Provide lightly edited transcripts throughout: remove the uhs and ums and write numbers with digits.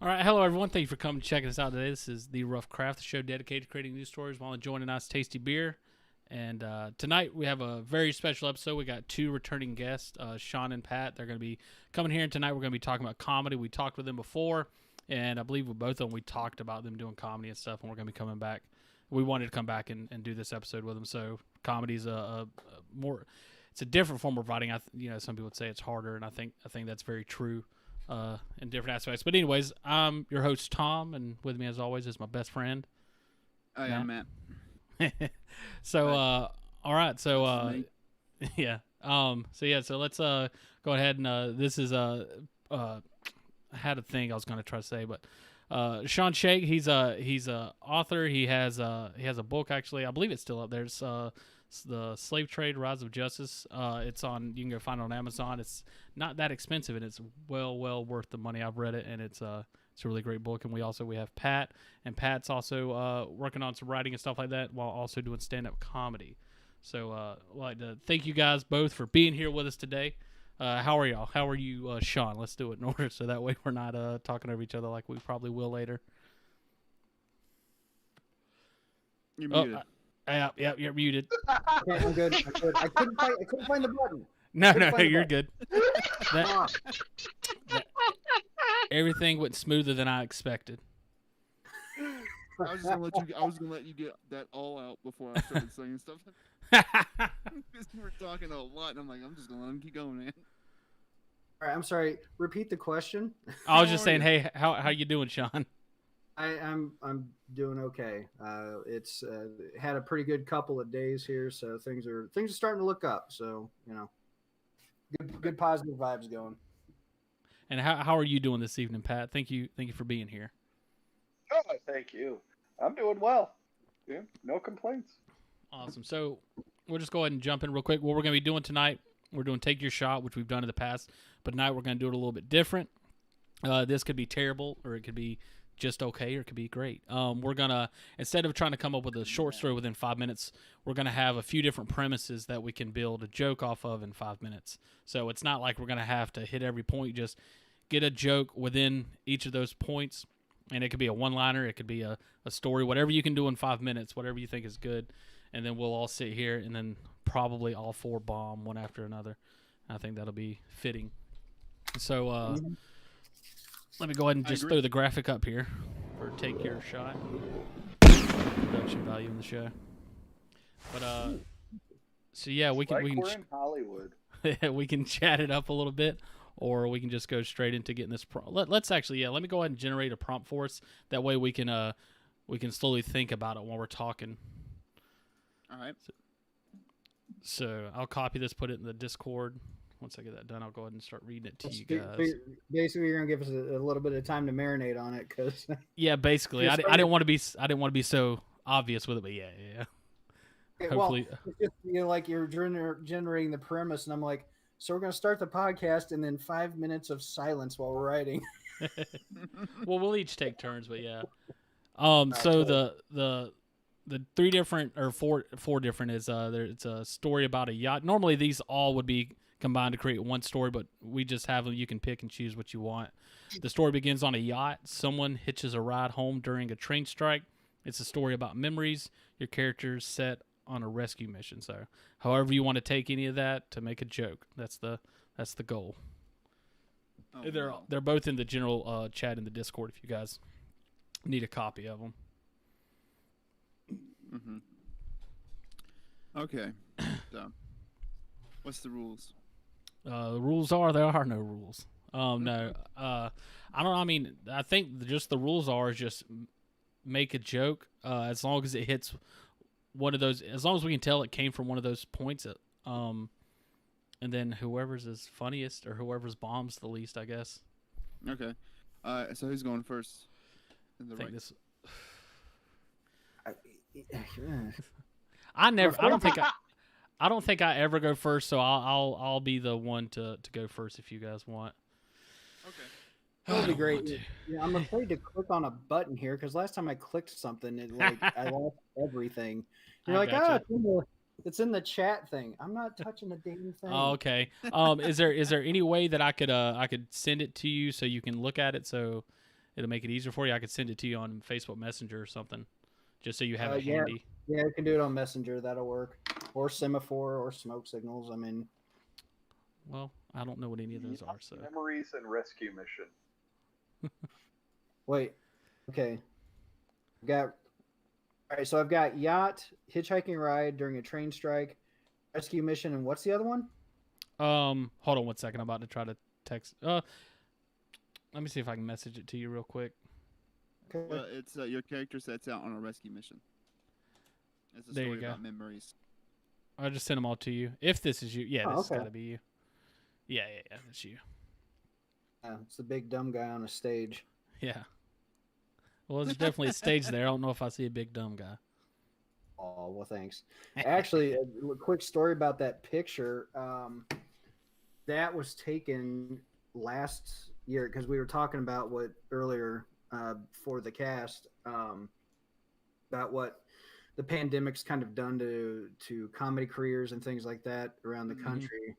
All right, hello everyone. Thank you for coming and checking us out today. This is The Rough Craft, the show dedicated to creating news stories while enjoying a nice tasty beer. And tonight we have a very special episode. We got two returning guests, Sean and Pat. They're going to be coming here, and tonight we're going to be talking about comedy. We talked with them before, and I believe with both of them we talked about them doing comedy and stuff, and we're going to be coming back. We wanted to come back and do this episode with them. So comedy's a more, it's a different form of writing. Some people would say it's harder, and I think that's very true. In different aspects. But anyways, I'm your host, Tom, and with me as always is my best friend. I am Matt. So, all right. So, yeah. So let's go ahead and this is I had a thing I was going to try to say, but Sean Shank, he's a author. He has a book, actually. I believe it's still up there. It's the Slave Trade: Rise of Justice. It's on. You can go find it on Amazon. It's not that expensive, and it's well worth the money. I've read it, and it's a really great book. And we have Pat, and Pat's also working on some writing and stuff like that, while also doing stand-up comedy. So I'd like to thank you guys both for being here with us today. How are y'all? How are you, Sean? Let's do it in order, so that way we're not talking over each other like we probably will later. You're muted. Yeah, you're muted. Okay, I'm good. I couldn't find the button. No, you're good. Everything went smoother than I expected. I was gonna let you get that all out before I started saying stuff. Because we're talking a lot, and I'm like, I'm just gonna let him keep going, man. All right, I'm sorry. Repeat the question. I was just saying, hey, how you doing, Sean? I'm doing okay. It's had a pretty good couple of days here, so things are starting to look up. So good positive vibes going. And how are you doing this evening, Pat? Thank you for being here. Oh, thank you. I'm doing well. Yeah, no complaints. Awesome. So we'll just go ahead and jump in real quick. What we're going to be doing tonight, we're doing Take Your Shot, which we've done in the past, but tonight we're going to do it a little bit different. This could be terrible, or it could be just okay, or it could be great. We're gonna, instead of trying to come up with a short story within 5 minutes, we're gonna have a few different premises that we can build a joke off of in 5 minutes. So it's not like we're gonna have to hit every point. Just get a joke within each of those points, and it could be a one-liner, it could be a story, whatever you can do in 5 minutes, whatever you think is good, and then we'll all sit here and then probably all four bomb one after another. I think that'll be fitting. So let me go ahead and just throw the graphic up here for Take Your Shot. Production value in the show. But so yeah, we can we're in Hollywood. we can chat it up a little bit, or we can just go straight into getting this let's actually let me go ahead and generate a prompt for us. That way we can slowly think about it while we're talking. All right. So I'll copy this, put it in the Discord. Once I get that done, I'll go ahead and start reading it to you guys. Basically, you're gonna give us a little bit of time to marinate on it, because yeah, basically, I didn't want to be so obvious with it, but yeah. Okay, hopefully, well, it's just, like you're generating the premise, and I'm like, so we're gonna start the podcast, and then 5 minutes of silence while we're writing. Well, we'll each take turns, but yeah. So the three different or four different is it's a story about a yacht. Normally, these all would be combined to create one story, but we just have them. You can pick and choose what you want. The story begins on a yacht. Someone hitches a ride home during a train strike. It's a story about memories. Your character's set on a rescue mission. So, however you want to take any of that to make a joke, that's the goal. Oh, they're both in the general chat in the Discord if you guys need a copy of them. Mm-hmm. Okay. So, what's the rules? The rules are there are no rules. No. I don't know. I mean, I think just the rules are just make a joke as long as it hits one of those. As long as we can tell it came from one of those points. And then whoever's is funniest or whoever's bombs the least, I guess. Okay. So who's going first? I don't think I ever go first, so I'll be the one to go first if you guys want. Okay. That would be great. Yeah, I'm afraid to click on a button here, because last time I clicked something, I lost everything. You're like, it's in the chat thing. I'm not touching the damn thing. Oh, okay. Is there any way that I could send it to you so you can look at it? So it'll make it easier for you. I could send it to you on Facebook Messenger or something, just so you have it Yeah, handy. yeah, you can do it on Messenger. That'll work, or semaphore, or smoke signals. I mean, Well, I don't know what any of those are. So Memories and rescue mission. wait, okay, got all right. So I've got yacht, hitchhiking ride during a train strike, rescue mission, and what's the other one? hold on 1 second. I'm about to try to text. Let me see if I can message it to you real quick. Okay. Well, it's your character sets out on a rescue mission. It's a There you story go. about memories. I'll just send them all to you. If this is you, yeah, Oh, this has okay. got to be you. Yeah, that's you. It's the big dumb guy on a stage. Yeah. Well, there's definitely a stage there. I don't know if I see a big dumb guy. Oh, well, thanks. Actually, a quick story about that picture. That was taken last year because we were talking about what earlier for the cast about what the pandemic's kind of done to comedy careers and things like that around the country.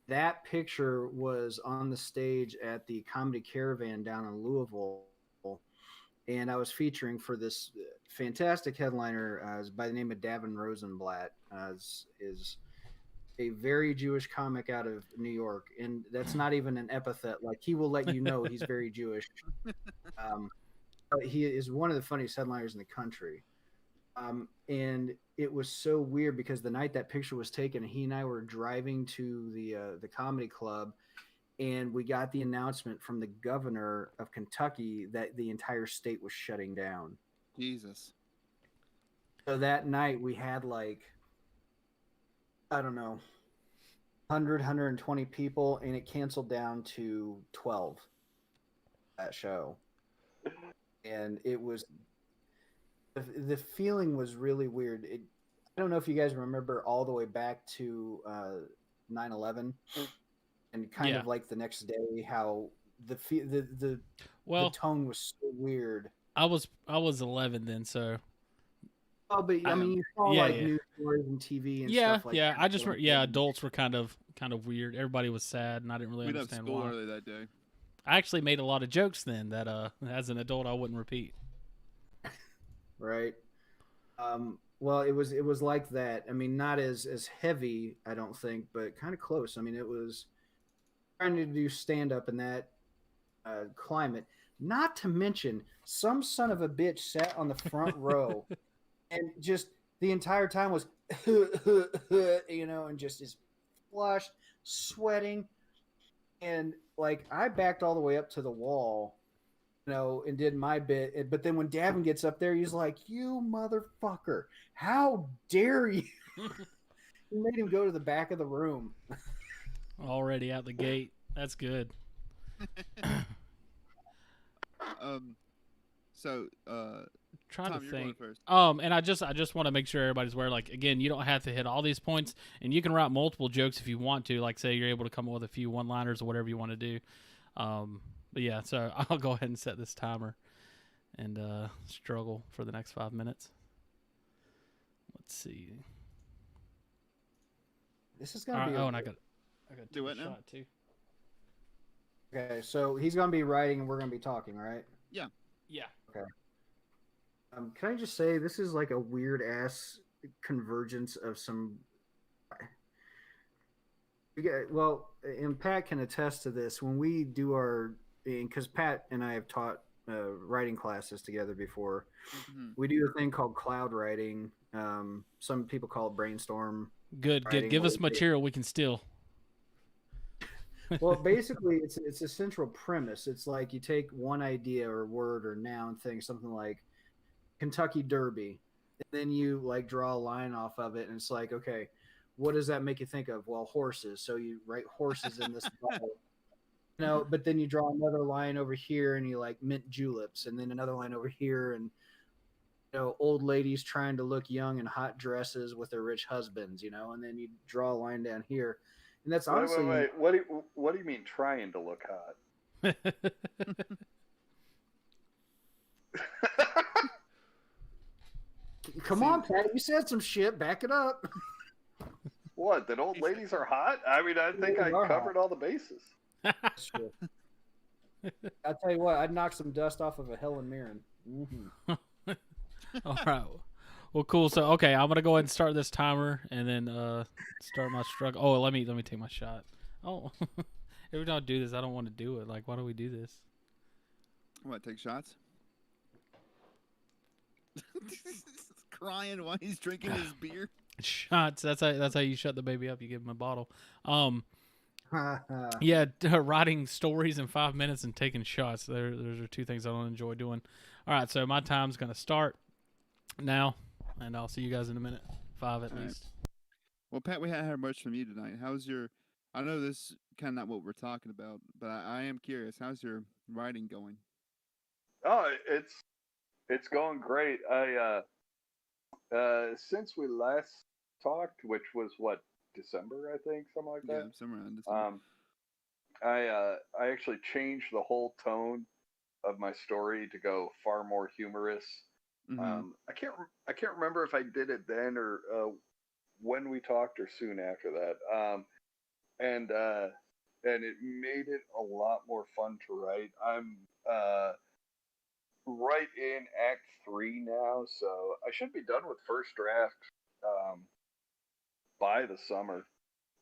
That picture was on the stage at the Comedy Caravan down in Louisville. And I was featuring for this fantastic headliner by the name of Davin Rosenblatt. Is a very Jewish comic out of New York, and that's not even an epithet. Like, he will let you know he's very Jewish. But he is one of the funniest headliners in the country. And it was so weird because the night that picture was taken, he and I were driving to the comedy club, and we got the announcement from the governor of Kentucky that the entire state was shutting down. Jesus. So that night we had like, I don't know, 100, 120 people, and it canceled down to 12, that show. And it was, the feeling was really weird. I don't know if you guys remember all the way back to 9/11. And kind of like the next day, how the tone was so weird. I was 11 then, so. Oh, but I mean, you saw news stories and TV and stuff like that. Yeah, I just adults were kind of weird. Everybody was sad, and I didn't really understand why. We left school early that day. I actually made a lot of jokes then that as an adult I wouldn't repeat. Right. Well, it was like that. I mean, not as heavy, I don't think, but kind of close. I mean, it was trying to do stand-up in that climate. Not to mention, some son of a bitch sat on the front row and just the entire time was, and just is flushed, sweating. And, like, I backed all the way up to the wall, and did my bit. But then when Davin gets up there, he's like, "You motherfucker, how dare you?" He made him go to the back of the room. Already out the gate. That's good. Trying Tom, to you're think. going first. And I just want to make sure everybody's aware. Like, again, you don't have to hit all these points, and you can write multiple jokes if you want to. Like, say you're able to come up with a few one-liners or whatever you want to do. But yeah, so I'll go ahead and set this timer and struggle for the next 5 minutes. Let's see. This is gonna be. And I got do it now. Too. Okay, so he's gonna be writing, and we're gonna be talking, right? Yeah. Yeah. Okay. Can I just say this is like a weird ass convergence of some. Well, and Pat can attest to this when we do because Pat and I have taught writing classes together before. Mm-hmm. We do a thing called cloud writing. Some people call it brainstorm. Good. Give us material we can steal. Well, basically, it's a central premise. It's like you take one idea or word or noun thing, something like Kentucky Derby, and then you like draw a line off of it, and it's like, okay, what does that make you think of? Well, horses. So you write horses in this bubble. But then you draw another line over here, and you like mint juleps, and then another line over here, and old ladies trying to look young in hot dresses with their rich husbands, and then you draw a line down here. And that's honestly. Wait. What do you mean trying to look hot? Come on, Pat. You said some shit. Back it up. What? That old ladies are hot? I mean, I think I covered all the bases. That's true. I'll tell you what, I'd knock some dust off of a Helen Mirren. Mm-hmm. All right. Well, cool. So, okay, I'm gonna go ahead and start this timer, and then start my struggle. Oh, let me take my shot. Oh, every time I do this, I don't want to do it. Like, why do we do this? What? Take shots? Crying while he's drinking his beer. Shots. That's how you shut the baby up. You give him a bottle. Yeah, writing stories in 5 minutes and taking shots. Those are two things I don't enjoy doing. All right, so my time's gonna start now, and I'll see you guys in a minute. 5 at All least. Right. Well, Pat, we haven't heard much from you tonight. How's your? I know this kind of not what we're talking about, but I am curious. How's your writing going? Oh, it's going great. I since we last talked, which was what, December, I think, something like Yeah, that. somewhere around December. I actually changed the whole tone of my story to go far more humorous. Mm-hmm. I can't remember if I did it then or when we talked or soon after that. And it made it a lot more fun to write. I'm right in Act 3 now, so I should be done with first draft um, by the summer.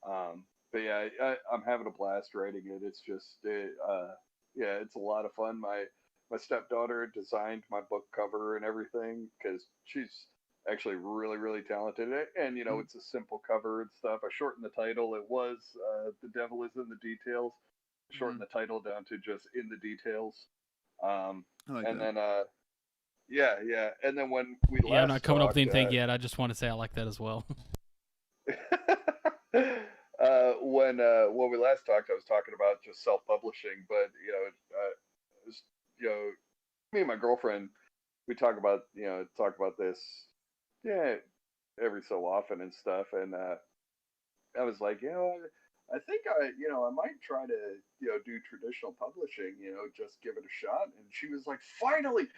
But yeah, I'm having a blast writing it. It's just, yeah, it's a lot of fun. My stepdaughter designed my book cover and everything because she's actually really talented. And you know, it's a simple cover and stuff. I shortened the title. It was "The Devil Is in the Details." Shortened the title down to just "In the Details." I like And that. then yeah, and then when we Yeah, I'm not last coming up with talked, anything yet. I just want to say I like that as well. when we last talked, I was talking about just self-publishing, but you know, was, you know, me and my girlfriend, we talk about this, yeah, every so often and stuff, and I was like, I think I might try to, do traditional publishing, just give it a shot. And she was like, finally,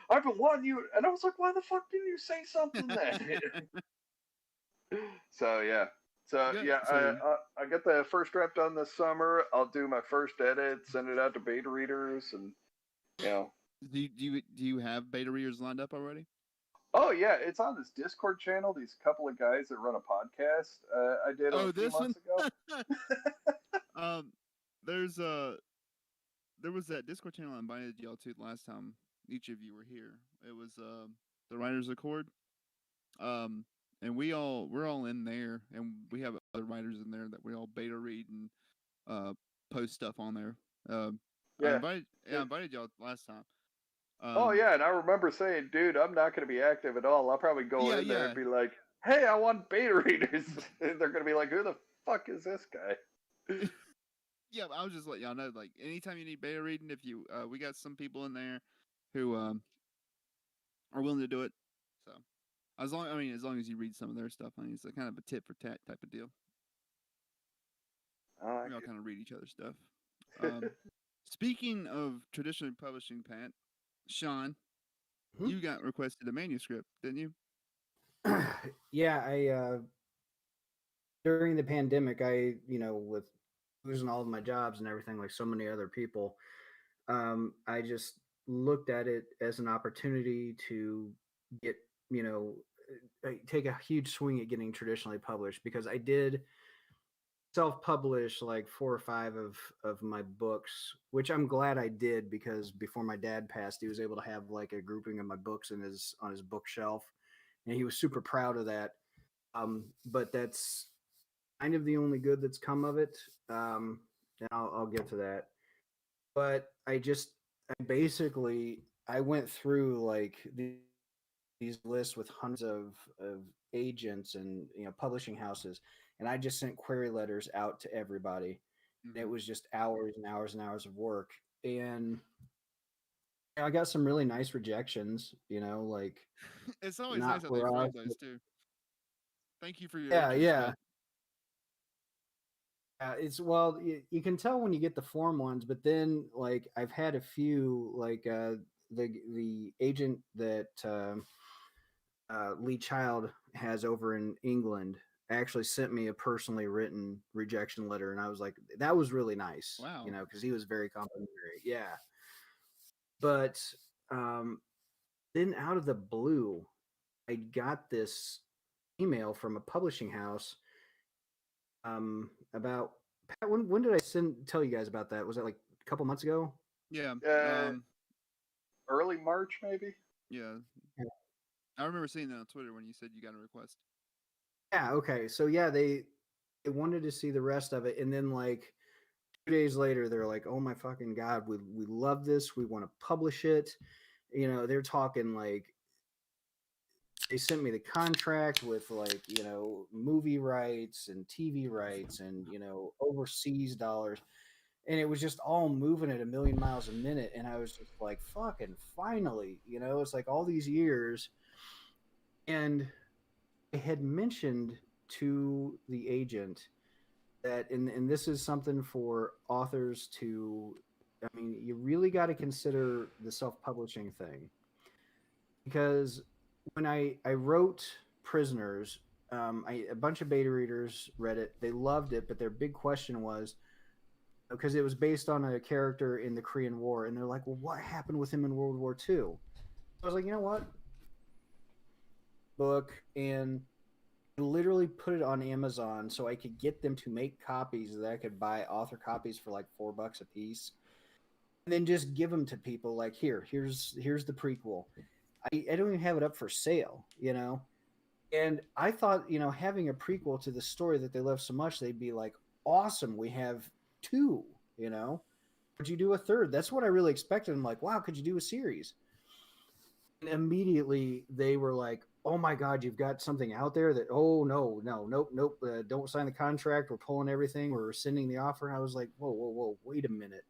I've been wanting you, and I was like, why the fuck didn't you say something then? So yeah. So Good. yeah, So I got the first draft done this summer. I'll do my first edit, send it out to beta readers, and you know. do you have beta readers lined up already? Oh yeah, it's on this Discord channel. These couple of guys that run a podcast. I did a Oh, few this one. months ago. um, there's there was that Discord channel I invited y'all to last time each of you were here. It was the Writers Accord. Um, and we're all in there, and we have other writers in there that we all beta read and post stuff on there. Yeah. I invited y'all last time. Oh yeah, and I remember saying, dude, I'm not going to be active at all. I'll probably go in there and be like, hey, I want beta readers. And they're going to be like, who the fuck is this guy? Yeah, I was just letting y'all know, like, anytime you need beta reading, if you we got some people in there who are willing to do it. So as long as you read some of their stuff, I mean, it's a kind of a tit for tat type of deal. We all kind of read each other's stuff. Speaking of traditionally publishing, Pat, Sean, you got requested a manuscript, didn't you? Yeah, I during the pandemic, with losing all of my jobs and everything, like so many other people, I just looked at it as an opportunity to get, take a huge swing at getting traditionally published because I did self-publish like 4 or 5 of my books, which I'm glad I did because before my dad passed, he was able to have like a grouping of my books on his bookshelf, and he was super proud of that. But that's kind of the only good that's come of it. And I'll get to that. But I went through like these lists with hundreds of agents and publishing houses, and I just sent query letters out to everybody. And it was just hours and hours and hours of work, and I got some really nice rejections. Like it's always not nice how they for phrase us. those too. Thank you for your Yeah, interest, yeah. but It's well, you can tell when you get the form ones, but then like I've had a few like the agent that Lee Child has over in England. actually sent me a personally written rejection letter, and I was like, that was really nice. Wow. You know, because he was very complimentary. Yeah. But then out of the blue, I got this email from a publishing house about Pat, when did I tell you guys about that? Was that like a couple months ago? Yeah. Early March, maybe. Yeah. I remember seeing that on Twitter when you said you got a request. Yeah. Okay. So yeah, they wanted to see the rest of it, and then like 2 days later, they're like, "Oh my fucking god, we love this. We want to publish it." You know, they're talking like they sent me the contract with like, you know, movie rights and TV rights and, you know, overseas dollars. And it was just all moving at a million miles a minute. And I was just like, fucking finally, you know, it's like all these years. And I had mentioned to the agent that, and this is something for authors to, I mean, you really got to consider the self-publishing thing. Because when I wrote Prisoners, a bunch of beta readers read it. They loved it, but their big question was, because it was based on a character in the Korean War, and they're like, well, what happened with him in World War II? I was like, you know what? Book, and I literally put it on Amazon so I could get them to make copies that I could buy author copies for like $4 a piece, and then just give them to people like, here's the prequel. I don't even have it up for sale, you know? And I thought, you know, having a prequel to the story that they love so much, they'd be like, awesome, we have two, you know? Could you do a third? That's what I really expected. I'm like, wow, could you do a series? And immediately they were like, oh my God, you've got something out there that, oh, nope. Don't sign the contract. We're pulling everything. We're rescinding the offer. I was like, whoa, wait a minute.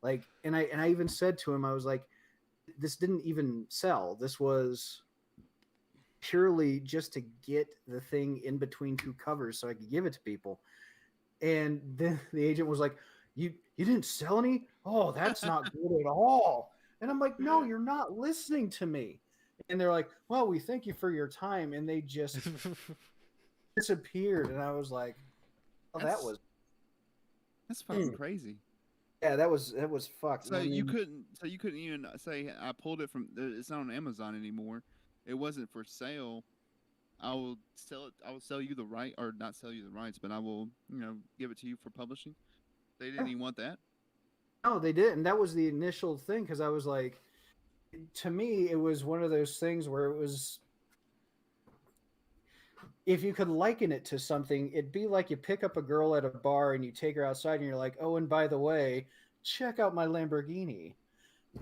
Like, and I even said to him, I was like, this didn't even sell. This was purely just to get the thing in between two covers so I could give it to people. And then the agent was like, you didn't sell any? Oh, that's not good at all. And I'm like, no, you're not listening to me. And they're like, well, we thank you for your time. And they just disappeared. And I was like, oh, that's fucking crazy. Yeah, that was fucked. So you couldn't even say I pulled it from. It's not on Amazon anymore. It wasn't for sale. I will sell it. I will sell you the right, or not sell you the rights, but I will, you know, give it to you for publishing. They didn't even want that. No, they didn't. That was the initial thing because I was like, to me, it was one of those things where it was. If you could liken it to something, it'd be like you pick up a girl at a bar and you take her outside and you're like, oh, and by the way, check out my Lamborghini.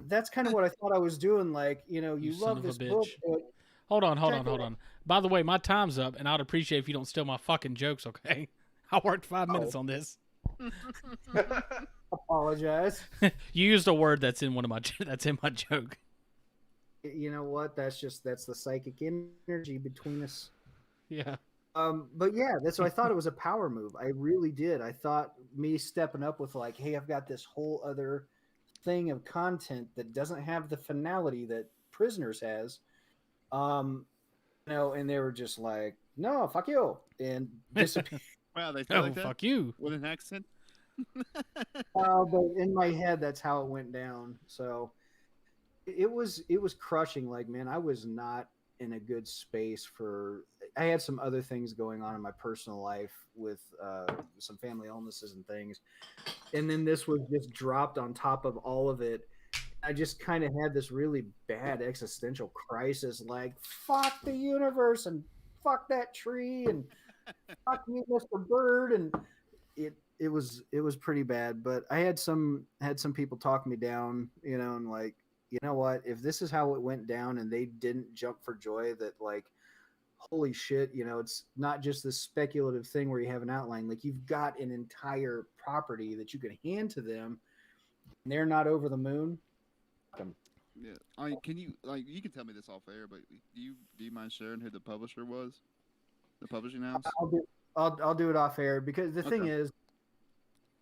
That's kind of what I thought I was doing. Like, you know, you love this book. But hold on. By the way, my time's up, and I'd appreciate if you don't steal my fucking jokes, okay? I worked 5 minutes on this. Apologize. You used a word that's in my joke. You know what? That's the psychic energy between us. Yeah. But yeah, that's what I thought. It was a power move. I really did. I thought me stepping up with like, hey, I've got this whole other thing of content that doesn't have the finality that Prisoners has. You know, and they were just like, no, fuck you, and disappeared. Wow, they felt like that? Fuck you with an accent. But in my head, that's how it went down. So it was crushing. Like, man, I was not in a good space I had some other things going on in my personal life with some family illnesses and things. And then this was just dropped on top of all of it. I just kind of had this really bad existential crisis, like, fuck the universe and fuck that tree and fuck you, Mr. Bird. And it was pretty bad, but I had some people talk me down, you know, and like, you know what, if this is how it went down and they didn't jump for joy that like, holy shit, you know, it's not just this speculative thing where you have an outline, like you've got an entire property that you can hand to them and they're not over the moon. Yeah, I mean, can you you can tell me this off air, but do you mind sharing who the publisher was? The publishing house? I'll do it off air because the thing is,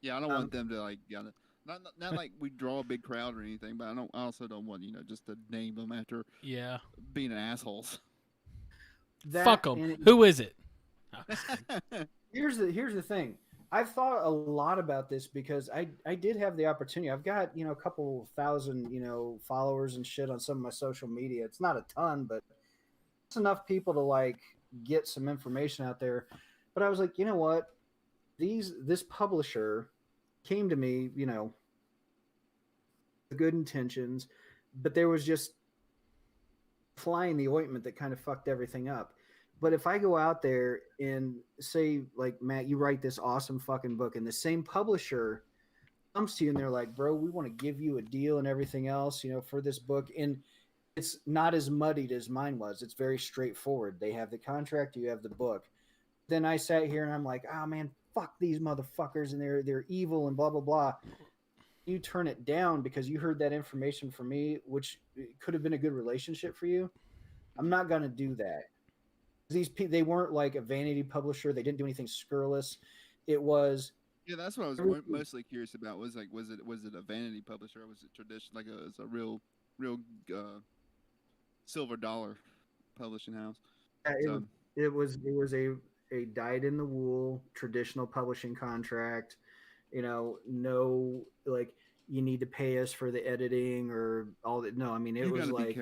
yeah, I don't want them to like not like we draw a big crowd or anything, but I also don't want, you know, just to name them after being an assholes. Fuck them. Who is it? Here's the thing. I've thought a lot about this because I did have the opportunity. I've got, a couple thousand, followers and shit on some of my social media. It's not a ton, but it's enough people to like get some information out there. But I was like, you know what? This publisher came to me, good intentions, but there was just fly in the ointment that kind of fucked everything up. But if I go out there and say, like, Matt, you write this awesome fucking book, and the same publisher comes to you and they're like, bro, we want to give you a deal and everything else, for this book. And it's not as muddied as mine was. It's very straightforward. They have the contract, you have the book. Then I sat here and I'm like, oh man, fuck these motherfuckers, and they're evil and blah, blah, blah. You turn it down because you heard that information from me, which could have been a good relationship for you. I'm not going to do that. These people, they weren't like a vanity publisher. They didn't do anything scurrilous. It was. Yeah, that's what I was mostly curious about. Was it a vanity publisher, or was it traditional, like a real silver dollar publishing house? Yeah, it was a dyed in the wool traditional publishing contract. No, like, you need to pay us for the editing or all that. No, I mean, it was like,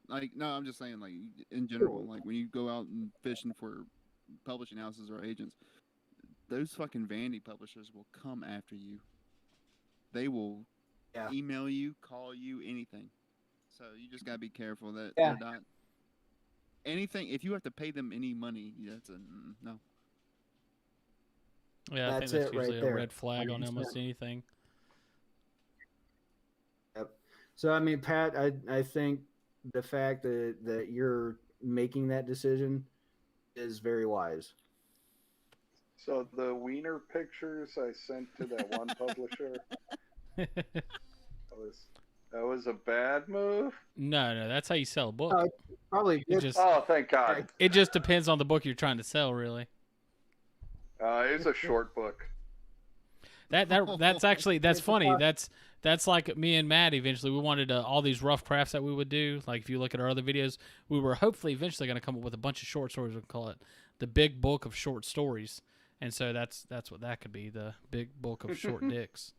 like, no, I'm just saying, like, in general, like, when you go out and fishing for publishing houses or agents, those fucking vanity publishers will come after you. They will email you, call you, anything. So you just gotta be careful that they're not anything. If you have to pay them any money, that's a no. Yeah, I think that's usually a red flag 100%. On almost anything. Yep. So I mean, Pat, I think the fact that you're making that decision is very wise. So the wiener pictures I sent to that one publisher, that was a bad move? No, that's how you sell a book. Probably. Oh, thank God. It just depends on the book you're trying to sell, really. It's a short book. That's actually funny. That's like me and Matt. Eventually, we wanted all these rough crafts that we would do. Like if you look at our other videos, we were hopefully eventually going to come up with a bunch of short stories. We call it the big book of short stories. And so that's what that could be, the big book of short dicks.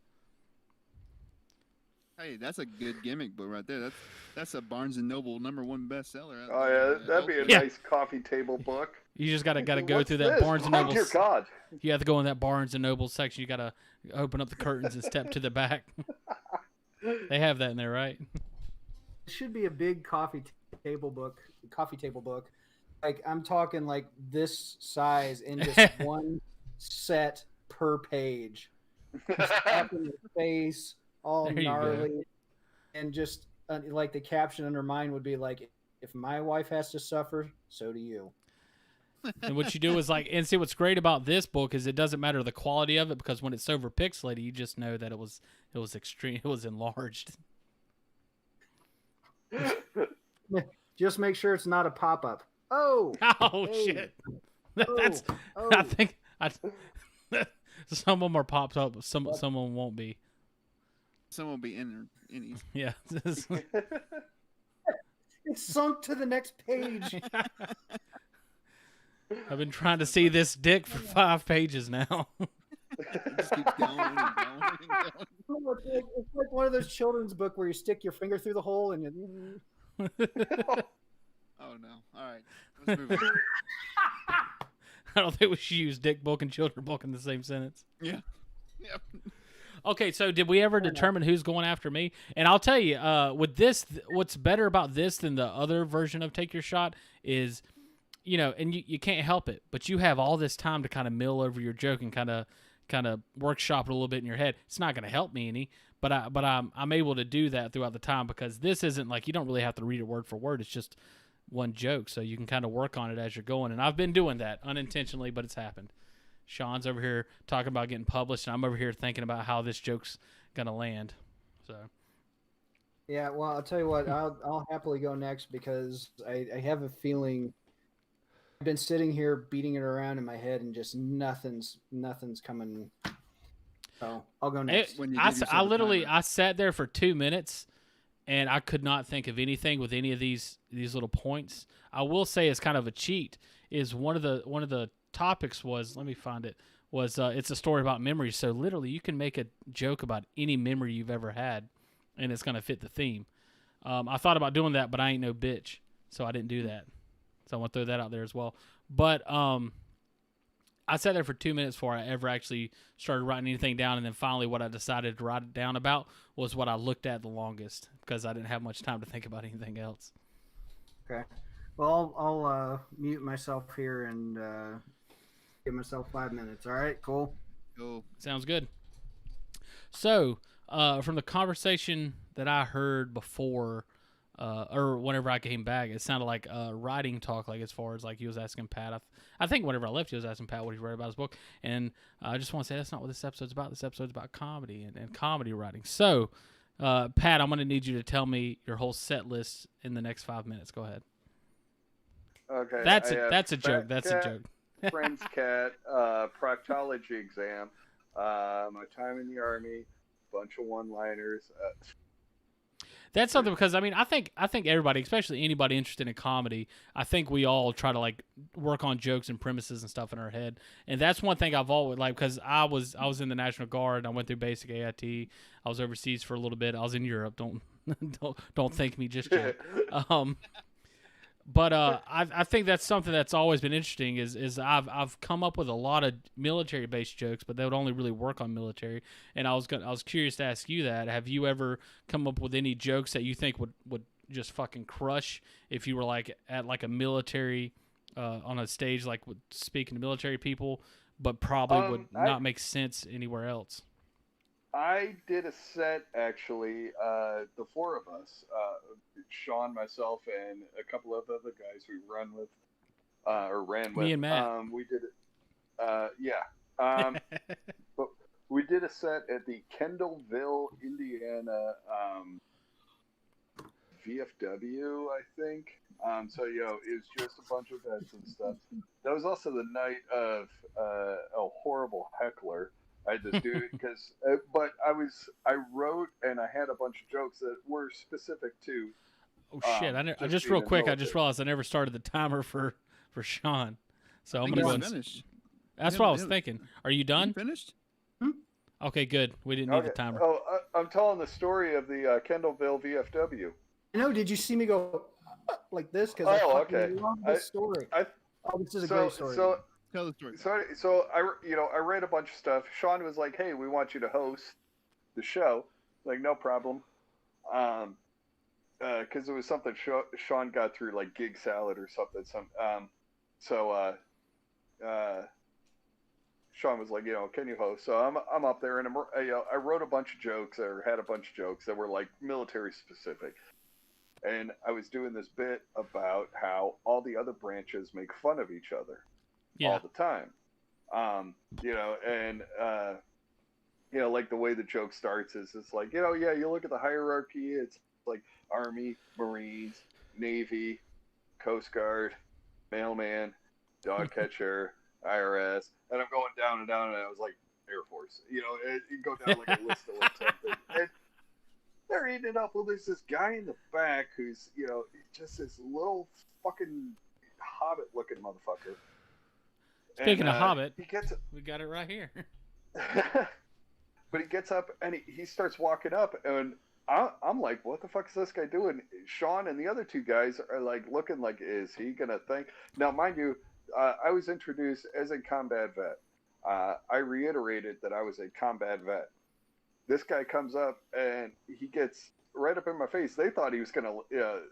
Hey, that's a good gimmick book right there. That's a Barnes & Noble #1 bestseller. Oh yeah, that'd be a nice coffee table book. You just gotta go through that Barnes & Noble. Oh dear God! You have to go in that Barnes & Noble section. You gotta open up the curtains and step to the back. They have that in there, right? It should be a big coffee table book. Like I'm talking like this size in just one set per page. Just up in your face, all gnarly, and just like the caption under mine would be like, "If my wife has to suffer, so do you." And what you do is like, and see what's great about this book is it doesn't matter the quality of it, because when it's over pixelated, you just know that it was extreme, it was enlarged. Just make sure it's not a pop-up. Oh hey. Shit! I think some of them are popped up, some of them won't be. Some will be in these. Yeah. It's sunk to the next page. I've been trying to see this dick for 5 pages now. It just keeps going and going and going. It's like one of those children's book where you stick your finger through the hole and you... Oh no! All right, let's move on. I don't think we should use dick book and children book in the same sentence. Yeah. Yep. Okay, so did we ever determine who's going after me? And I'll tell you, with this, what's better about this than the other version of Take Your Shot is, and you can't help it, but you have all this time to kind of mill over your joke and kind of workshop it a little bit in your head. It's not going to help me any, but I'm able to do that throughout the time, because this isn't like, you don't really have to read it word for word. It's just one joke, so you can kind of work on it as you're going. And I've been doing that unintentionally, but it's happened. Sean's over here talking about getting published, and I'm over here thinking about how this joke's gonna land. So, yeah, well, I'll tell you what, I'll happily go next, because I have a feeling I've been sitting here beating it around in my head, and just nothing's coming. So I'll go next. I sat there for 2 minutes, and I could not think of anything with any of these little points. I will say it's kind of a cheat. is one of the topics was, let me find it, was it's a story about memories. So literally you can make a joke about any memory you've ever had, and it's going to fit the theme. I thought about doing that, but I ain't no bitch, so I didn't do that. So I want to throw that out there as well. But I sat there for 2 minutes before I ever actually started writing anything down, and then finally what I decided to write it down about was what I looked at the longest, because I didn't have much time to think about anything else. Okay. Well, I'll mute myself here and give myself 5 minutes. All right, cool. Cool. Sounds good. So, from the conversation that I heard before, or whenever I came back, it sounded like writing talk, like as far as like he was asking Pat. I think whenever I left, he was asking Pat what he read about his book. And I just want to say that's not what this episode's about. This episode's about comedy and comedy writing. So, Pat, I'm going to need you to tell me your whole set list in the next 5 minutes. Go ahead. Okay. That's a joke. That's a joke. Friend's cat, proctology exam, my time in the Army, bunch of one-liners. That's something, because I mean, I think everybody, especially anybody interested in comedy, I think we all try to like work on jokes and premises and stuff in our head. And that's one thing I've always like, because I was in the National Guard. I went through basic AIT. I was overseas for a little bit. I was in Europe. Don't thank me just yet. But I think that's something that's always been interesting is I've come up with a lot of military based jokes, but they would only really work on military. And I was curious to ask you that. Have you ever come up with any jokes that you think would just fucking crush if you were like at like a military on a stage, like speaking to military people, but probably would not make sense anywhere else? I did a set, actually, the four of us, Sean, myself, and a couple of other guys we ran with. Me and Matt. We did it. Yeah. But we did a set at the Kendallville, Indiana VFW, I think. So, it was just a bunch of vets and stuff. That was also the night of a horrible heckler. I had to do it because, but I wrote and I had a bunch of jokes that were specific to. Oh shit! I just real quick, I just realized I never started the timer for Sean, so I'm gonna go. That's what I was thinking. Are you done? Finished? Okay, good. We didn't need the timer. Oh, I'm telling the story of the Kendallville VFW. Did you see me go like this? Because I love this story. This is a great story. Tell the story. So I read a bunch of stuff. Sean was like, "Hey, we want you to host the show." Like, no problem. Because it was something Sean got through, like gig salad or something. So Sean was like, can you host? So I'm up there, and I wrote a bunch of jokes, or had a bunch of jokes that were like military specific. And I was doing this bit about how all the other branches make fun of each other. Yeah. All the time. Like the way the joke starts is it's like, you look at the hierarchy, it's like Army, Marines, Navy, Coast Guard, mailman, dog catcher, IRS, and I'm going down and down, and I was like, Air Force. You go down like a list of something. And they're eating it up. Well, there's this guy in the back who's, just this little fucking hobbit-looking motherfucker. Speaking of Hobbit, we got it right here. But he gets up and he starts walking up, and I'm like, what the fuck is this guy doing? Sean and the other two guys are like looking like, is he gonna think? Now, mind you, I was introduced as a combat vet. I reiterated that I was a combat vet. This guy comes up and he gets right up in my face. They thought he was gonna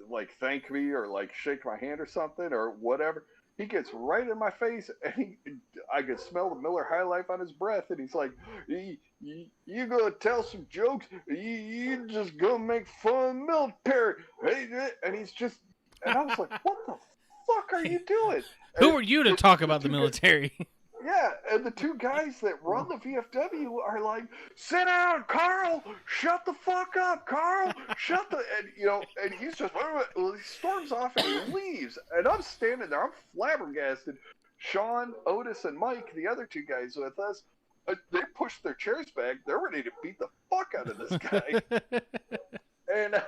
like thank me or like shake my hand or something or whatever. He gets right in my face, and I could smell the Miller High Life on his breath, and he's like, you gonna tell some jokes? You just gonna make fun of the military? And he's just, and I was like, what the fuck are you doing? Who are you to talk about the military? Yeah, and the two guys that run the VFW are like, sit down, Carl, shut the fuck up, Carl, and he's just, well, he storms off and he leaves, and I'm standing there, I'm flabbergasted. Sean, Otis, and Mike, the other two guys with us, they pushed their chairs back, they're ready to beat the fuck out of this guy. And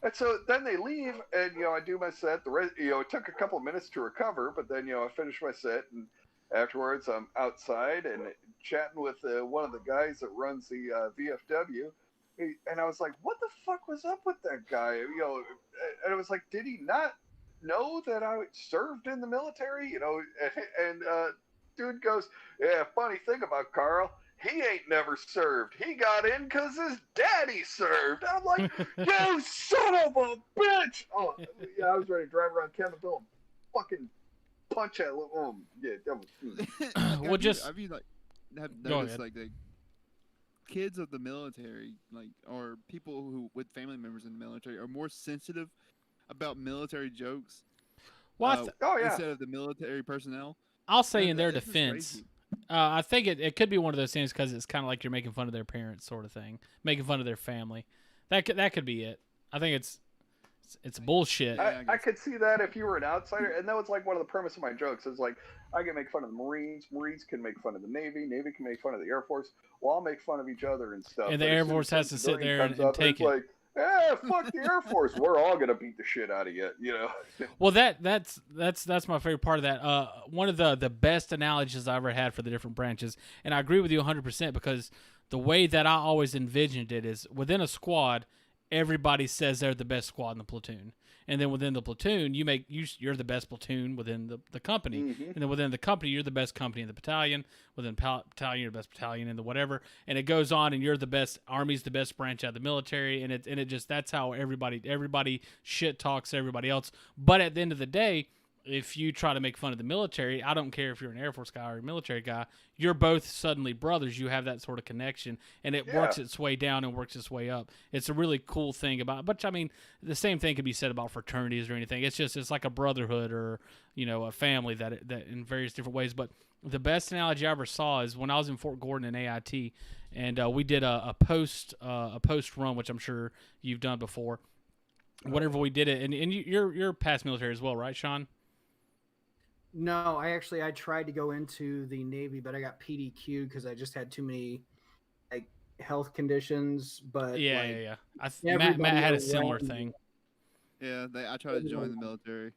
And so then they leave, and I do my set. The rest, it took a couple of minutes to recover, but then I finished my set, and afterwards I'm outside and chatting with one of the guys that runs the VFW, and I was like, "What the fuck was up with that guy?" And I was like, "Did he not know that I served in the military?" And dude goes, "Yeah, funny thing about Carl." He ain't never served. He got in because his daddy served. I'm like, you son of a bitch! Oh, yeah, I was ready to drive around Campbellville and fucking punch that little. Yeah, that was. Well, just have you have Go noticed ahead. like the kids of the military, like, or people who with family members in the military, are more sensitive about military jokes well, Oh yeah. instead of the military personnel? I'll say in And their it's just defense, crazy. I think it could be one of those things because it's kind of like you're making fun of their parents, sort of thing, making fun of their family. That could be it. I think it's bullshit. Yeah, I could see that if you were an outsider, and that was like one of the premise of my jokes. Is like I can make fun of the Marines, Marines can make fun of the Navy, Navy can make fun of the Air Force. We'll all make fun of each other and stuff. And the But as Air soon Force as has to some sit civilian there comes and up take it's it. like, fuck the Air Force. We're all gonna beat the shit out of you. Well, that's my favorite part of that. One of the best analogies I ever had for the different branches, and I agree with you 100% because the way that I always envisioned it is within a squad, everybody says they're the best squad in the platoon, and then within the platoon, you're the best platoon within the company, Mm-hmm. and then within the company, you're the best company in the battalion. Within battalion, you're the best battalion in the whatever, and it goes on, and you're the best. Army's the best branch out of the military, and it just that's how everybody shit talks everybody else. But at the end of the day, if you try to make fun of the military, I don't care if you're an Air Force guy or a military guy, you're both suddenly brothers. You have that sort of connection, and it works its way down and works its way up. It's a really cool thing about. But I mean, the same thing could be said about fraternities or anything. It's like a brotherhood or a family that in various different ways. But the best analogy I ever saw is when I was in Fort Gordon in AIT, and we did a post run, which I'm sure you've done before. Whenever we did it, and you're past military as well, right, Sean? No, I tried to go into the Navy, but I got PDQ'd because I just had too many like health conditions. But Yeah. Matt everybody had a similar around me- thing. Yeah, I tried to join the military,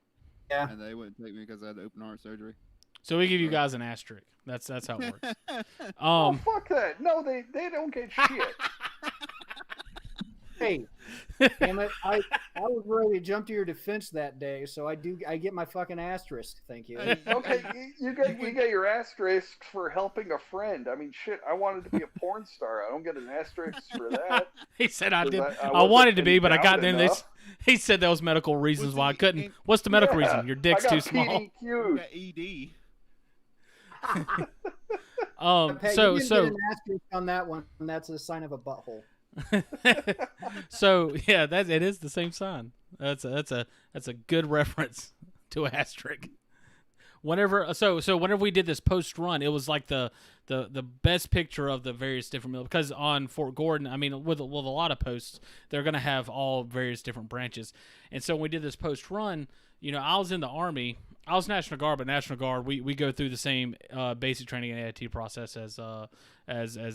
Yeah, and they wouldn't take me because I had open heart surgery. So we give you guys an asterisk. That's how it works. Oh fuck that! No, they don't get shit. hey, damn it! I was ready to jump to your defense that day, so I get my fucking asterisk. Thank you. Okay, you get your asterisk for helping a friend. I mean, shit. I wanted to be a porn star. I don't get an asterisk for that. He said I did. I wasn't wanted to be, but I got there. endowed He said that was medical reasons why I he- couldn't. What's the medical Yeah, reason? Your dick's I got too small. You PDQ'd. got ED. Pat, you didn't get an asterisk on that one, and that's a sign of a butthole. So yeah, it is the same sign. That's a good reference to asterisk. Whenever we did this post run, it was like the best picture of the various different because on Fort Gordon, I mean with a lot of posts, they're gonna have all various different branches, and so when we did this post run, I was in the Army. I was National Guard, but National Guard we go through the same basic training and AIT process as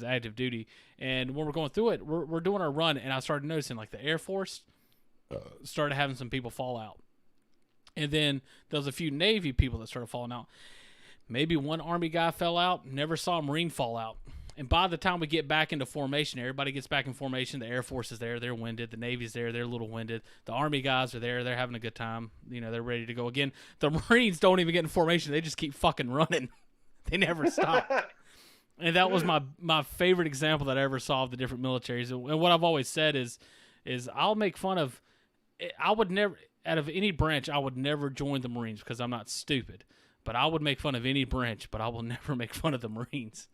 active duty. And when we're going through it, we're doing our run, and I started noticing like the Air Force started having some people fall out, and then there was a few Navy people that started falling out. Maybe one Army guy fell out. Never saw a Marine fall out. And by the time we get back into formation, everybody gets back in formation. The Air Force is there. They're winded. The Navy's there. They're a little winded. The Army guys are there. They're having a good time. They're ready to go again. The Marines don't even get in formation. They just keep fucking running. They never stop. And that was my favorite example that I ever saw of the different militaries. And what I've always said is I'll make fun of – I would never – out of any branch, I would never join the Marines because I'm not stupid. But I would make fun of any branch, but I will never make fun of the Marines.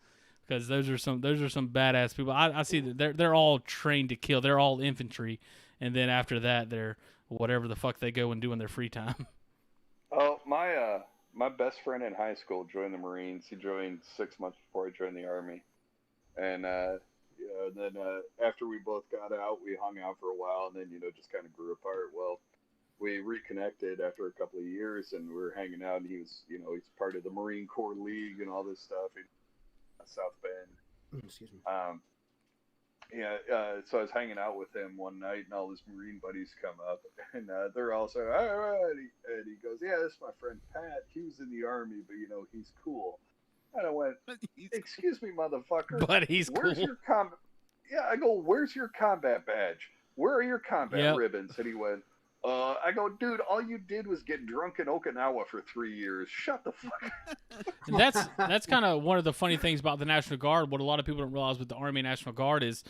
Because those are some badass people. I see that they're all trained to kill. They're all infantry, and then after that, they're whatever the fuck they go and do in their free time. Oh, my best friend in high school joined the Marines. He joined 6 months before I joined the Army, and then after we both got out, we hung out for a while, and then just kind of grew apart. Well, we reconnected after a couple of years, and we were hanging out, and he was he's part of the Marine Corps League and all this stuff. South Bend. Excuse me. yeah, so I was hanging out with him one night, and all his Marine buddies come up, and they're all saying, "All right," and he goes, "Yeah, this is my friend Pat. He was in the Army, but he's cool." And I went, "Excuse me, motherfucker. But he's Where's cool. your combat?" Yeah, I go, "Where's your combat badge? Where are your combat Yep. ribbons?" And he went, I go, "Dude, all you did was get drunk in Okinawa for 3 years. Shut the fuck up." And that's kind of one of the funny things about the National Guard. What a lot of people don't realize with the Army and National Guard is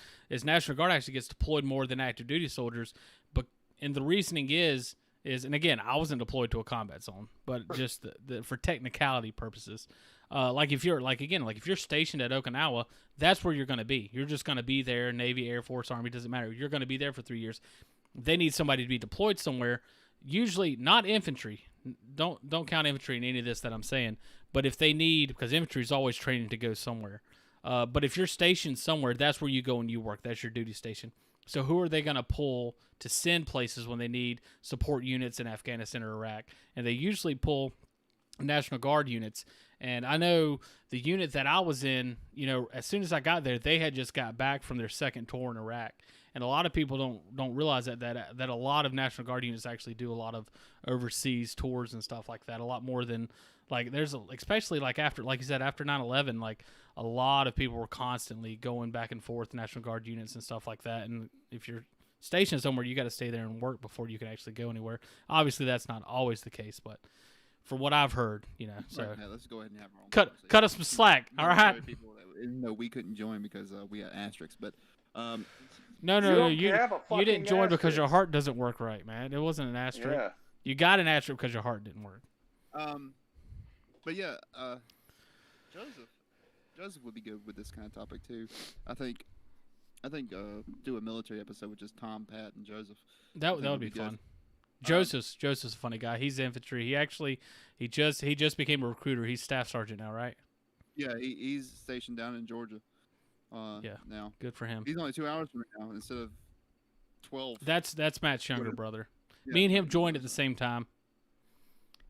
National Guard actually gets deployed more than active duty soldiers. But and the reasoning is and again, I wasn't deployed to a combat zone, but just for technicality purposes. Like if you're stationed at Okinawa, that's where you're going to be. You're just going to be there. Navy, Air Force, Army, doesn't matter. You're going to be there for 3 years. They need somebody to be deployed somewhere. Usually not infantry. Don't count infantry in any of this that I'm saying. But if they need, because infantry is always training to go somewhere. But if you're stationed somewhere, that's where you go and you work. That's your duty station. So who are they going to pull to send places when they need support units in Afghanistan or Iraq? And they usually pull National Guard units. And I know the unit that I was in, as soon as I got there, they had just got back from their second tour in Iraq. And a lot of people don't realize that a lot of National Guard units actually do a lot of overseas tours and stuff like that. A lot more than especially like after, like you said, after 9/11, like a lot of people were constantly going back and forth National Guard units and stuff like that. And if you're stationed somewhere, you got to stay there and work before you can actually go anywhere. Obviously, that's not always the case, but from what I've heard, so right, let's go ahead and have our own cut us some slack, all right? People that, no, we couldn't join because we got asterisks, but No, you didn't join because asterisk. your heart doesn't work right, man. It wasn't an asterisk. Yeah. You got an asterisk because your heart didn't work. But yeah, Joseph would be good with this kind of topic too. I think do a military episode with just Tom, Pat, and Joseph. That would be fun. Joseph's a funny guy. He's infantry. He just became a recruiter. He's staff sergeant now, right? Yeah, he's stationed down in Georgia. Now good for him. He's only 2 hours from me now instead of 12. That's Matt's younger brother. Yeah, Me and him joined at the same time.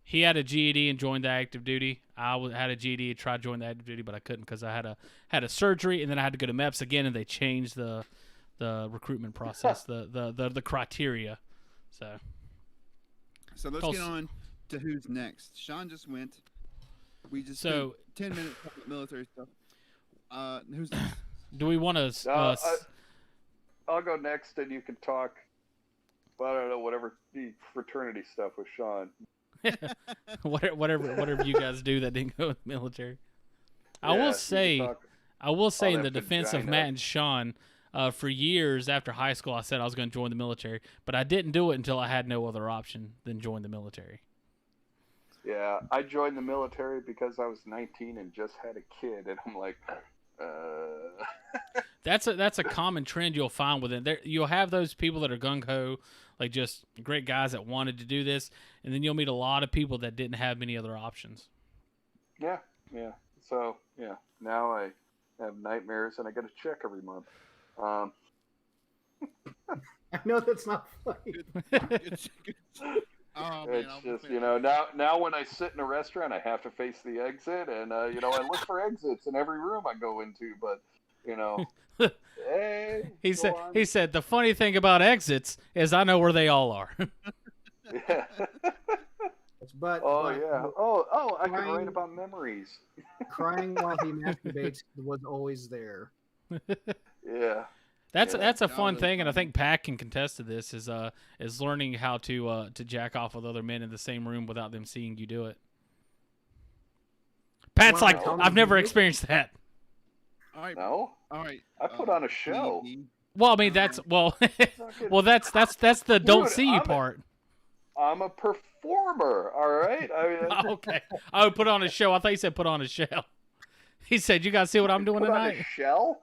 He had a GED and joined the active duty. I had a GED and tried to join the active duty, but I couldn't because I had a surgery, and then I had to go to MEPS again, and they changed the recruitment process, the criteria. So let's get on to who's next. Sean just went. We just spent 10 minutes talking about military stuff. Who's next? Do we want to? I'll go next, and you can talk. I don't know, whatever the fraternity stuff with Sean. whatever you guys do that didn't go in the military. I will say in the defense of Matt and Sean, for years after high school, I said I was going to join the military, but I didn't do it until I had no other option than join the military. Yeah, I joined the military because I was 19 and just had a kid, and I'm like, That's a common trend you'll find within there. You'll have those people that are gung ho, like just great guys that wanted to do this, and then you'll meet a lot of people that didn't have many other options. Yeah. So now I have nightmares, and I get a check every month. I know that's not funny. It's just now when I sit in a restaurant, I have to face the exit, and I look for exits in every room I go into, but. Hey, he said the funny thing about exits is I know where they all are. Yeah. But yeah. Oh, I can write about memories. Crying while he masturbates was always there. Yeah. That's a fun thing, and I think Pat can contest to this. Is learning how to jack off with other men in the same room without them seeing you do it. Pat's I've never experienced that. All right. No. All right. I put on a show. Well, I mean that's the don't see you part. I'm a performer. All right. Okay. I would put on a show. I thought you said put on a shell. He said, "You guys see what I'm doing tonight?" On a shell.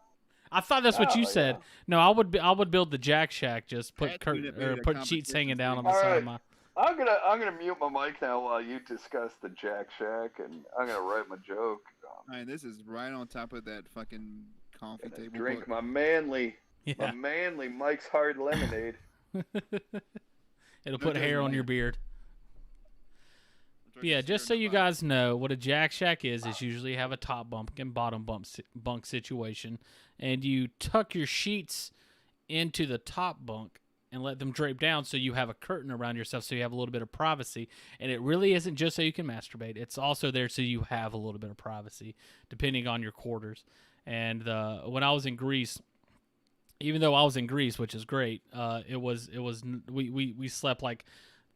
I thought that's what you said. Yeah. No, I would build the Jack Shack. Just put put sheets hanging down on the side of my. I'm gonna mute my mic now while you discuss the Jack Shack, and I'm gonna write my joke. All right, this is right on top of that fucking coffee table. Drink my manly Mike's Hard Lemonade. It'll put hair on your beard. Yeah, just so you guys know, what a jack shack is usually you have a top bunk and bottom bunk situation, and you tuck your sheets into the top bunk and let them drape down so you have a curtain around yourself so you have a little bit of privacy. And it really isn't just so you can masturbate. It's also there so you have a little bit of privacy depending on your quarters. And when I was in Greece, even though I was in Greece, which is great, we slept like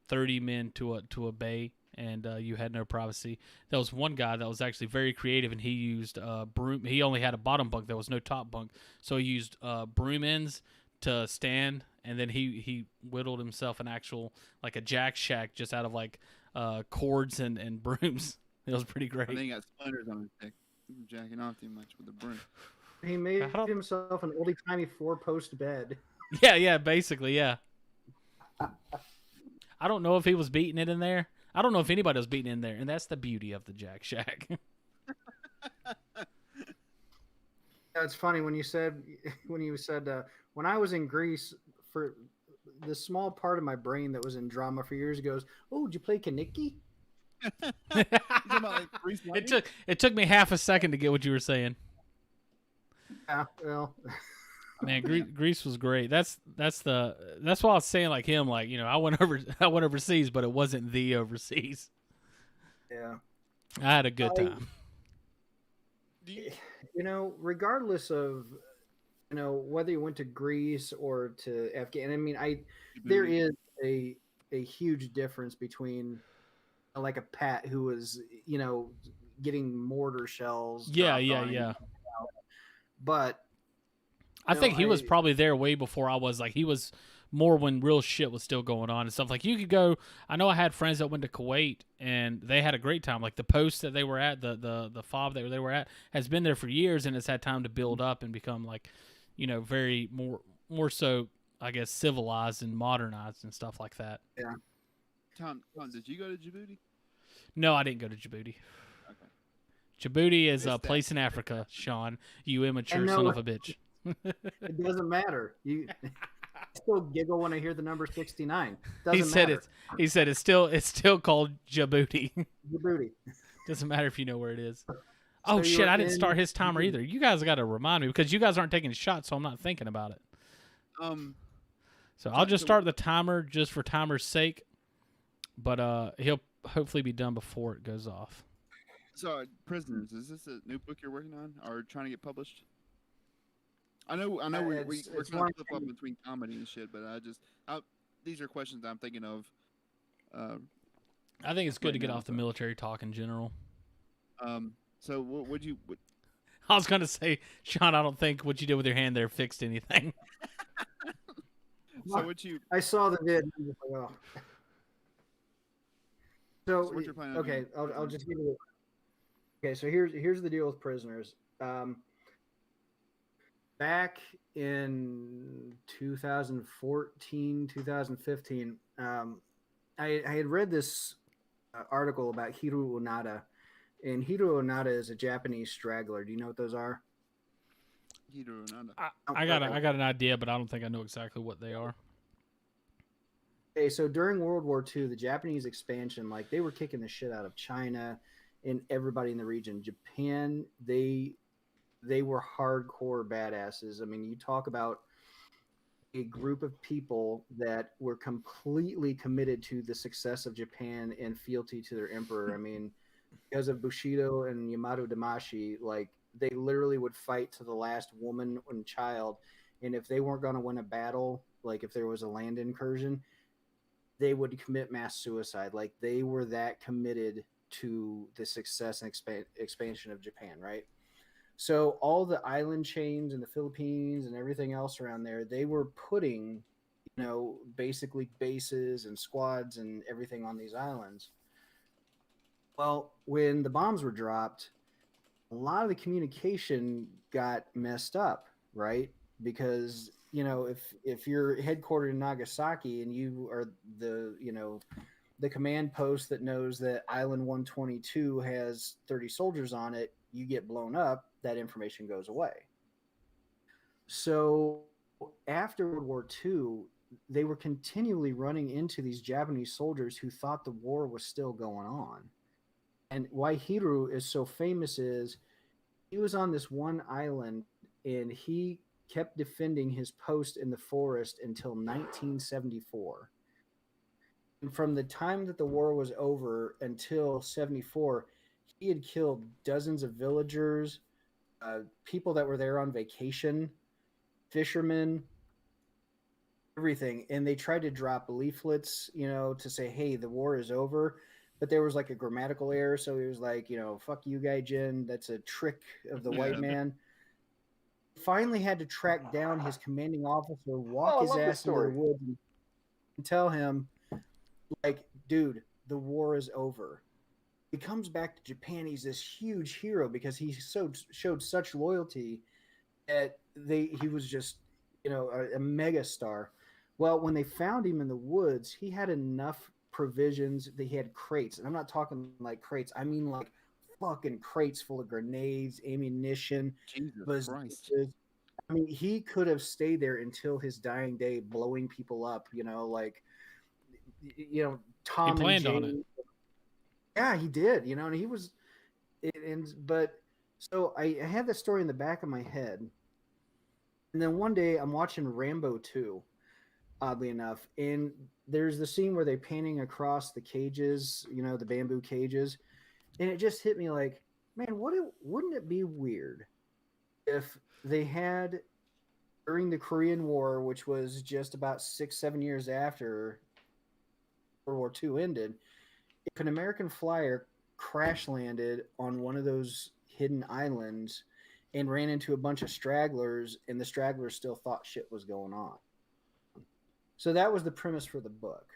30 men to a bay, and you had no privacy. There was one guy that was actually very creative, and he used broom. He only had a bottom bunk. There was no top bunk, so he used broom ends to stand, and then he whittled himself an actual like a jack shack just out of like cords and brooms. It was pretty great. I think he got splinters on his dick. Jacking off too much with the broom. He made himself an oldie timey 4-post bed. Yeah, basically, yeah. I don't know if he was beating it in there. I don't know if anybody was beating in there, and that's the beauty of the Jack Shack. It's funny when you said when I was in Greece, for the small part of my brain that was in drama for years goes, oh, did you play Kaniki? It took me half a second to get what you were saying. Yeah, well, man, Greece was great. That's why I was saying like him, like, you know, I went overseas, but it wasn't the overseas. Yeah, I had a good time. You know, regardless of, you know, whether you went to Greece or to Afghanistan, I mean, there is a huge difference between like a Pat who was, you know, getting mortar shells. Yeah. But I think he was probably there way before I was. Like, he was more when real shit was still going on and stuff. Like, you could go. I know I had friends that went to Kuwait and they had a great time. Like, the post that they were at, the fob that they were at, has been there for years, and it's had time to build up and become like, you know, very more so, I guess, civilized and modernized and stuff like that. Yeah. Tom, did you go to Djibouti? No, I didn't go to Djibouti. Okay. Djibouti is a place in Africa, Sean. You immature son of a bitch. It doesn't matter. You still giggle when I hear the number 69. He said it's still called Djibouti. Djibouti. Doesn't matter if you know where it is. Oh shit! I didn't start his timer either. You guys got to remind me because you guys aren't taking shots, so I'm not thinking about it. So I'll just start the timer just for timer's sake, but he'll hopefully be done before it goes off. So, Prisoners, is this a new book you're working on or trying to get published? I know we're trying to flip up between comedy and shit, but these are questions I'm thinking of. I think it's good to get off the military talk in general. So what would you? I was gonna say, Sean, I don't think what you did with your hand there fixed anything. So what you? I saw the vid. Oh. So what you're planning okay, I'll just give you. Okay, so here's the deal with Prisoners. Back in 2014, 2015, I had read this article about Hiru Onada, and Hiru Onada is a Japanese straggler. Do you know what those are? Hiru Onada. I got an idea, but I don't think I know exactly what they are. Okay, so during World War II, the Japanese expansion, like they were kicking the shit out of China and everybody in the region. Japan, they were hardcore badasses. I mean, you talk about a group of people that were completely committed to the success of Japan and fealty to their emperor. I mean, because of Bushido and Yamato Damashi, like they literally would fight to the last woman and child. And if they weren't going to win a battle, like if there was a land incursion, they would commit mass suicide. Like they were that committed to the success and expansion of Japan, right? So all the island chains in the Philippines and everything else around there, they were putting, you know, basically bases and squads and everything on these islands. Well, when the bombs were dropped, a lot of the communication got messed up, right? Because, you know, if you're headquartered in Nagasaki and you are the, you know, the command post that knows that Island 122 has 30 soldiers on it, you get blown up, that information goes away. So after World War II, they were continually running into these Japanese soldiers who thought the war was still going on. And why Hiru is so famous is he was on this one island and he kept defending his post in the forest until 1974. And from the time that the war was over until 74, he had killed dozens of villagers, people that were there on vacation, fishermen, everything. And they tried to drop leaflets, to say, hey, the war is over. But there was like a grammatical error. So he was like, fuck you, Gaijin. That's a trick of the white man. Finally had to track down his commanding officer, walk his ass into the woods and tell him, like, dude, the war is over. He comes back to Japan. He's this huge hero because he showed such loyalty that he was just, a mega star. Well, when they found him in the woods, he had enough provisions. They had crates, and I'm not talking like crates. I mean like fucking crates full of grenades, ammunition, Jesus Christ. I mean, he could have stayed there until his dying day, blowing people up. Tom he planned and on it. Yeah, he did. And he was, but so I had that story in the back of my head, and then one day I'm watching Rambo 2, oddly enough, and there's the scene where they're painting across the cages, the bamboo cages, and it just hit me like, man, wouldn't it be weird if they had, during the Korean War, which was just about 6-7 years after World War II ended, if an American flyer crash landed on one of those hidden islands and ran into a bunch of stragglers, and the stragglers still thought shit was going on. So that was the premise for the book.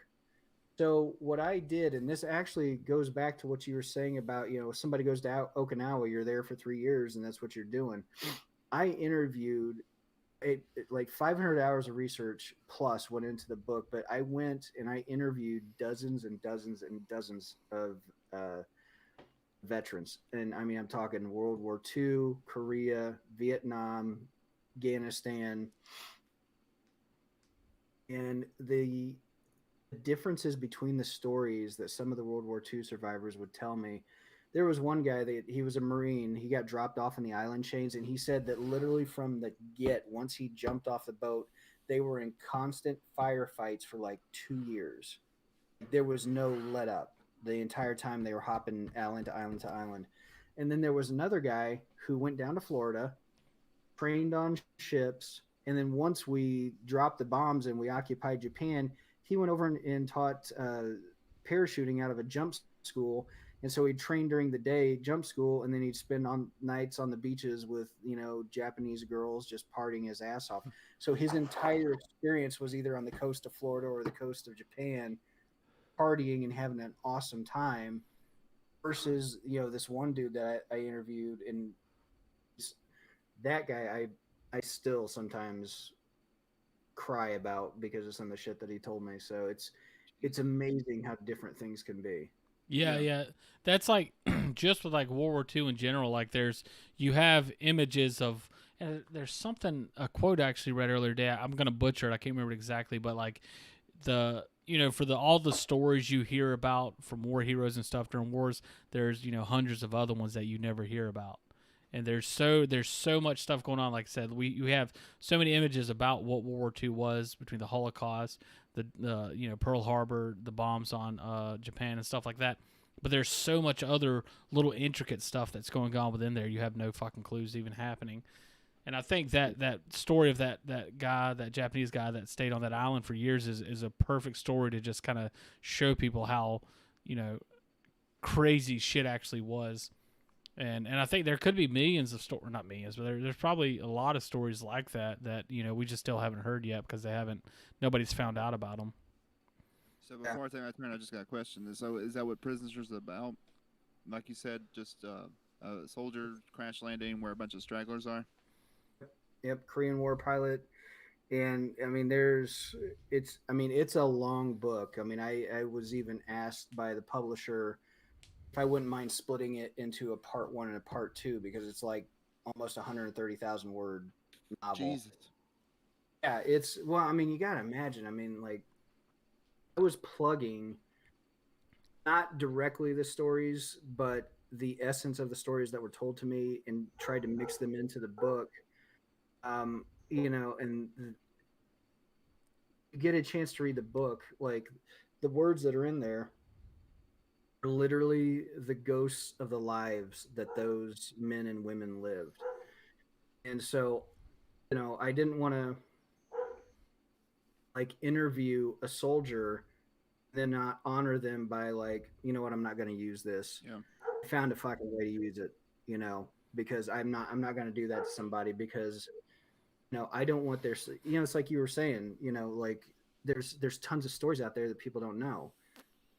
So what I did, and this actually goes back to what you were saying about, if somebody goes to Okinawa, you're there for 3 years and that's what you're doing. I interviewed like 500 hours of research plus went into the book, but I went and I interviewed dozens and dozens and dozens of veterans. And I mean, I'm talking World War II, Korea, Vietnam, Afghanistan. And the differences between the stories that some of the World War II survivors would tell me. There was one guy that he was a Marine. He got dropped off in the island chains, and he said that literally from the once he jumped off the boat, they were in constant firefights for like 2 years. There was no let up the entire time. They were hopping island to island to island. And then there was another guy who went down to Florida, trained on ships, and then once we dropped the bombs and we occupied Japan, he went over and taught parachuting out of a jump school. And so he'd train during the day, jump school, and then he'd spend nights on the beaches with, Japanese girls just partying his ass off. So his entire experience was either on the coast of Florida or the coast of Japan, partying and having an awesome time, versus, this one dude that I interviewed, and that guy I still sometimes cry about because of some of the shit that he told me. So it's amazing how different things can be. Yeah. That's like just with like World War II in general. Like you have images of, and there's something, a quote I actually read earlier today. I'm gonna butcher it. I can't remember it exactly, but like for all the stories you hear about from war heroes and stuff during wars, there's hundreds of other ones that you never hear about. And there's so much stuff going on. Like I said, we have so many images about what World War II was, between the Holocaust, the Pearl Harbor, the bombs on Japan and stuff like that. But there's so much other little intricate stuff that's going on within there. You have no fucking clues even happening. And I think that story of that guy, that Japanese guy that stayed on that island for years, is a perfect story to just kind of show people how crazy shit actually was. And I think there could be millions of stories, not millions, but there's probably a lot of stories like that we just still haven't heard yet because nobody's found out about them. So before I take my turn, I just got a question. So is that what Prisoners is about? Like you said, just a soldier crash landing where a bunch of stragglers are? Yep, Korean War pilot. And I mean, it's a long book. I mean, I was even asked by the publisher if I wouldn't mind splitting it into a part 1 and a part 2, because it's like almost 130,000 word novel. Jesus. Yeah, well, I mean, you gotta imagine. I mean, like, I was plugging not directly the stories, but the essence of the stories that were told to me, and tried to mix them into the book. And you get a chance to read the book, like the words that are in there are literally the ghosts of the lives that those men and women lived. And so, I didn't want to like interview a soldier, then not honor them by like, you know what, I'm not going to use this. Yeah. I found a fucking way to use it, because I'm not going to do that to somebody, because I don't want their, it's like you were saying, like there's tons of stories out there that people don't know.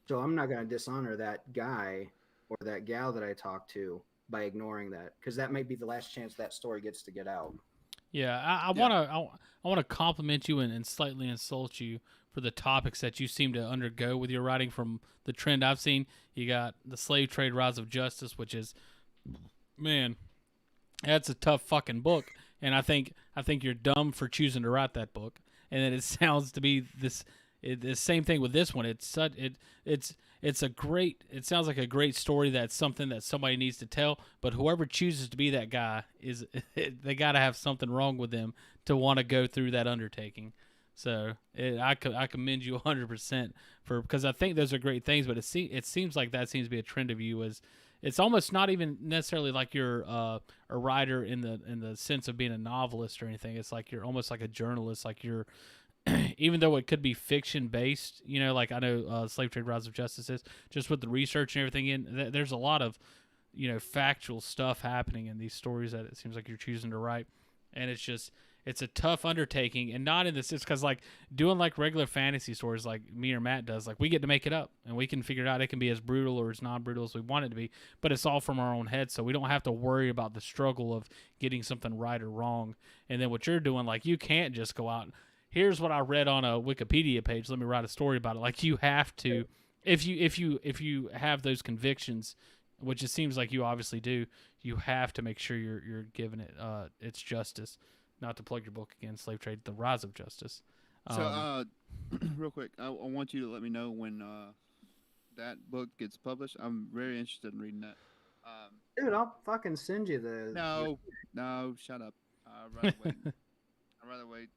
So I'm not going to dishonor that guy or that gal that I talked to by ignoring that, because that might be the last chance that story gets to get out. Yeah, I want to compliment you and slightly insult you for the topics that you seem to undergo with your writing. From the trend I've seen, you got the slave trade, rise of justice, which is, man, that's a tough fucking book. And I think you're dumb for choosing to write that book. And then it sounds to be the same thing with this one. It sounds like a great story. That's something that somebody needs to tell. But whoever chooses to be that guy they got to have something wrong with them to want to go through that undertaking. So I commend you 100% because I think those are great things. But it seems like that seems to be a trend of you. As it's almost not even necessarily like you're a writer in the sense of being a novelist or anything. It's like you're almost like a journalist. Like you're even though it could be fiction based, like I know Slave Trade Rise of Justice is, just with the research and everything in, there's a lot of, factual stuff happening in these stories that it seems like you're choosing to write. And it's a tough undertaking, and not in the sense, because like doing like regular fantasy stories like me or Matt does, like we get to make it up and we can figure it out. It can be as brutal or as non-brutal as we want it to be, but it's all from our own head, so we don't have to worry about the struggle of getting something right or wrong. And then what you're doing, like you can't just go out, here's what I read on a Wikipedia page, let me write a story about it. Like you have to, if you have those convictions, which it seems like you obviously do, you have to make sure you're giving it its justice. Not to plug your book again, Slave Trade: The Rise of Justice. So, real quick, I want you to let me know when that book gets published. I'm very interested in reading that. Dude, I'll fucking send you the. No, shut up. I'd rather wait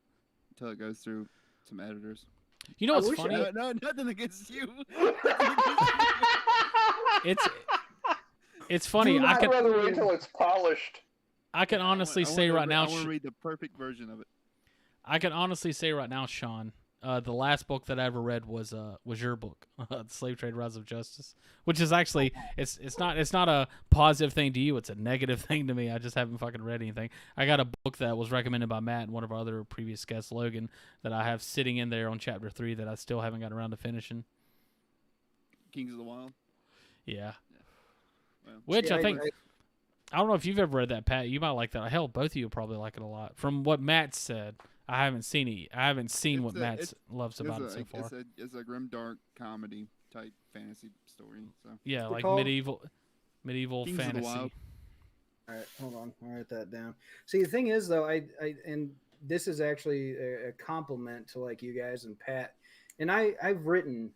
until it goes through some editors. You know what's funny? No, nothing against you. It's funny. I'd rather wait until it's polished. I can honestly say right now, I want to read the perfect version of it. I can honestly say right now, Sean, the last book that I ever read was your book, Slave Trade: Rise of Justice, which is actually it's not a positive thing to you, it's a negative thing to me. I just haven't fucking read anything. I got a book that was recommended by Matt and one of our other previous guests, Logan, that I have sitting in there on chapter 3 that I still haven't got around to finishing. Kings of the Wild. Yeah. Well, which I think. I don't know if you've ever read that, Pat. You might like that. Hell, both of you probably like it a lot. From what Matt said, I haven't seen it. I haven't seen what Matt loves about it so far. It's a grim, dark comedy type fantasy story. So yeah, like medieval Kings fantasy. Of the Wild. All right, hold on. I'll write that down. See, the thing is, though, and this is actually a compliment to like you guys and Pat. And I've written.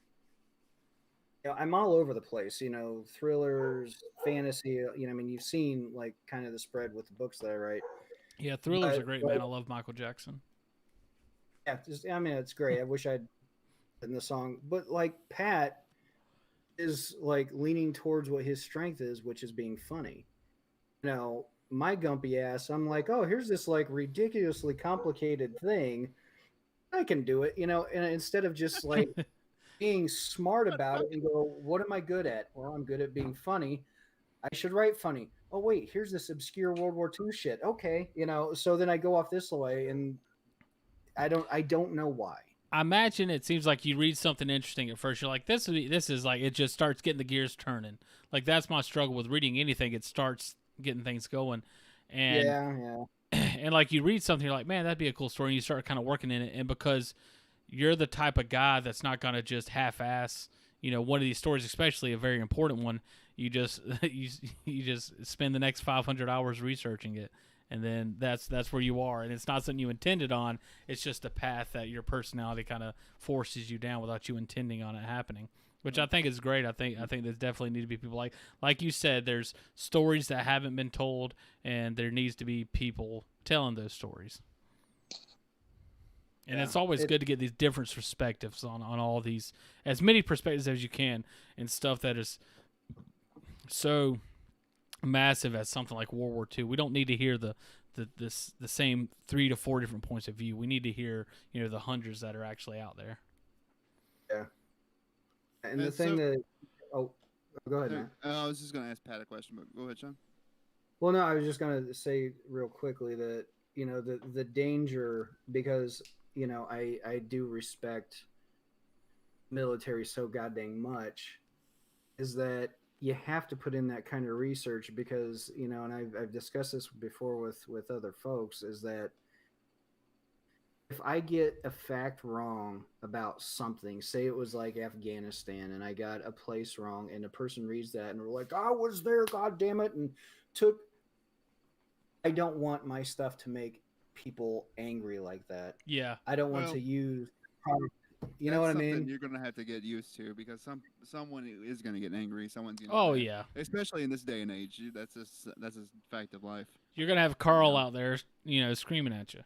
I'm all over the place, thrillers, fantasy, I mean, you've seen like kind of the spread with the books that I write. Yeah, thrillers are great, man. I love Michael Jackson. Yeah, it's great. I wish I'd written the song, but like Pat is like leaning towards what his strength is, which is being funny. My gumpy ass, I'm like, oh, here's this like ridiculously complicated thing. I can do it, and instead of just like being smart about it and go, what am I good at? Well, I'm good at being funny. I should write funny. Oh, wait, here's this obscure World War II shit. Okay. So then I go off this way and I don't know why. I imagine it seems like you read something interesting at first. You're like, this is like, it just starts getting the gears turning. Like that's my struggle with reading anything. It starts getting things going. And yeah. And like you read something, you're like, man, that'd be a cool story. And you start kind of working in it. And because you're the type of guy that's not going to just half-ass, one of these stories, especially a very important one. You just you just spend the next 500 hours researching it, and then that's where you are, and it's not something you intended on. It's just a path that your personality kind of forces you down without you intending on it happening, which I think is great. I think there's definitely need to be people like you said. There's stories that haven't been told, and there needs to be people telling those stories. And it's always good to get these different perspectives on all these, as many perspectives as you can, and stuff that is so massive as something like World War II. We don't need to hear the same 3 to 4 different points of view. We need to hear the hundreds that are actually out there. Yeah. And the thing that go ahead, man. I was just going to ask Pat a question, but go ahead, Sean. Well, no, I was just going to say real quickly that the danger, because I do respect military so goddamn much, is that you have to put in that kind of research because, and I've discussed this before with other folks, is that if I get a fact wrong about something, say it was like Afghanistan, and I got a place wrong, and a person reads that and we're like, I was there, God damn it, and I don't want my stuff to make people angry like that. Yeah. I don't want to use, you know what I mean? You're going to have to get used to, because someone is going to get angry. Someone's going to. Oh yeah. Especially in this day and age, that's a fact of life. You're going to have Carl out there, screaming at you.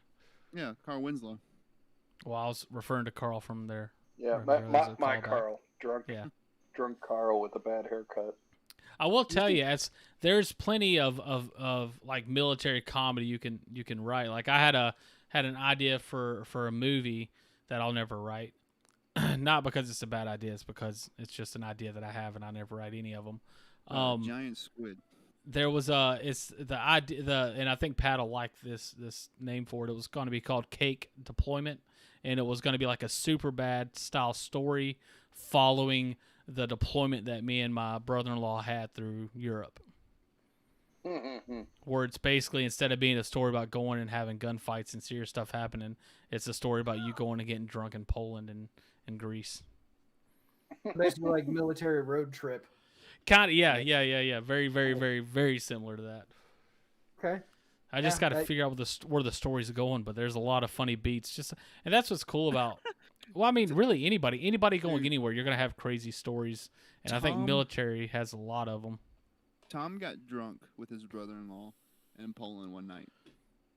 Yeah, Carl Winslow. Well, I was referring to Carl from there. Yeah, my Carl, drunk Carl with a bad haircut. I will tell you, there's plenty of like military comedy you can write. Like I had an idea for a movie that I'll never write, not because it's a bad idea, it's because it's just an idea that I have and I never write any of them. Giant squid. There was it's the idea and I think Pat will like this name for it. It was going to be called Cake Deployment, and it was going to be like a super bad style story following the deployment that me and my brother-in-law had through Europe. Where it's basically, instead of being a story about going and having gunfights and serious stuff happening, it's a story about you going and getting drunk in Poland and Greece. Basically like military road trip. Kind of, yeah. Very, very, very, very similar to that. Okay. I just got to figure out where the story's going, but there's a lot of funny beats. And that's what's cool about. Well, I mean, really, anybody going anywhere, you're gonna have crazy stories, and I think military has a lot of them. Tom got drunk with his brother-in-law in Poland one night,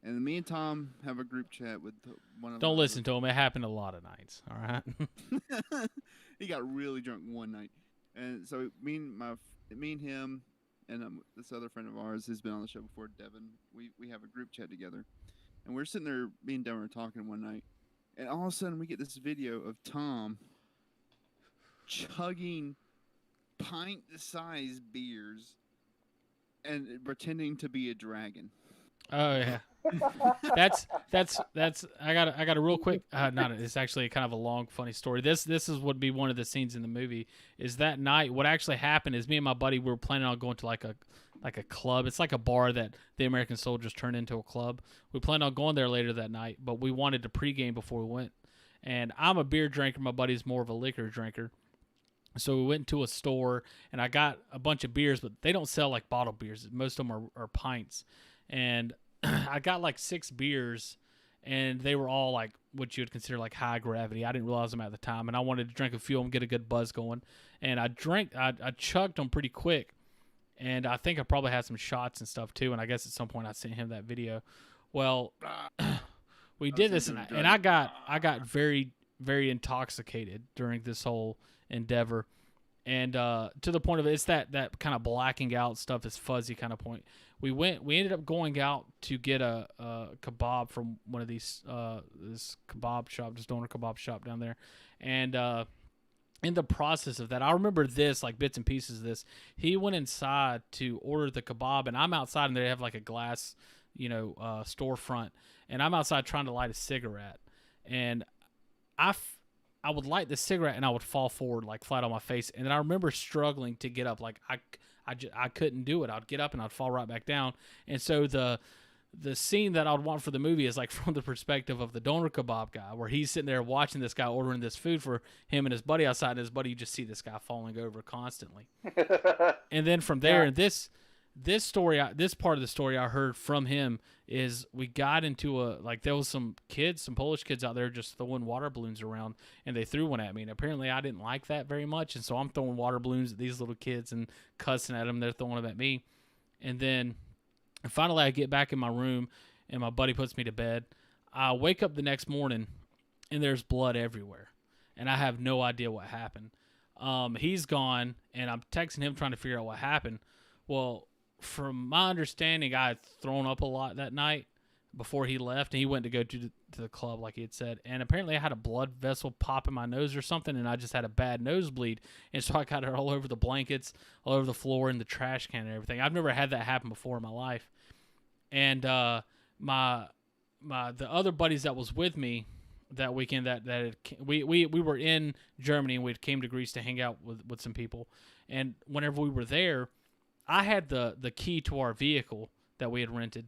and me and Tom have a group chat with one of. Don't listen to him. It happened a lot of nights. All right. He got really drunk one night, and so me and him and this other friend of ours who's been on the show before, Devin. We have a group chat together, and we're sitting there, me and Devin were talking one night. And all of a sudden, we get this video of Tom chugging pint-sized beers and pretending to be a dragon. Oh yeah, that's. I got a real quick. It's actually kind of a long, funny story. This would be one of the scenes in the movie. Is that night? What actually happened is me and my buddy we were planning on going to like a club. It's like a bar that the American soldiers turned into a club. We planned on going there later that night, but we wanted to pregame before we went. And I'm a beer drinker. My buddy's more of a liquor drinker. So we went to a store, and I got a bunch of beers, but they don't sell like bottled beers. Most of them are pints. And I got like 6 beers, and they were all like what you would consider like high gravity. I didn't realize them at the time, and I wanted to drink a few of them, get a good buzz going. And I chugged them pretty quick. And I think I probably had some shots and stuff too. And I guess at some point I sent him that video. Well, we did this, and I got very, very intoxicated during this whole endeavor, and to the point of it's that kind of blacking out stuff, is fuzzy kind of point. We ended up going out to get a kebab from one of these this kebab shop, this doner kebab shop down there, and in the process of that, I remember this, like bits and pieces of this. He went inside to order the kebab, and I'm outside, and they have like a glass, storefront, and I'm outside trying to light a cigarette, and I would light the cigarette, and I would fall forward like flat on my face, and then I remember struggling to get up, like I couldn't do it. I'd get up and I'd fall right back down, and so the scene that I'd want for the movie is like from the perspective of the doner kebab guy, where he's sitting there watching this guy ordering this food for him and his buddy outside, and his buddy, you just see this guy falling over constantly. And then from there, and this this story, this part of the story I heard from him is we got into there was some Polish kids out there just throwing water balloons around, and they threw one at me. And apparently I didn't like that very much, and so I'm throwing water balloons at these little kids and cussing at them. They're throwing them at me, and then finally I get back in my room, and my buddy puts me to bed. I wake up the next morning, and there's blood everywhere, and I have no idea what happened. He's gone, and I'm texting him trying to figure out what happened. Well, from my understanding, I had thrown up a lot that night before he left, and he went to go to the club like he had said. And apparently I had a blood vessel pop in my nose or something, and I just had a bad nosebleed. And so I got it all over the blankets, all over the floor, and the trash can and everything. I've never had that happen before in my life. And the other buddies that was with me that weekend, we were in Germany, and we came to Greece to hang out with some people. And whenever we were there, I had the key to our vehicle that we had rented,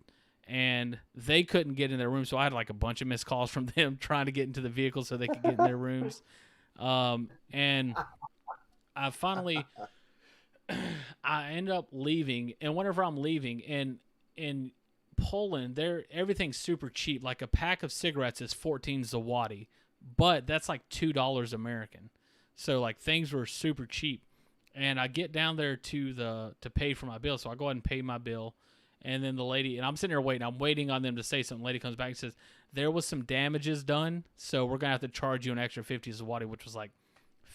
and they couldn't get in their room, so I had like a bunch of missed calls from them trying to get into the vehicle so they could get in their rooms. And I finally, I end up leaving, and whenever I'm leaving, in Poland, everything's super cheap. Like a pack of cigarettes is 14 zloty, but that's like $2 American. So like things were super cheap. And I get down there to pay for my bill, so I go ahead and pay my bill. And then the lady, and I'm sitting there waiting. I'm waiting on them to say something. The lady comes back and says, there was some damages done, so we're going to have to charge you an extra 50 zloty, which was like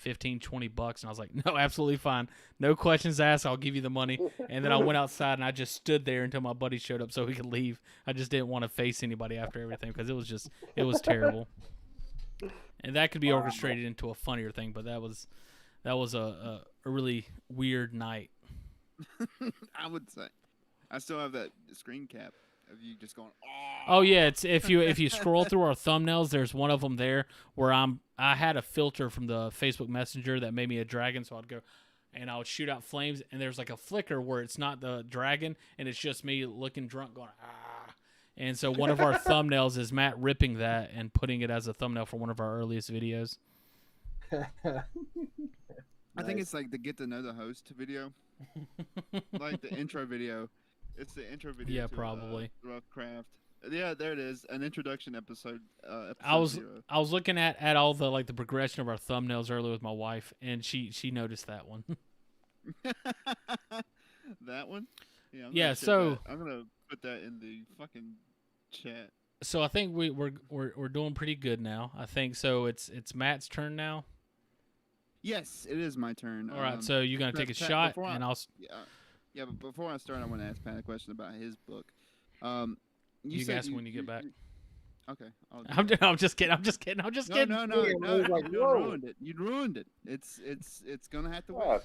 $15, $20. And I was like, no, absolutely fine. No questions asked. I'll give you the money. And then I went outside, and I just stood there until my buddy showed up so he could leave. I just didn't want to face anybody after everything because it was terrible. And that could be orchestrated into a funnier thing, but that was a really weird night. I would say. I still have that screen cap of you just going, oh yeah, it's if you scroll through our thumbnails, there's one of them there where I had a filter from the Facebook Messenger that made me a dragon, so I'd go and I would shoot out flames, and there's like a flicker where it's not the dragon and it's just me looking drunk going ah. And so one of our thumbnails is Matt ripping that and putting it as a thumbnail for one of our earliest videos. I think it's like the get to know the host video, like the intro video. It's the intro video. Yeah, to, probably. Rough Craft. Yeah, there it is. An introduction episode. I was looking at all the the progression of our thumbnails earlier with my wife, and she noticed that one. That one. Yeah. Yeah. So I'm gonna put that in the fucking chat. So I think we're doing pretty good now. I think so. It's Matt's turn now. Yes, it is my turn. All right. So you're gonna take a shot, and I'll. Yeah, but before I start, I want to ask Pat a question about his book. You ask when you get back. Okay. I'm just kidding. I'm just kidding. No. You ruined it. You ruined it. It's gonna have to wait.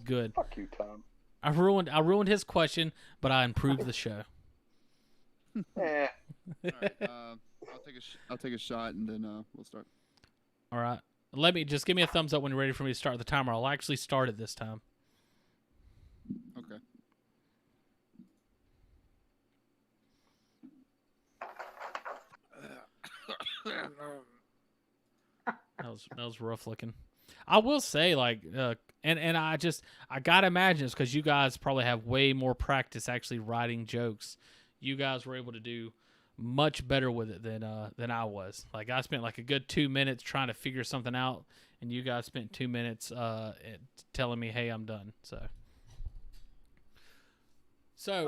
Good. Fuck you, Tom. I ruined his question, but I improved the show. All right. I'll take a shot, and then we'll start. All right. Just give me a thumbs up when you're ready for me to start the timer. I'll actually start it this time. Okay. That was rough looking. I will say, and I gotta imagine it's because you guys probably have way more practice actually writing jokes. You guys were able to do much better with it than I was. Like I spent like a good 2 minutes trying to figure something out, and you guys spent 2 minutes telling me, "Hey, I'm done." So,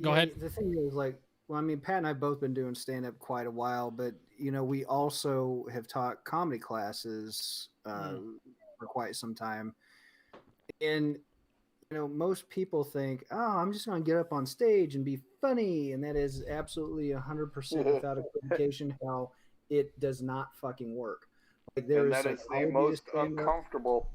go ahead. The thing is, well, I mean, Pat and I have both been doing stand-up quite a while, but, we also have taught comedy classes for quite some time. And, most people think, oh, I'm just going to get up on stage and be funny. And that is absolutely 100% without equivocation how it does not fucking work. And that is the most uncomfortable.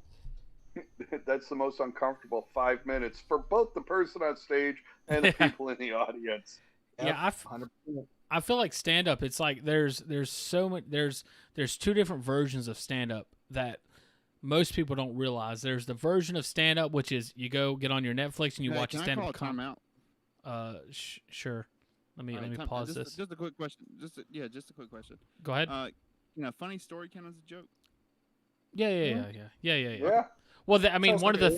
That's the most uncomfortable 5 minutes for both the person on stage and the people in the audience. Yeah, I feel like stand up. It's like there's so much. There's two different versions of stand up that most people don't realize. There's the version of stand up which is you go get on your Netflix and you watch a stand up. Time out. Sure. Let me pause this. Just a quick question. Just a quick question. Go ahead. Funny story count as a joke? Yeah. Okay. Well, I mean, Sounds one like of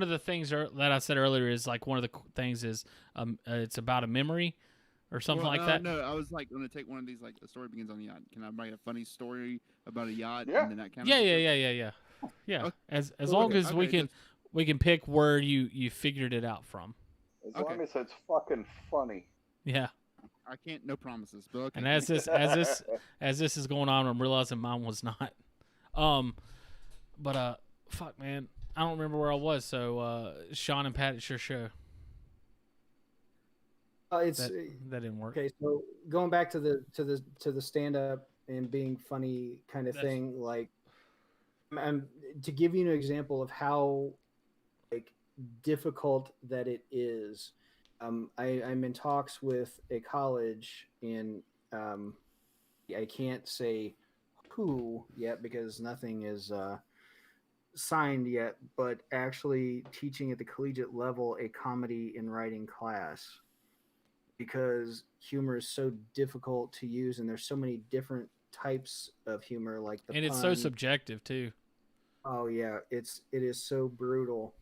the things that I said earlier is like one of the things is it's about a memory or something like that. No, I was like going to take one of these, like the story begins on the yacht. Can I write a funny story about a yacht? Yeah. And then that kind Yeah. Okay. As Well, long okay, as we can pick where you figured it out from. As long as it's fucking funny. Yeah. I can't, no promises, but okay. And as this is going on, I'm realizing mine was not. But fuck, man, I don't remember where I was. So Sean and Pat, it's your show. That didn't work. Okay, so going back to the stand up and being funny kind of thing, like to give you an example of how like difficult that it is. I'm in talks with a college in I can't say who yet because nothing is signed yet, but actually teaching at the collegiate level a comedy and writing class because humor is so difficult to use and there's so many different types of humor, like the and it's so subjective too. Oh yeah, it is so brutal.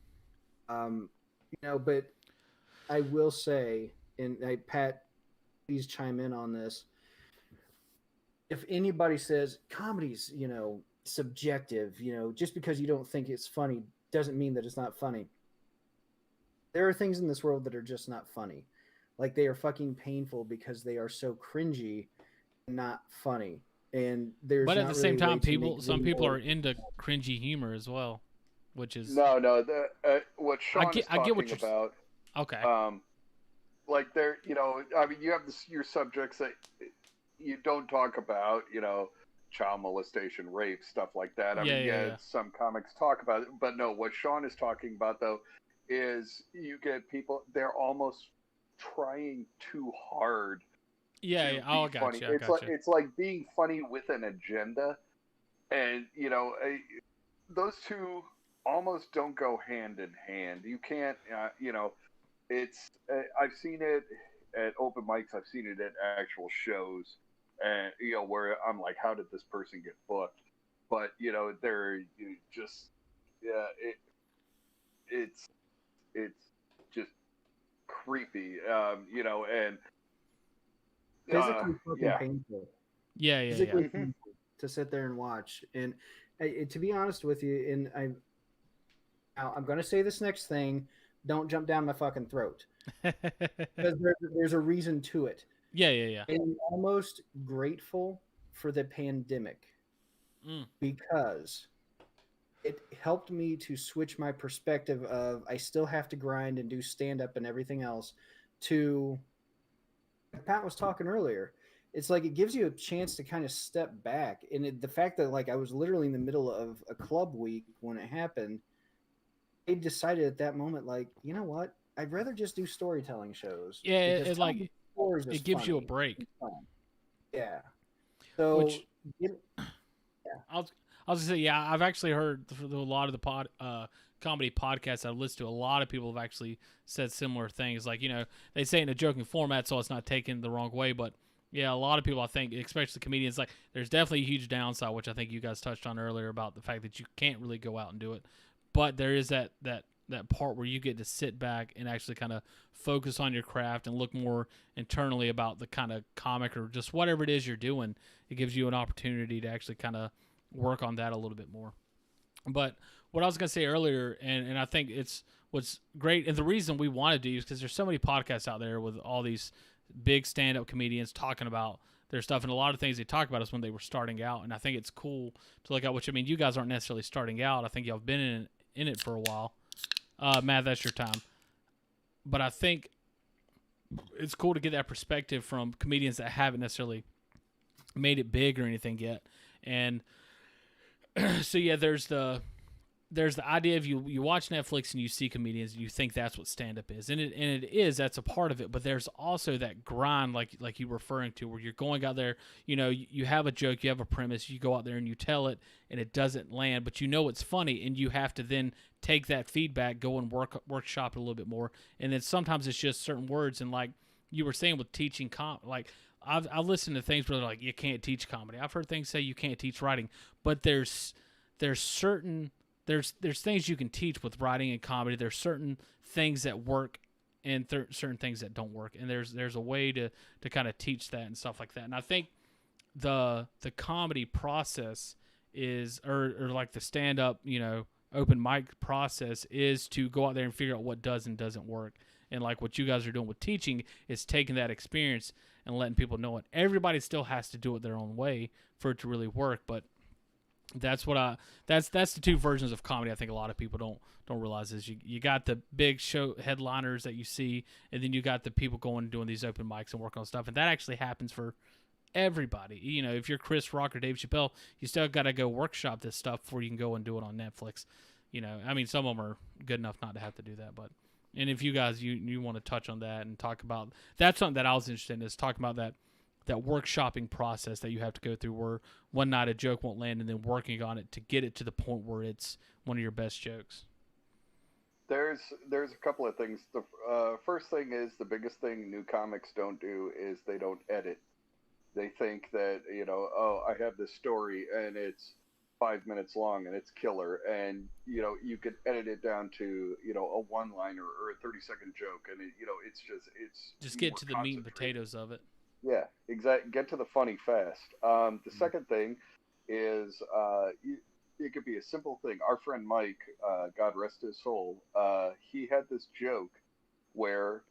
But I will say, and Pat, please chime in on this. If anybody says comedy's, subjective, just because you don't think it's funny doesn't mean that it's not funny. There are things in this world that are just not funny. Like they are fucking painful because they are so cringy and not funny. And there's but at the same time, some people are into into cringy humor as well, which is no. What Sean is talking about. Okay. Like there, I mean, you have your subjects that you don't talk about, child molestation, rape, stuff like that. I mean, some comics talk about it, but no, what Sean is talking about though is you get people, they're almost trying too hard. Yeah, I got you. It's like being funny with an agenda, and those two almost don't go hand in hand. You can't, it's I've seen it at open mics. I've seen it at actual shows, and where I'm like, how did this person get booked? But they're just it's just creepy, and physically fucking painful. Yeah. Physically painful to sit there and watch. And to be honest with you, and I'm going to say this next thing. Don't jump down my fucking throat. Because there's a reason to it. Yeah. I'm almost grateful for the pandemic because it helped me to switch my perspective of I still have to grind and do stand-up and everything else to Pat was talking earlier. It's like it gives you a chance to kind of step back. And the fact that like I was literally in the middle of a club week when it happened, I decided at that moment, like, you know what? I'd rather just do storytelling shows. Yeah, it's like it gives you a break. Yeah. So I was gonna say, yeah, I've actually heard a lot of the comedy podcasts I've listened to. A lot of people have actually said similar things. Like, they say in a joking format, so it's not taken the wrong way. But yeah, a lot of people, I think, especially comedians, like there's definitely a huge downside, which I think you guys touched on earlier about the fact that you can't really go out and do it. But there is that part where you get to sit back and actually kind of focus on your craft and look more internally about the kind of comic or just whatever it is you're doing. It gives you an opportunity to actually kind of work on that a little bit more. But what I was going to say earlier, and I think it's what's great, and the reason we want to do is because there's so many podcasts out there with all these big stand-up comedians talking about their stuff, and a lot of things they talk about is when they were starting out, and I think it's cool to look at, which, I mean, you guys aren't necessarily starting out. I think y'all have been in it for a while. Matt, that's your time. But I think it's cool to get that perspective from comedians that haven't necessarily made it big or anything yet. And so, yeah, there's the idea of you watch Netflix and you see comedians and you think that's what stand-up is. And it is, that's a part of it. But there's also that grind, like you were referring to, where you're going out there, you have a joke, you have a premise, you go out there and you tell it and it doesn't land, but it's funny, and you have to then take that feedback, go and workshop it a little bit more. And then sometimes it's just certain words. And like you were saying with teaching like I've listened to things where they're like, you can't teach comedy. I've heard things say you can't teach writing, but there's certain there's things you can teach with writing and comedy. There's certain things that work and certain things that don't work, and there's a way to kind of teach that and stuff like that. And I think the comedy process is, or like the stand up, open mic process, is to go out there and figure out what does and doesn't work. And like what you guys are doing with teaching is taking that experience and letting people know it. Everybody still has to do it their own way for it to really work, but that's the two versions of comedy I think a lot of people don't realize is you got the big show headliners that you see, and then you got the people going and doing these open mics and working on stuff, and that actually happens for everybody. If you're Chris Rock or Dave Chappelle, you still got to go workshop this stuff before you can go and do it on Netflix. I mean, some of them are good enough not to have to do that, but and if you guys you want to touch on that and talk about, that's something that I was interested in, is talking about that workshopping process that you have to go through, where one night a joke won't land and then working on it to get it to the point where it's one of your best jokes. There's a couple of things. The first thing is, the biggest thing new comics don't do is they don't edit. They think that, I have this story and it's 5 minutes long and it's killer, and you could edit it down to a one-liner or a 30-second joke, and it's just get to the meat and potatoes of it. Yeah, exactly. Get to the funny fast. The second thing is it could be a simple thing. Our friend Mike, God rest his soul, he had this joke where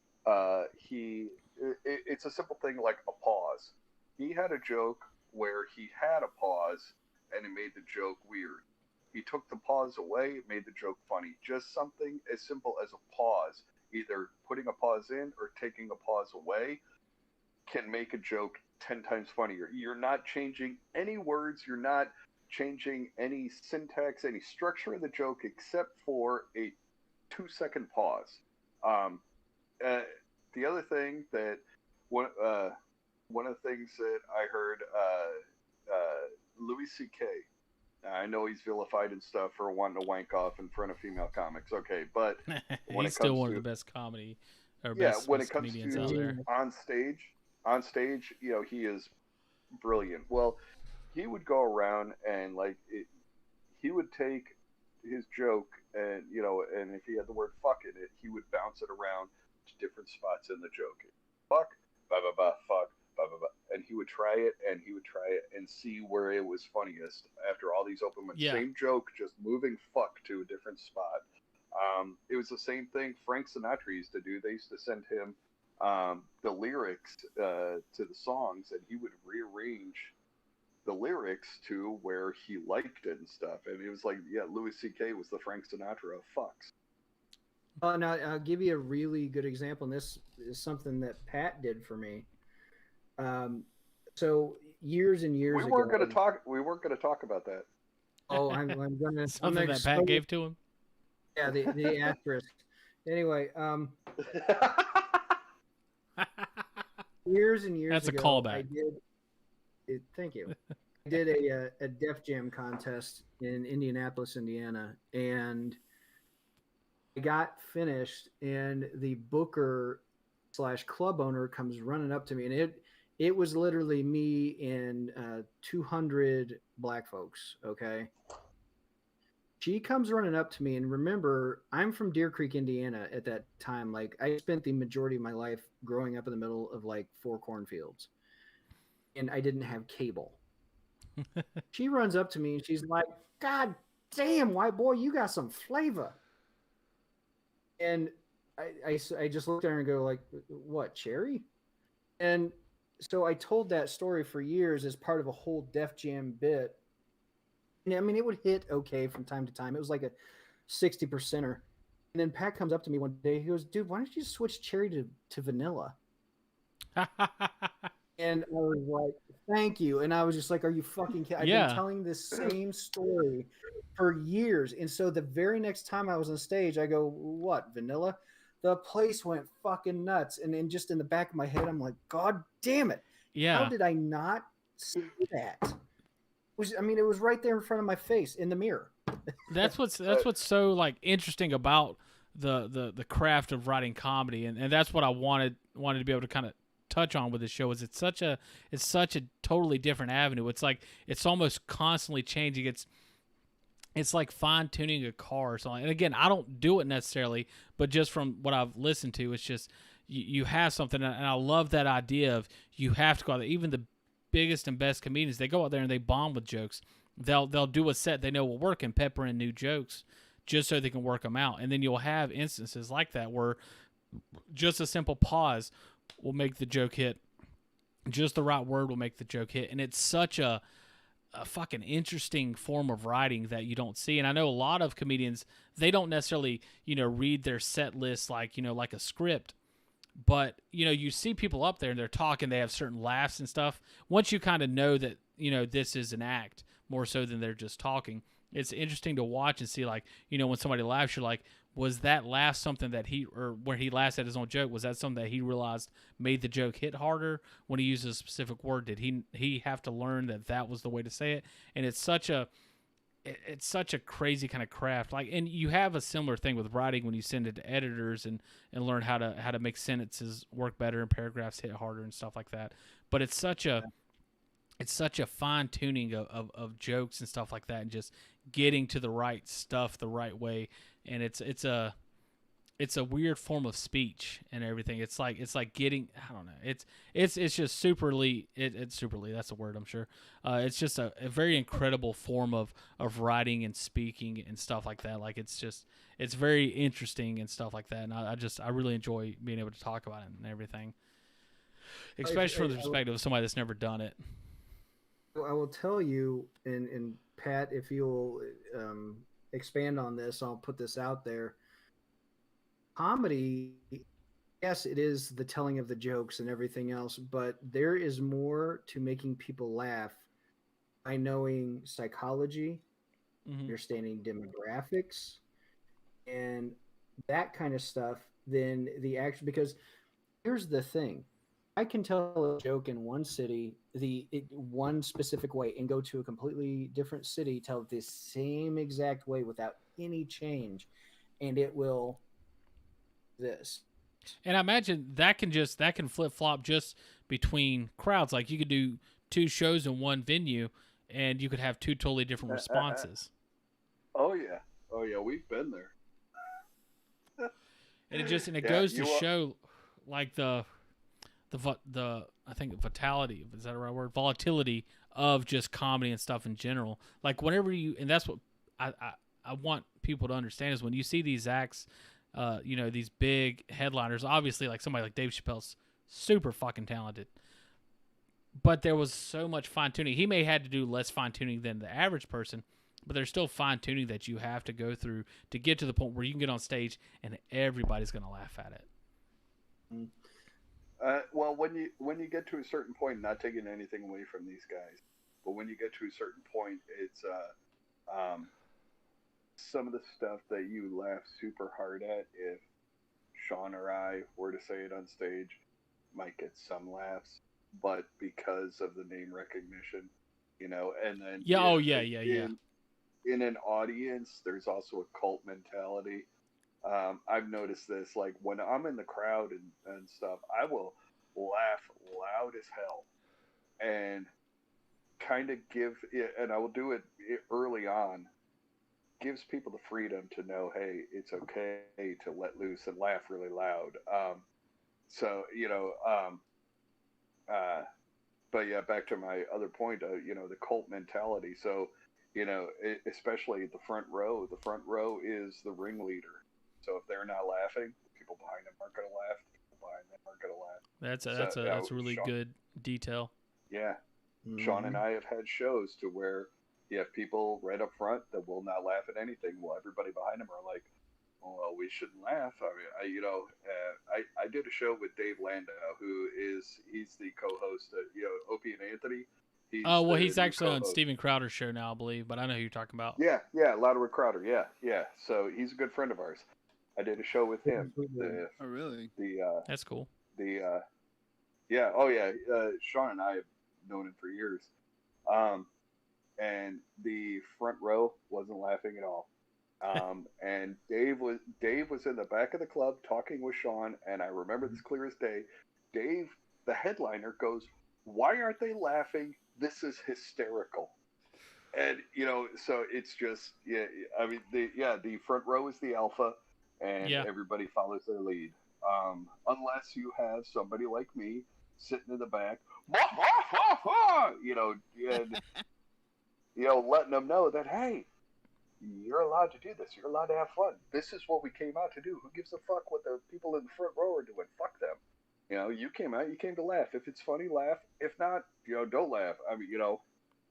it's a simple thing like a pause. He had a joke where he had a pause and it made the joke weird. He took the pause away, it made the joke funny. Just something as simple as a pause, either putting a pause in or taking a pause away, can make a joke 10 times funnier. You're not changing any words, you're not changing any syntax, any structure of the joke, except for a 2-second pause. The other thing that one of the things that I heard, Louis C.K. I know he's vilified and stuff for wanting to wank off in front of female comics. Okay, but when he's still one of the best comedy or best comedians out there. On stage, he is brilliant. Well, he would go around and he would take his joke and and if he had the word fuck in it, he would bounce it around to different spots in the joke. Fuck, blah blah blah, fuck, blah blah blah, and he would try it and see where it was funniest after all these open mics. Same joke, just moving fuck to a different spot. It was the same thing Frank Sinatra used to do. They used to send him the lyrics to the songs, and he would rearrange the lyrics to where he liked it and stuff. And it was like, Louis C.K. was the Frank Sinatra of fucks. Now I'll give you a really good example, and this is something that Pat did for me. So years and years ago, we weren't going to talk about that. Oh, I'm gonna something that Pat gave to him. Yeah, the asterisk. Anyway, years and years That's ago, a callback. Thank you. I did a Def Jam contest in Indianapolis, Indiana, and I got finished, and the booker / club owner comes running up to me, and it was literally me and 200 black folks. Okay. She comes running up to me, and remember, I'm from Deer Creek, Indiana at that time. Like, I spent the majority of my life growing up in the middle of 4 cornfields, and I didn't have cable. She runs up to me and she's like, "God damn, white boy, you got some flavor." And I just looked at her and go "What, cherry?" And so I told that story for years as part of a whole Def Jam bit. And I mean, it would hit okay from time to time. It was like a 60%er. And then Pat comes up to me one day. He goes, "Dude, why don't you switch cherry to vanilla?" And I was like, "Thank you." And I was just like, "Are you fucking kidding?" I've been telling this same story for years. And so the very next time I was on stage, I go, "What, vanilla?" The place went fucking nuts. And then just in the back of my head, I'm like, "God damn it. Yeah. How did I not see that?" It was right there in front of my face in the mirror. That's what's so interesting about the craft of writing comedy, and that's what I wanted to be able to kind of touch on with this show. Is it's such a totally different avenue. It's like it's almost constantly changing. it's like fine tuning a car or something. And again, I don't do it necessarily, but just from what I've listened to, it's just you have something, and I love that idea of you have to go out there. Even the biggest and best comedians, they go out there and they bomb with jokes. They'll do a set they know will work and pepper in new jokes just so they can work them out. And then you'll have instances like that where just a simple pause will make the joke hit. Just the right word will make the joke hit. And it's such a fucking interesting form of writing that you don't see. And I know a lot of comedians, they don't necessarily, read their set list like, like a script. But, you see people up there and they're talking, they have certain laughs and stuff. Once you kind of know that, this is an act more so than they're just talking, it's interesting to watch and see, like, when somebody laughs, you're like, was that laugh something that or when he laughs at his own joke, was that something that he realized made the joke hit harder when he uses a specific word? Did he have to learn that was the way to say it? And it's such a crazy kind of craft. Like, and you have a similar thing with writing when you send it to editors and learn how to make sentences work better and paragraphs hit harder and stuff like that. But it's such a fine tuning of jokes and stuff like that, and just getting to the right stuff the right way. And it's a weird form of speech and everything. It's like getting, I don't know. It's just superly. It's superly. That's a word, I'm sure. It's just a very incredible form of writing and speaking and stuff like that. Like, it's very interesting and stuff like that. And I really enjoy being able to talk about it and everything, especially from the perspective of somebody that's never done it. I will tell you, and Pat, if you'll expand on this, I'll put this out there. Comedy, yes, it is the telling of the jokes and everything else, but there is more to making people laugh by knowing psychology, understanding demographics, and that kind of stuff than the action. Because here's the thing. I can tell a joke in one city, one specific way, and go to a completely different city, tell it the same exact way without any change, and it will this. And I imagine that can flip flop just between crowds. Like, you could do 2 shows in one venue, and you could have 2 totally different responses. Oh yeah, we've been there. And it goes to show, like, the I think vitality, is that the right word? Volatility of just comedy and stuff in general. Like, whenever and that's what I want people to understand, is when you see these acts, these big headliners, obviously, like somebody like Dave Chappelle's super fucking talented, but there was so much fine tuning. He may have had to do less fine tuning than the average person, but there's still fine tuning that you have to go through to get to the point where you can get on stage and everybody's going to laugh at it. Well, when you get to a certain point, not taking anything away from these guys, but when you get to a certain point, it's some of the stuff that you laugh super hard at, if Sean or I were to say it on stage, might get some laughs, but because of the name recognition, and then in an audience, there's also a cult mentality. I've noticed this, like, when I'm in the crowd and stuff, I will laugh loud as hell and kind of and I will do it early on, gives people the freedom to know, hey, it's okay to let loose and laugh really loud. But yeah, back to my other point, the cult mentality. So, especially the front row is the ringleader. So if they're not laughing, people behind them aren't going to laugh. People behind them aren't going to laugh. That's a really good detail. Yeah. Mm-hmm. Sean and I have had shows to where you have people right up front that will not laugh at anything, while everybody behind them are like, well, we shouldn't laugh. I mean, I did a show with Dave Landau, he's the co-host of, Opie and Anthony. He's actually on Steven Crowder's show now, I believe, but I know who you're talking about. Yeah, Louder with Crowder, yeah. So he's a good friend of ours. I did a show with him. Oh, really? That's cool. Sean and I have known him for years. And the front row wasn't laughing at all. And Dave was in the back of the club talking with Sean, and I remember this clear as day. Dave, the headliner, goes, "Why aren't they laughing? This is hysterical." And so it's just, yeah. I mean, the front row is the alpha, and Yeah. everybody follows their lead. Unless you have somebody like me sitting in the back, and letting them know that, hey, you're allowed to do this. You're allowed to have fun. This is what we came out to do. Who gives a fuck what the people in the front row are doing? Fuck them. You came out. You came to laugh. If it's funny, laugh. If not, don't laugh. I mean,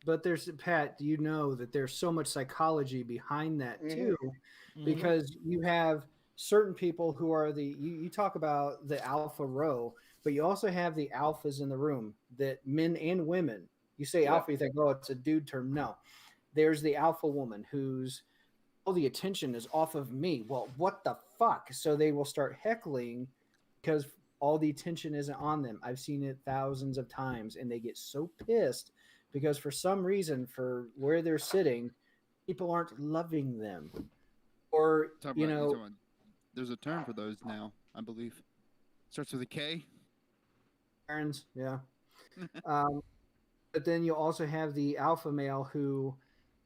But there's, Pat, do you know that there's so much psychology behind that too? Mhm. Because you have certain people who are you talk about the alpha row, but you also have the alphas in the room, that men and women. You say Yeah. alpha, you think, oh, it's a dude term. No. There's the alpha woman who's, all the attention is off of me. Well, what the fuck? So they will start heckling because all the attention isn't on them. I've seen it thousands of times, and they get so pissed because for some reason, for where they're sitting, people aren't loving them. Or, there's a term for those now, I believe. Starts with a K. Karens, yeah. But then you'll also have the alpha male who,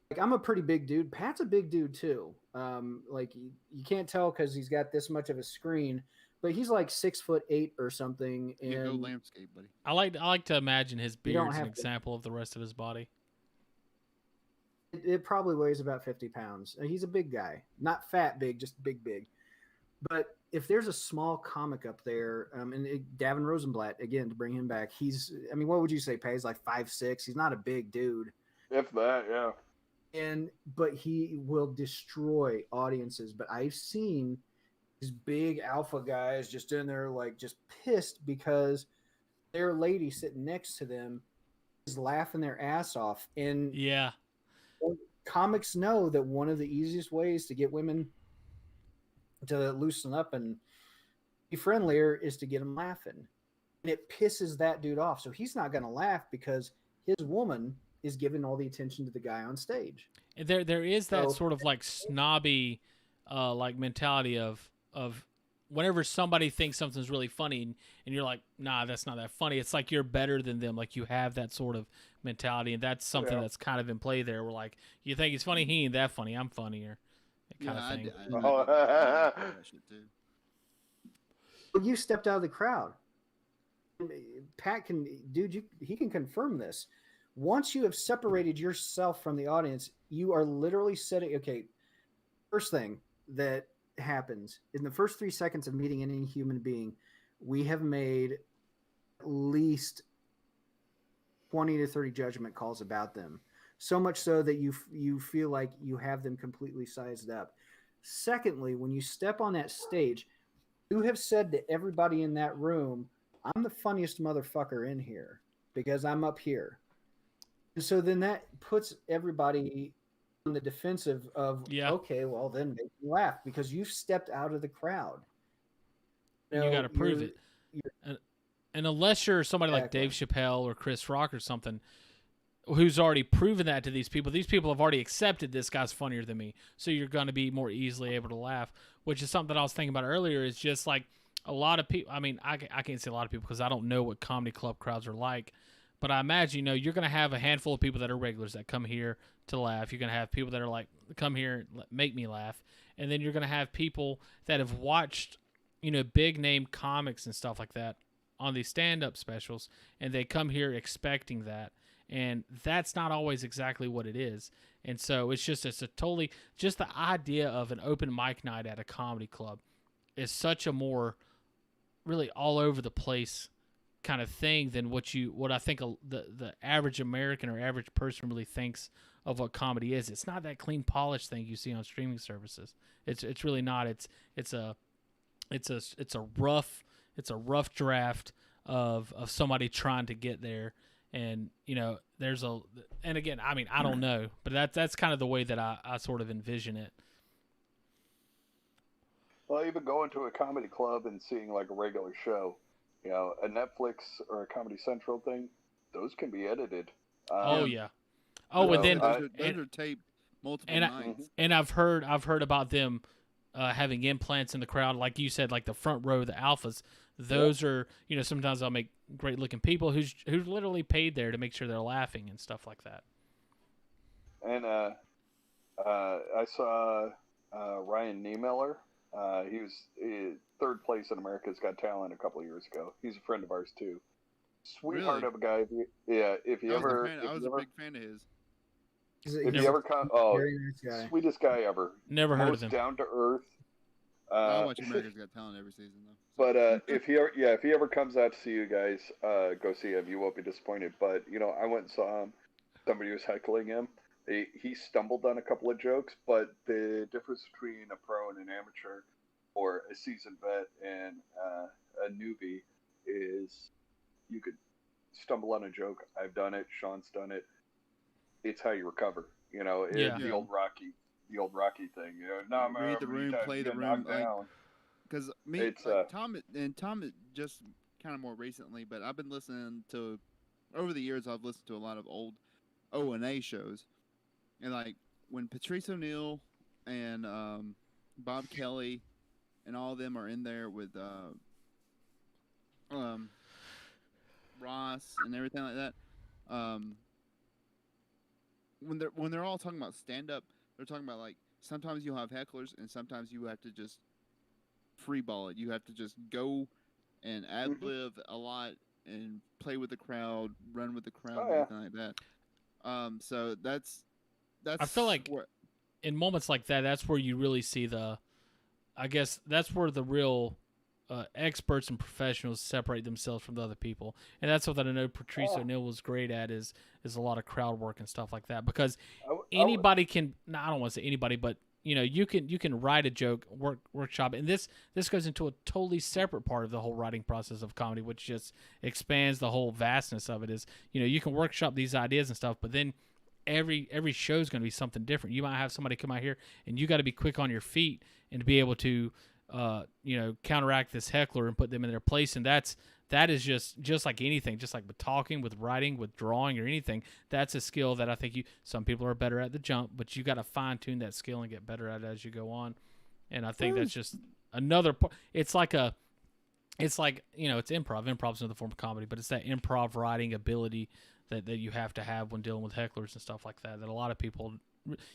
like, I'm a pretty big dude. Pat's a big dude too. Like you can't tell because he's got this much of a screen, but he's like 6'8" or something. You go And landscape, buddy. I like to imagine his You don't beard's an have to. example of the rest of his body. it probably weighs about 50 pounds. He's a big guy, not fat big, just big. But if there's a small comic up there, Davin Rosenblatt, again, to bring him back, what would you say, Pay? He's like 5'6". He's not a big dude. If that, yeah. But he will destroy audiences. But I've seen these big alpha guys just in there, like, just pissed because their lady sitting next to them is laughing their ass off. And Yeah. comics know that one of the easiest ways to get women to loosen up and be friendlier is to get them laughing. And it pisses that dude off. So he's not going to laugh because his woman is giving all the attention to the guy on stage. There is that sort of like snobby like mentality of whenever somebody thinks something's really funny and you're like, nah, that's not that funny. It's like you're better than them. Like you have that sort of mentality, and that's something that's kind of in play there. Where like you think he's funny, he ain't that funny. I'm funnier, that kind of thing. I that shit too. Well, you stepped out of the crowd. Pat he can confirm this. Once you have separated yourself from the audience, you are literally setting. Okay, first thing that happens in the first 3 seconds of meeting any human being, we have made at least 20 to 30 judgment calls about them. So much so that you feel like you have them completely sized up. Secondly, when you step on that stage, you have said to everybody in that room, I'm the funniest motherfucker in here because I'm up here. And so then that puts everybody on the defensive of, okay, well then make me laugh because you've stepped out of the crowd. You got to prove it. And unless you're somebody like Dave Chappelle or Chris Rock or something who's already proven that to these people have already accepted this guy's funnier than me. So you're going to be more easily able to laugh, which is something that I was thinking about earlier. Is just like a lot of people. I mean, I can't say a lot of people because I don't know what comedy club crowds are like. But I imagine, you're going to have a handful of people that are regulars that come here to laugh. You're going to have people that are like, come here, make me laugh. And then you're going to have people that have watched, big name comics and stuff like that on these stand-up specials, and they come here expecting that. And that's not always exactly what it is. And so it's a totally, just the idea of an open mic night at a comedy club is such a more really all over the place kind of thing than what I think the average American or average person really thinks of what comedy is. It's not that clean polished thing you see on streaming services. It's really not. It's a rough draft of somebody trying to get there. And and again, I mean, I don't know, but that's kind of the way that I sort of envision it. Well, even going to a comedy club and seeing like a regular show, a Netflix or a Comedy Central thing, those can be edited. Oh yeah. Oh, and then those are taped multiple nights. And I've heard about them having implants in the crowd, like you said, like the front row, the alphas. Those are, sometimes I'll make great looking people who's literally paid there to make sure they're laughing and stuff like that. and I saw Ryan Niemiller. He was third place in America's Got Talent a couple of years ago. He's a friend of ours too. Sweetheart Really? of a guy. If you ever, I was a big fan of his. if you ever come, oh, very nice guy. sweetest guy ever. Never heard of Most him. down to earth. I watch America's Got Talent every season though. But if he ever comes out to see you guys, go see him. You won't be disappointed. But I went and saw him. Somebody was heckling him. He stumbled on a couple of jokes, but the difference between a pro and an amateur, or a seasoned vet and a newbie, is you could stumble on a joke. I've done it. Sean's done it. It's how you recover. The old Rocky thing. No, read the room, play the room. Because Tom just kind of more recently, but I've been listening to over the years. I've listened to a lot of old O&A shows, and like when Patrice O'Neal and Bob Kelly and all of them are in there with Ross and everything like that. When they're all talking about stand up, they're talking about like sometimes you'll have hecklers and sometimes you have to just free ball it. You have to just go and ad lib a lot and play with the crowd, run with the crowd, and everything like that. So that's. I feel like in moments like that, that's where you really see I guess that's where the real experts and professionals separate themselves from the other people, and that's what I know Patrice O'Neal was great at is a lot of crowd work and stuff like that. Because anybody can. No, I don't want to say anybody, but you can write a joke, workshop, and this goes into a totally separate part of the whole writing process of comedy, which just expands the whole vastness of it. Is you can workshop these ideas and stuff, but then every show is going to be something different. You might have somebody come out here, and you got to be quick on your feet and to be able to counteract this heckler and put them in their place. And that is just like anything, just like with talking, with writing, with drawing, or anything. That's a skill that I think some people are better at the jump, but you got to fine tune that skill and get better at it as you go on. And I think that's just another part. It's like it's improv. Improv's another form of comedy, but it's that improv writing ability that you have to have when dealing with hecklers and stuff like that. That a lot of people,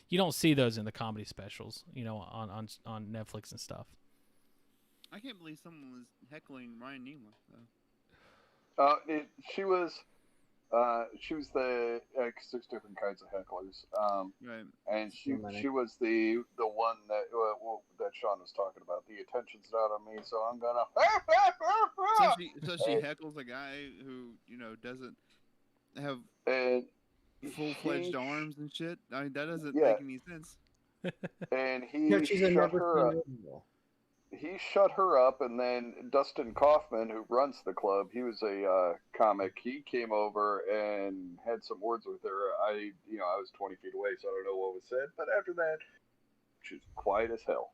you don't see those in the comedy specials, on Netflix and stuff. I can't believe someone was heckling Ryan Needler, though. She was the because there's different kinds of hecklers. Right. And she was the one that Sean was talking about. The attention's not on me, so I'm gonna. So she heckles a guy who doesn't have full-fledged arms and shit. I mean, that doesn't make any sense. And he shut her up, and then Dustin Kaufman, who runs the club, he was a comic. He came over and had some words with her. I was 20 feet away, so I don't know what was said. But after that, she was quiet as hell.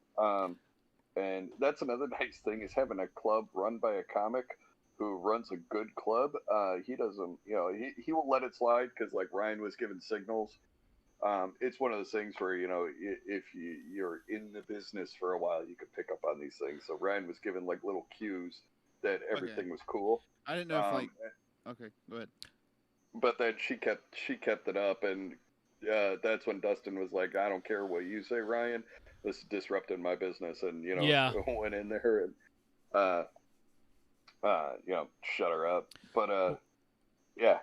And that's another nice thing is having a club run by a comic who runs a good club. He doesn't, he will let it slide because like Ryan was giving signals. It's one of those things where, if you're in the business for a while, you could pick up on these things. So Ryan was given like little cues that everything was cool. I didn't know if okay, go ahead. But then she kept it up, and that's when Dustin was like, I don't care what you say, Ryan, this is disrupting my business. And, went in there and, shut her up. But, yeah.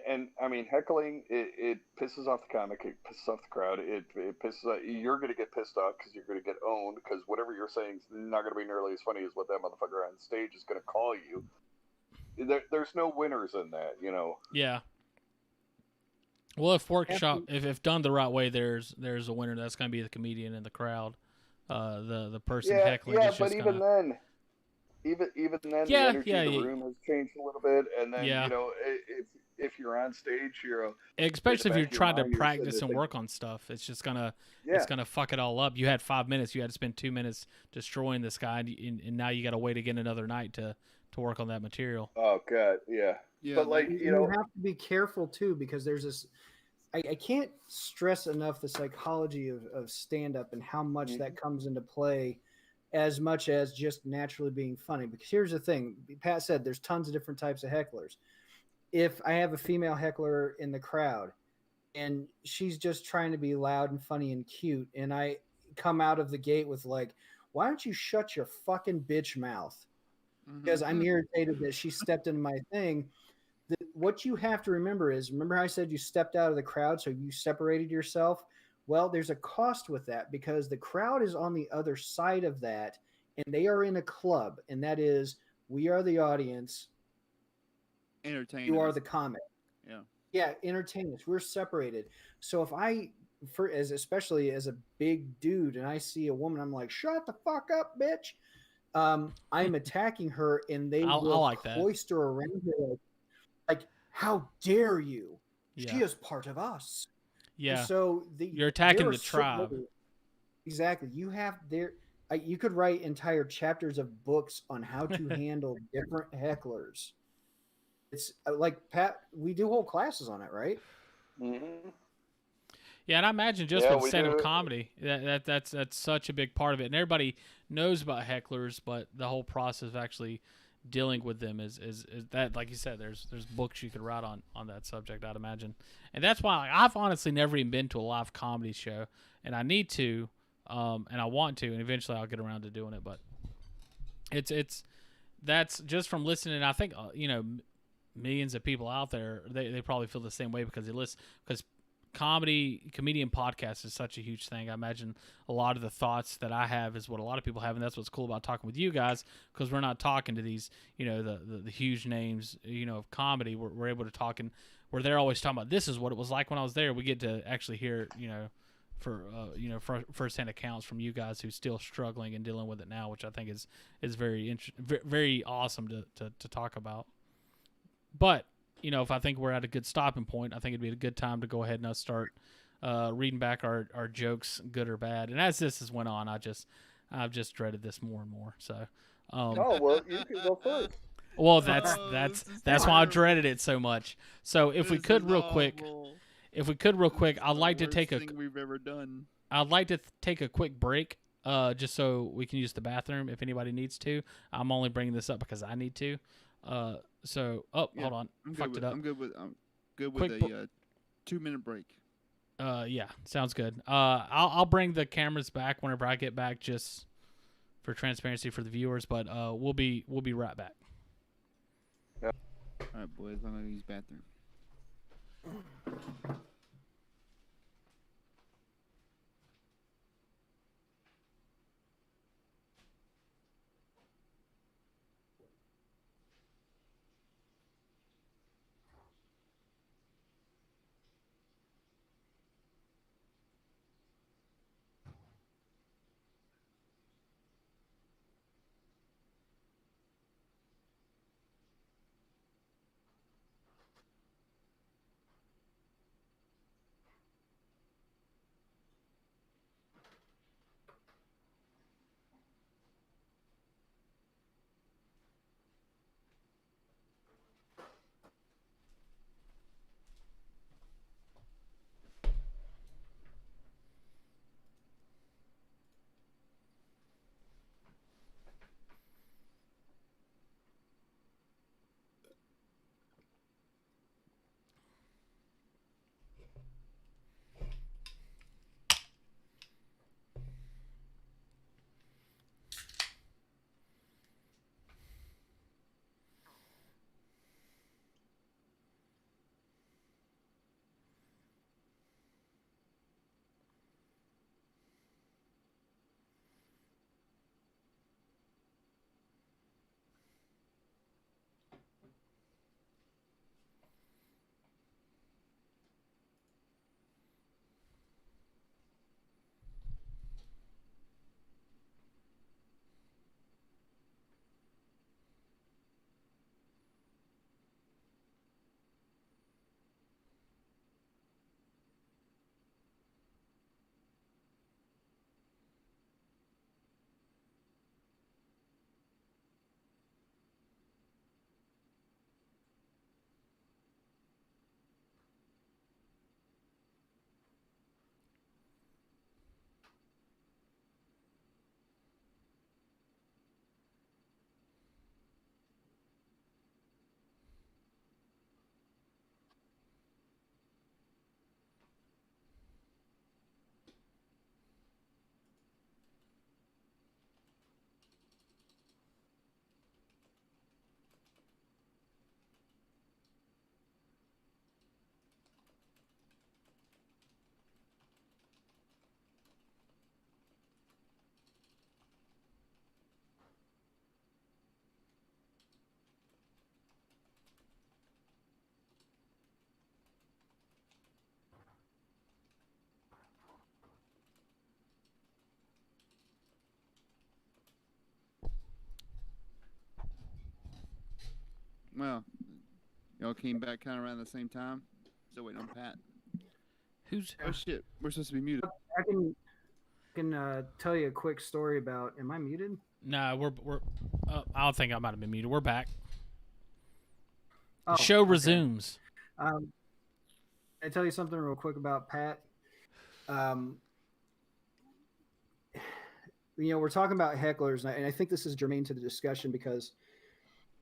And I mean, heckling, it pisses off the comic, it pisses off the crowd, it pisses off, you're going to get pissed off because you're going to get owned because whatever you're saying is not going to be nearly as funny as what that motherfucker on stage is going to call you. There's no winners in that, Yeah. Well, if done the right way, there's a winner. That's going to be the comedian in the crowd. The person heckling. Yeah, but even then, the energy in the room has changed a little bit, and then if you're on stage, especially if you're trying to practice and work on stuff, it's just gonna fuck it all up. You had 5 minutes, you had to spend 2 minutes destroying this guy, and now you got to wait again another night to work on that material. Oh god, yeah. But like you have to be careful too, because there's this. I can't stress enough the psychology of stand-up and how much that comes into play, as much as just naturally being funny. Because here's the thing, Pat said there's tons of different types of hecklers. If I have a female heckler in the crowd, and she's just trying to be loud and funny and cute, and I come out of the gate with like, why don't you shut your fucking bitch mouth? Because I'm irritated that she stepped into my thing. What you have to remember how I said you stepped out of the crowd, so you separated yourself? Well, there's a cost with that because the crowd is on the other side of that, and they are in a club, and that is, we are the audience, Entertain you are us. the comic. Yeah. Yeah, entertain us. We're separated. So if especially as a big dude, and I see a woman, I'm like, shut the fuck up, bitch. I'm attacking her, and they I will like that. cloister around her like, how dare you? Yeah. She is part of us. Yeah. And so you're attacking the tribe. Exactly. You could write entire chapters of books on how to handle different hecklers. It's like Pat, we do whole classes on it, right? Mm-hmm. Yeah, and I imagine just with stand-up comedy, that's such a big part of it, and everybody knows about hecklers, but the whole process of actually dealing with them is that, like you said, there's books you could write on that subject, I'd imagine, and that's why I've honestly never even been to a live comedy show, and I need to, and I want to, and eventually I'll get around to doing it, but it's that's just from listening. I think millions of people out there, they probably feel the same way because they listen, because comedian podcast is such a huge thing. I imagine a lot of the thoughts that I have is what a lot of people have, and that's what's cool about talking with you guys, because we're not talking to these, the huge names, of comedy. We're able to talk, and where they're always talking about, this is what it was like when I was there. We get to actually hear, for firsthand accounts from you guys who's still struggling and dealing with it now, which I think is very very awesome to talk about. But if I think we're at a good stopping point, I think it'd be a good time to go ahead and start reading back our jokes, good or bad. And as this has went on, I've just dreaded this more and more. So, oh well, you can go first. Well, that's why I dreaded it so much. So if we could real quick, I'd like to take thing we've ever done. I'd like to take a quick break, just so we can use the bathroom if anybody needs to. I'm only bringing this up because I need to. Hold on. Fucked it up. I'm good with a 2-minute break. Yeah, sounds good. I'll bring the cameras back whenever I get back, just for transparency for the viewers. But we'll be right back. Yep. All right, boys. I'm gonna use bathroom. Well, y'all came back kind of around the same time. Still waiting on Pat. Who's? Oh shit, we're supposed to be muted. I can tell you a quick story about. Am I muted? No, we're. I don't think I might have been muted. We're back. The Oh, show okay. resumes. I tell you something real quick about Pat. We're talking about hecklers, and I think this is germane to the discussion because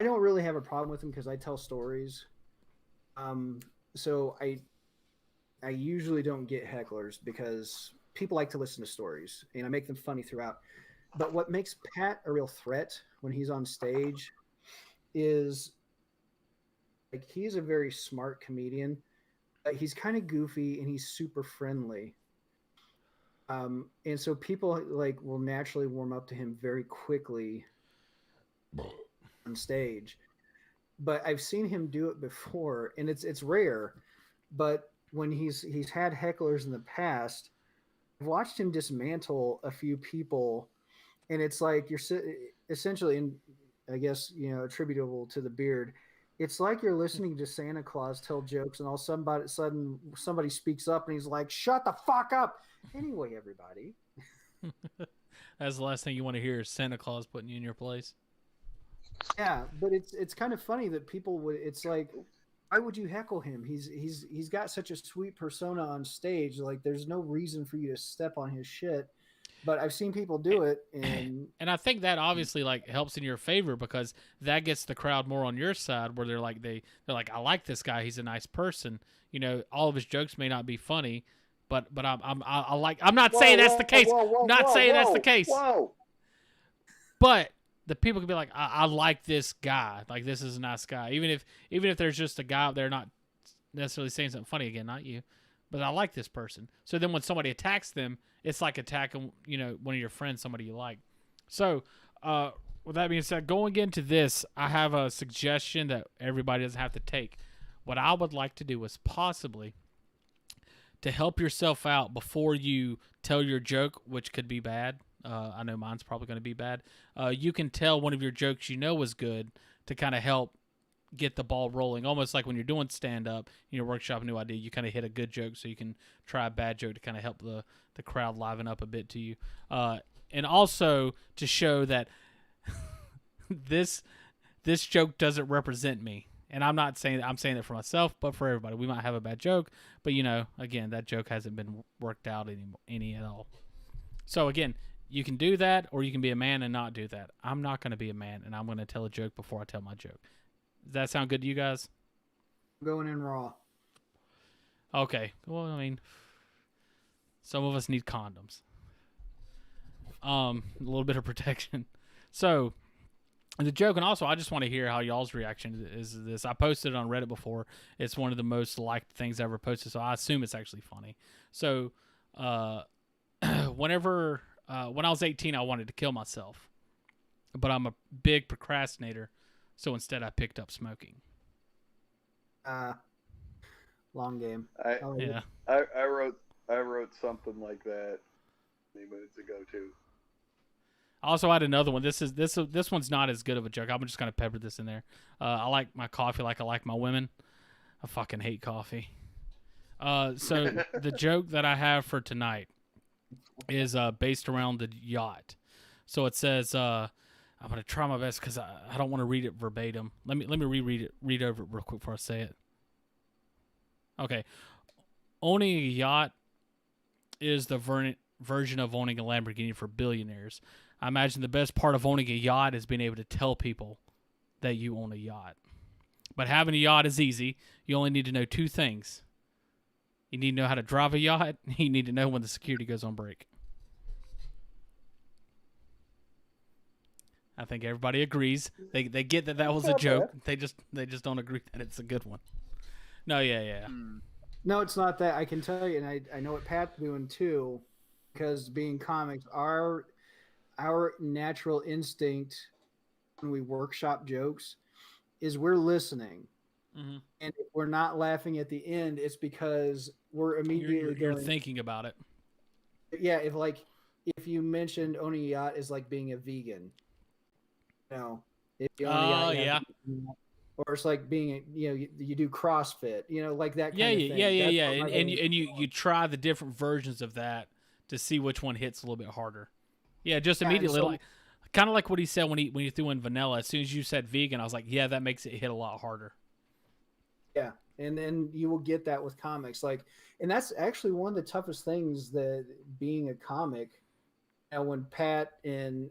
I don't really have a problem with them because I tell stories. So I usually don't get hecklers because people like to listen to stories, and I make them funny throughout. But what makes Pat a real threat when he's on stage is like he's a very smart comedian. He's kind of goofy and he's super friendly. And so people like will naturally warm up to him very quickly on stage. But I've seen him do it before, and it's rare. But when he's had hecklers in the past, I've watched him dismantle a few people, and it's like you're essentially, and I guess attributable to the beard. It's like you're listening to Santa Claus tell jokes, and all of a sudden somebody speaks up, and he's like, "Shut the fuck up!" Anyway, everybody. That's the last thing you want to hear is Santa Claus putting you in your place. Yeah, but it's kind of funny that people would. It's like, why would you heckle him? He's got such a sweet persona on stage. Like, there's no reason for you to step on his shit. But I've seen people do it, and I think that obviously like helps in your favor because that gets the crowd more on your side, where they're like I like this guy. He's a nice person. All of his jokes may not be funny, but I like. I'm not saying that's the case. Not saying that's the case. But the people can be like, I like this guy. Like, this is a nice guy. Even if there's just a guy out there not necessarily saying something funny, again, not you, but I like this person. So then when somebody attacks them, it's like attacking, one of your friends, somebody you like. So, with that being said, going into this, I have a suggestion that everybody doesn't have to take. What I would like to do is possibly to help yourself out before you tell your joke, which could be bad. I know mine's probably going to be bad. You can tell one of your jokes was good to kind of help get the ball rolling. Almost like when you're doing stand-up, workshop a new idea, you kind of hit a good joke so you can try a bad joke to kind of help the crowd liven up a bit to you. And also to show that this joke doesn't represent me. And I'm not saying that I'm saying it for myself, but for everybody. We might have a bad joke, but again, that joke hasn't been worked out any at all. So again, you can do that, or you can be a man and not do that. I'm not going to be a man, and I'm going to tell a joke before I tell my joke. Does that sound good to you guys? Going in raw. Okay. Well, I mean, some of us need condoms. A little bit of protection. So, the joke, and also I just want to hear how y'all's reaction is to this. I posted it on Reddit before. It's one of the most liked things I ever posted, so I assume it's actually funny. So, when I was 18, I wanted to kill myself, but I'm a big procrastinator, so instead I picked up smoking. Long game. I wrote something like that many minutes ago too. I also had another one. This one's not as good of a joke. I'm just gonna pepper this in there. I like my coffee like I like my women. I fucking hate coffee. So the joke that I have for tonight is based around the yacht. So it says, I'm gonna try my best because I don't want to read it verbatim. Let me read over it real quick before I say it. Okay, owning a yacht is the version of owning a Lamborghini for billionaires. I imagine the best part of owning a yacht is being able to tell people that you own a yacht. But having a yacht is easy. You only need to know two things. You need to know how to drive a yacht. You need to know when the security goes on break. I think everybody agrees. They get that was a joke. They just don't agree that it's a good one. No, yeah. No, it's not that. I can tell you, and I know what Pat's doing too, because being comics, our natural instinct when we workshop jokes is we're listening. Mm-hmm. And if we're not laughing at the end, it's because we're immediately you're thinking about it. Yeah, if you mentioned owning a yacht is like being a vegan. If you own a yacht, or it's like being, you do CrossFit, like that Yeah, kind of thing. yeah. That's what my And thing you try the different versions of that to see which one hits a little bit harder. Yeah, just Yeah, and immediately, so- like kind of like what he said when you threw in vanilla. As soon as you said vegan, I was like, yeah, that makes it hit a lot harder. Yeah, and then you will get that with comics, and that's actually one of the toughest things that being a comic. Now, when Pat and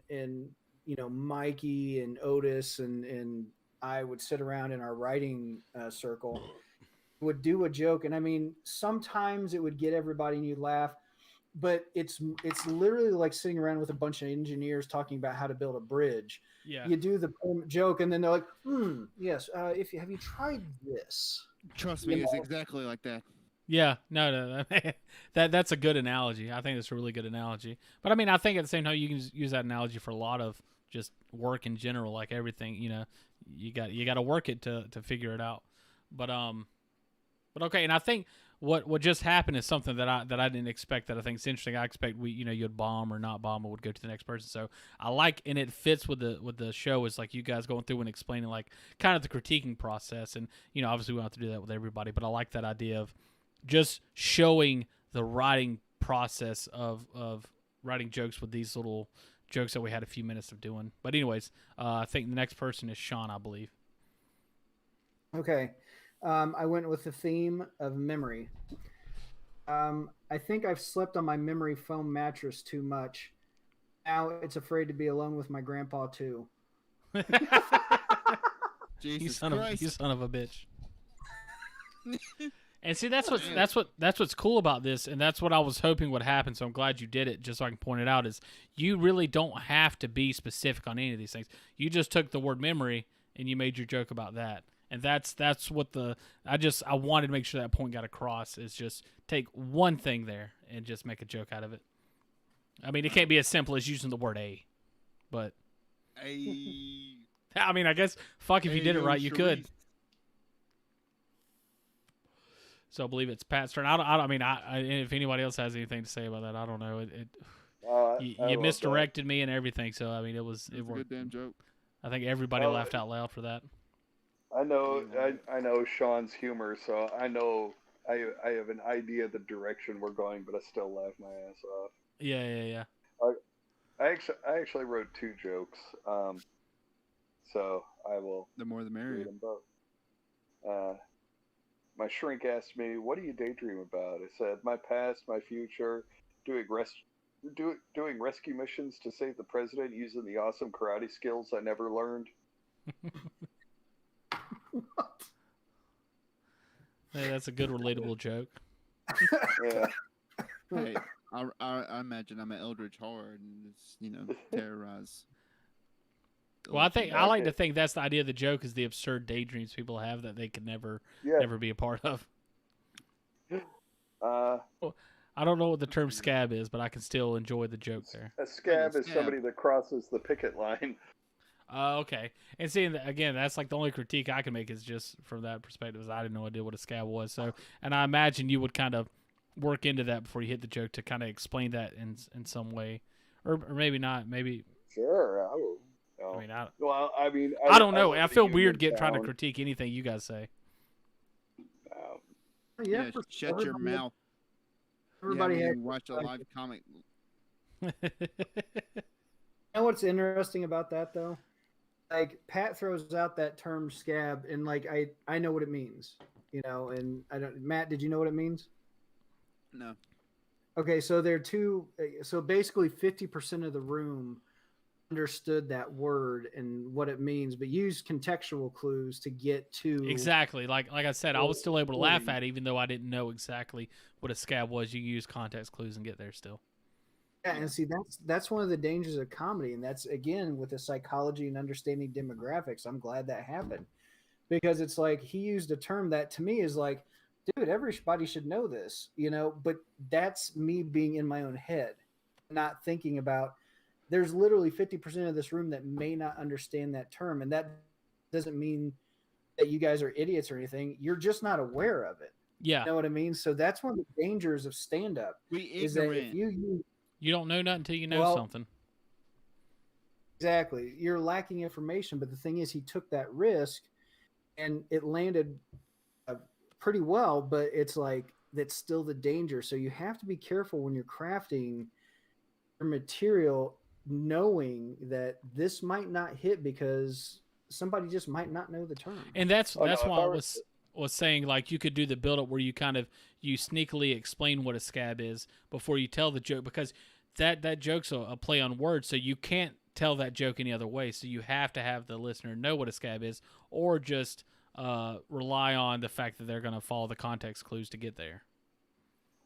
Mikey and Otis and I would sit around in our writing circle, would do a joke, and I mean, sometimes it would get everybody and you'd laugh, but it's literally like sitting around with a bunch of engineers talking about how to build a bridge. Yeah. You do the joke, and then they're like, yes, have you tried this? Trust me, it's exactly like that. Yeah, no, that's a good analogy. I think that's a really good analogy. But I mean, I think at the same time, you can use that analogy for a lot of just work in general, like everything. You got to work it to figure it out. But okay, and I think what just happened is something that I didn't expect. That I think is interesting. I expect you'd bomb or not bomb or would go to the next person. So I like, and it fits with the show is like you guys going through and explaining like kind of the critiquing process, and obviously we don't have to do that with everybody, but I like that idea of just showing the writing process of writing jokes with these little jokes that we had a few minutes of doing. But anyways, I think the next person is Sean, I believe. Okay. I went with the theme of memory. I think I've slept on my memory foam mattress too much. Now it's afraid to be alone with my grandpa too. You Jesus son Christ. of a bitch. And see, that's what's cool about this, and that's what I was hoping would happen. So I'm glad you did it, just so I can point it out. Is you really don't have to be specific on any of these things. You just took the word memory and you made your joke about that, and that's what I wanted to make sure that point got across. Is just take one thing there and just make a joke out of it. I mean, it can't be as simple as using the word "a," but I mean, I guess fuck if you did it right, you could. So I believe it's Pat's turn. I mean, if anybody else has anything to say about that, I don't know. You misdirected me and everything. So I mean, it worked. A good damn joke. I think everybody laughed out loud for that. I know Sean's humor, so I know I have an idea of the direction we're going, but I still laugh my ass off. Yeah. I actually wrote 2 jokes, so I will. The more the merrier. Read them both. My shrink asked me, "What do you daydream about?" I said, "My past, my future, doing rescue missions to save the president using the awesome karate skills I never learned." Hey, that's a good relatable joke. Yeah. Hey, I imagine I'm an eldritch horror and it's terrorize. Well, I like to think that's the idea of the joke is the absurd daydreams people have that they could never be a part of. I don't know what the term scab is, but I can still enjoy the joke there. A scab is somebody that crosses the picket line. Okay. And seeing again, that's like the only critique I can make is just from that perspective. Is I didn't know idea what a scab was. So, and I imagine you would kind of work into that before you hit the joke to kind of explain that in some way, or maybe not. Maybe. Sure. I will. I mean, I don't know. I feel weird trying to critique anything you guys say. Yeah, shut your mouth. Everybody has watch a live comic. You know what's interesting about that though? Like Pat throws out that term scab, and like I know what it means, and I don't. Matt, did you know what it means? No. Okay, so there are two. So basically, 50% of the room understood that word and what it means, but used contextual clues to get to exactly. Like I said, I was still able to laugh at it, even though I didn't know exactly what a scab was. You use context clues and get there still. Yeah, and see that's one of the dangers of comedy, and that's again with the psychology and understanding demographics. I'm glad that happened because it's like he used a term that to me is like, dude, everybody should know this, but that's me being in my own head, not thinking about there's literally 50% of this room that may not understand that term, and that doesn't mean that you guys are idiots or anything. You're just not aware of it. Yeah. You know what I mean? So that's one of the dangers of stand-up. Is that if you don't know nothing until you know something. Exactly. You're lacking information, but the thing is he took that risk and it landed pretty well, but it's like that's still the danger. So you have to be careful when you're crafting your material, knowing that this might not hit because somebody just might not know the term. And that's why I was saying, like, you could do the build up where you you sneakily explain what a scab is before you tell the joke, because that joke's a play on words, so you can't tell that joke any other way. So you have to have the listener know what a scab is, or just rely on the fact that they're going to follow the context clues to get there.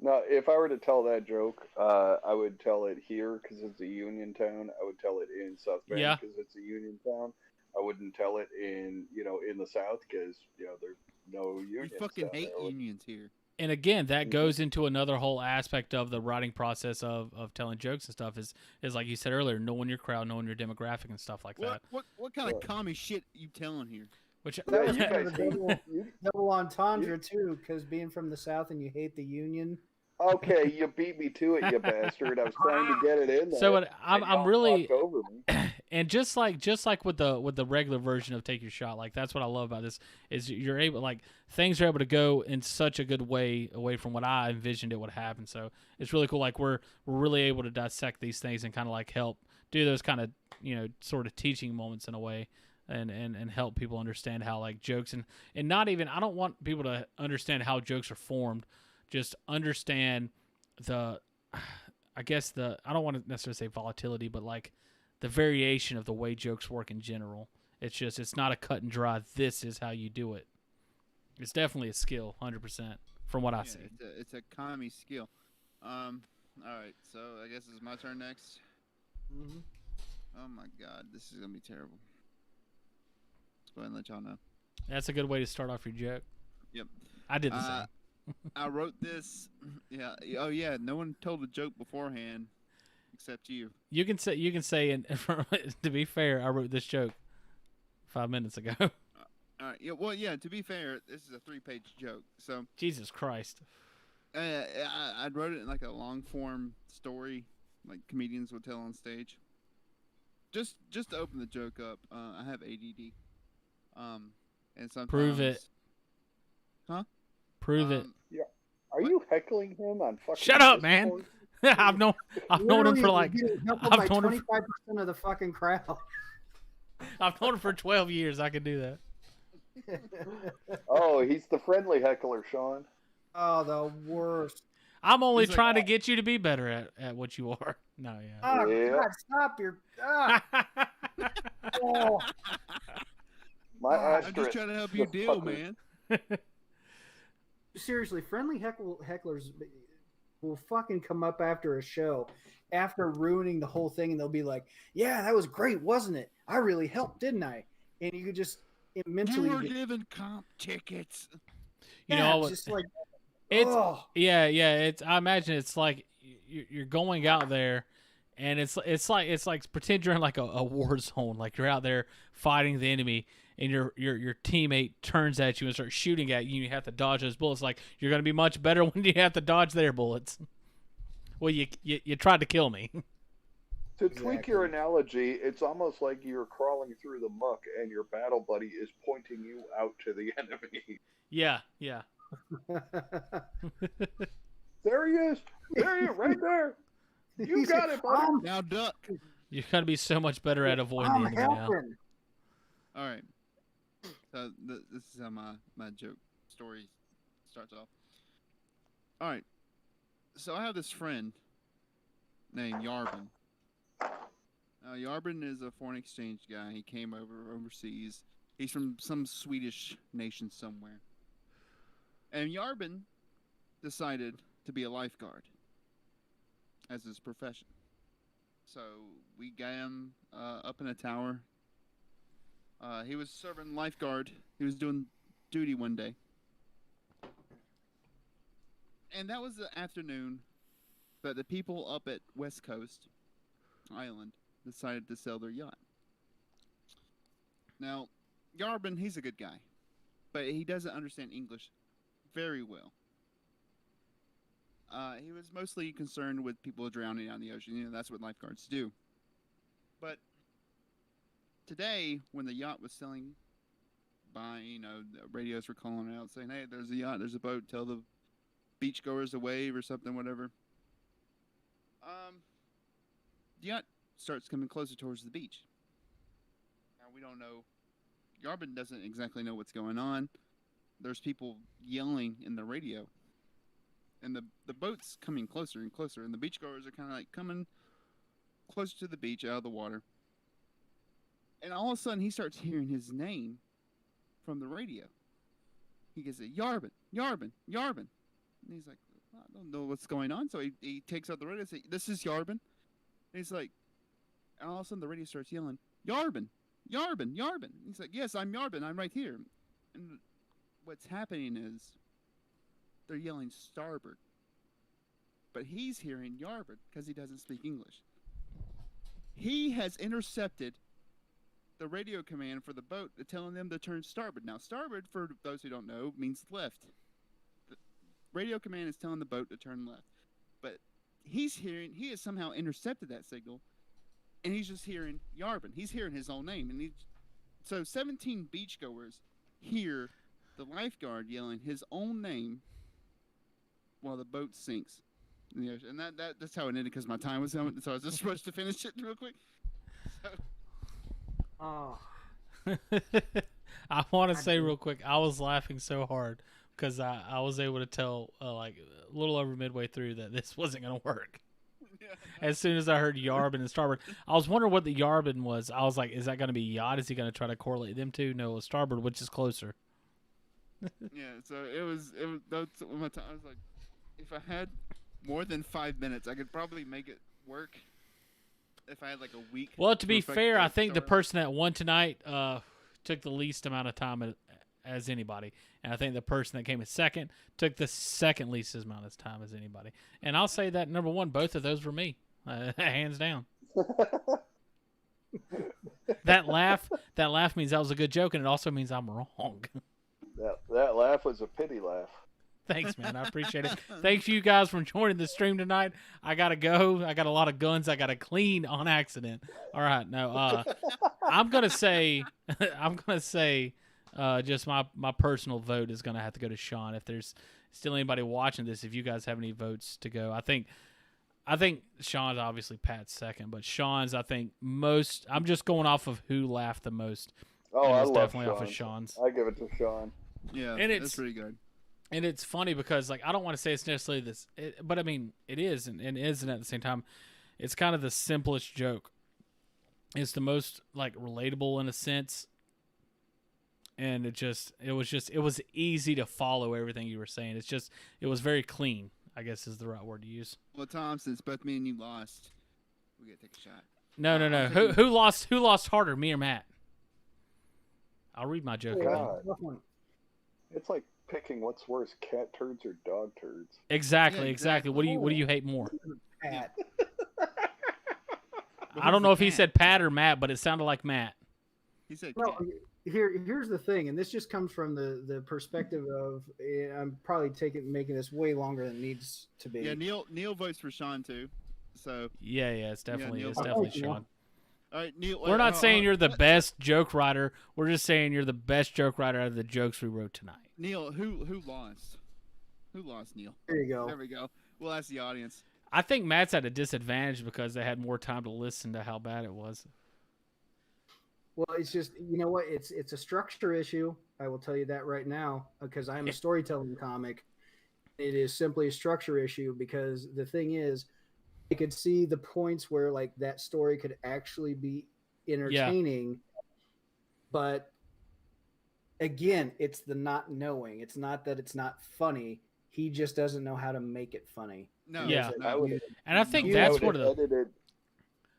Now, if I were to tell that joke, I would tell it here because it's a union town. I would tell it in South Bend because it's a union town. I wouldn't tell it in the South because there's no unions. We fucking hate unions here. And again, that goes into another whole aspect of the writing process of telling jokes and stuff is like you said earlier, knowing your crowd, knowing your demographic and stuff like that. What kind of commie shit you telling here? Which double entendre too, because being from the South and you hate the union. Okay, you beat me to it, you bastard. I was trying to get it in there. So I'm really over me. And just like with the regular version of Take Your Shot, like that's what I love about this is you're able, like, things are able to go in such a good way away from what I envisioned it would happen. So it's really cool. Like we're really able to dissect these things and kind of like help do those kind of sort of teaching moments in a way. And help people understand how, like, jokes and not even, I don't want people to understand how jokes are formed, just understand I don't want to necessarily say volatility, but like the variation of the way jokes work in general. It's not a cut and dry, this is how you do it. It's definitely a skill, 100%, from what I see. It's a commie skill. All right, so I guess it's my turn next. Mm-hmm. Oh my god, this is gonna be terrible. Go ahead and let y'all know. That's a good way to start off your joke. Yep. I did the same. I wrote this. Yeah. Oh yeah. No one told a joke beforehand, except you. You can say, and to be fair, I wrote this joke 5 minutes ago. All right. Yeah. Well, yeah. To be fair, this is a 3-page joke. So. Jesus Christ. I wrote it in like a long form story, like comedians would tell on stage. Just to open the joke up, I have ADD. And sometimes. Prove it. Huh? Prove it. Yeah. Are you heckling him on fucking? Shut up, man. I've known him for like. I've known 25% of the fucking crowd. I've known him for 12 years. I can do that. Oh, he's the friendly heckler, Sean. Oh, the worst. I'm only trying to get you to be better at what you are. No, yeah. Oh, God, stop your. Oh. I'm just trying to help you deal, man. Seriously, friendly hecklers will fucking come up after a show, after ruining the whole thing, and they'll be like, "Yeah, that was great, wasn't it? I really helped, didn't I?" And you could just mentally. You were giving comp tickets. You know, just like it's yeah. It's I imagine it's like you're going out there. And it's like pretend you're in like a war zone, like you're out there fighting the enemy, and your teammate turns at you and starts shooting at you, and you have to dodge those bullets. Like, you're gonna be much better when you have to dodge their bullets. Well, you tried to kill me. To tweak your analogy, it's almost like you're crawling through the muck, and your battle buddy is pointing you out to the enemy. Yeah. There he is, right there. You got it, buddy. Now duck. You got to be so much better at avoiding the enemy now. All right. So this is how my joke story starts off. All right. So I have this friend named Yarbin. Yarbin is a foreign exchange guy. He came overseas. He's from some Swedish nation somewhere. And Yarbin decided to be a lifeguard as his profession. So we got him up in a tower. He was serving lifeguard. He was doing duty one day. And that was the afternoon that the people up at West Coast Island decided to sell their yacht. Now, Yarbin, he's a good guy, but he doesn't understand English very well. He was mostly concerned with people drowning out in the ocean. You know, that's what lifeguards do. But today, when the yacht was selling, by. The radios were calling out saying, "Hey, there's a yacht, there's a boat. Tell the beachgoers to wave or something, whatever." The yacht starts coming closer towards the beach. Now we don't know. Yarbin doesn't exactly know what's going on. There's people yelling in the radio, and the boat's coming closer and closer, and the beachgoers are kind of like coming closer to the beach out of the water. And all of a sudden, he starts hearing his name from the radio. He gets it, Yarbin, Yarbin, Yarbin. And he's like, I don't know what's going on. So he takes out the radio and says, "This is Yarbin." And he's like, and all of a sudden the radio starts yelling, "Yarbin, Yarbin, Yarbin." And he's like, "Yes, I'm Yarbin. I'm right here." And what's happening is they're yelling starboard. But he's hearing Yarbin because he doesn't speak English. He has intercepted the radio command for the boat telling them to turn starboard. Now, starboard, for those who don't know, means left. The radio command is telling the boat to turn left. But he has somehow intercepted that signal, and he's just hearing Yarbin. He's hearing his own name. So 17 beachgoers hear the lifeguard yelling his own name while the boat sinks in the ocean. And that's how it ended because my time was out, so I was just supposed to finish it real quick. So. Oh. I want to say real quick, I was laughing so hard because I was able to tell like a little over midway through that this wasn't going to work. Yeah. As soon as I heard Yarbin and starboard, I was wondering what the Yarbin was. I was like, is that going to be yacht? Is he going to try to correlate them two? No, it was starboard, which is closer. Yeah, so it was that's my time. I was like, if I had more than 5 minutes, I could probably make it work. If I had like a week. Well, to be fair, I think the start. person that won tonight took the least amount of time as anybody. And I think the person that came in second took the second least amount of time as anybody. And I'll say that, number one, both of those were me. Hands down. That laugh means that was a good joke, and it also means I'm wrong. That laugh was a pity laugh. Thanks, man. I appreciate it. Thanks you guys for joining the stream tonight. I gotta go. I got a lot of guns I gotta clean on accident. All right, no. I'm gonna say, just my personal vote is gonna have to go to Sean. If there's still anybody watching this, if you guys have any votes to go, I think Sean's obviously Pat's second, but Sean's I think most. I'm just going off of who laughed the most. Oh, I it's love definitely Sean. off of Sean's. I give it to Sean. Yeah, And that's pretty good. And it's funny because, like, I don't want to say it's necessarily this, but I mean, it is and isn't at the same time. It's kind of the simplest joke. It's the most, like, relatable in a sense. And it was easy to follow everything you were saying. It was very clean, I guess is the right word to use. Well, Tom, since both me and you lost, we gotta take a shot. No. Who lost harder, me or Matt? I'll read my joke. God. It's like picking what's worse, cat turds or dog turds. Exactly. Yeah, exactly. What do you hate more? Pat. I don't know if he said Pat or Matt, but it sounded like Matt. He said No, cat. here's the thing, and this just comes from the perspective of I'm probably making this way longer than it needs to be. Yeah, Neil votes for Sean too. So Yeah, it's definitely Neil- Sean. all right, Neil. We're not saying you're the best joke writer. We're just saying you're the best joke writer out of the jokes we wrote tonight. Neil. Who lost? Who lost, Neil? There you go. There we go. We'll ask the audience. I think Matt's at a disadvantage because they had more time to listen to how bad it was. Well, it's just what it's a structure issue. I will tell you that right now because I'm a storytelling comic. It is simply a structure issue because the thing is, I could see the points where like that story could actually be entertaining, but again, it's the not knowing. It's not that it's not funny. He just doesn't know how to make it funny. No, Yeah. no. And I think You that's I one would of have the. edited.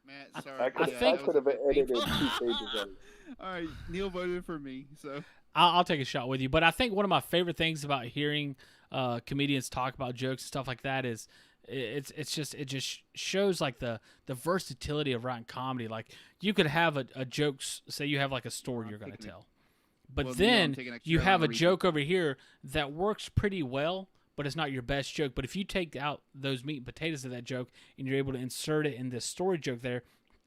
Matt, sorry. I could, think- I could have edited 2 painful. pages of it. All right, Neil voted for me, so I'll take a shot with you, but I think one of my favorite things about hearing comedians talk about jokes and stuff like that is it just shows like the versatility of writing comedy. Like you could have a joke, say you have like a story you're gonna tell, but Well, Neil, I'm then taking a you have a Carolina Reaper. joke over here that works pretty well, but it's not your best joke. But if you take out those meat and potatoes of that joke and you're able to insert it in this story joke there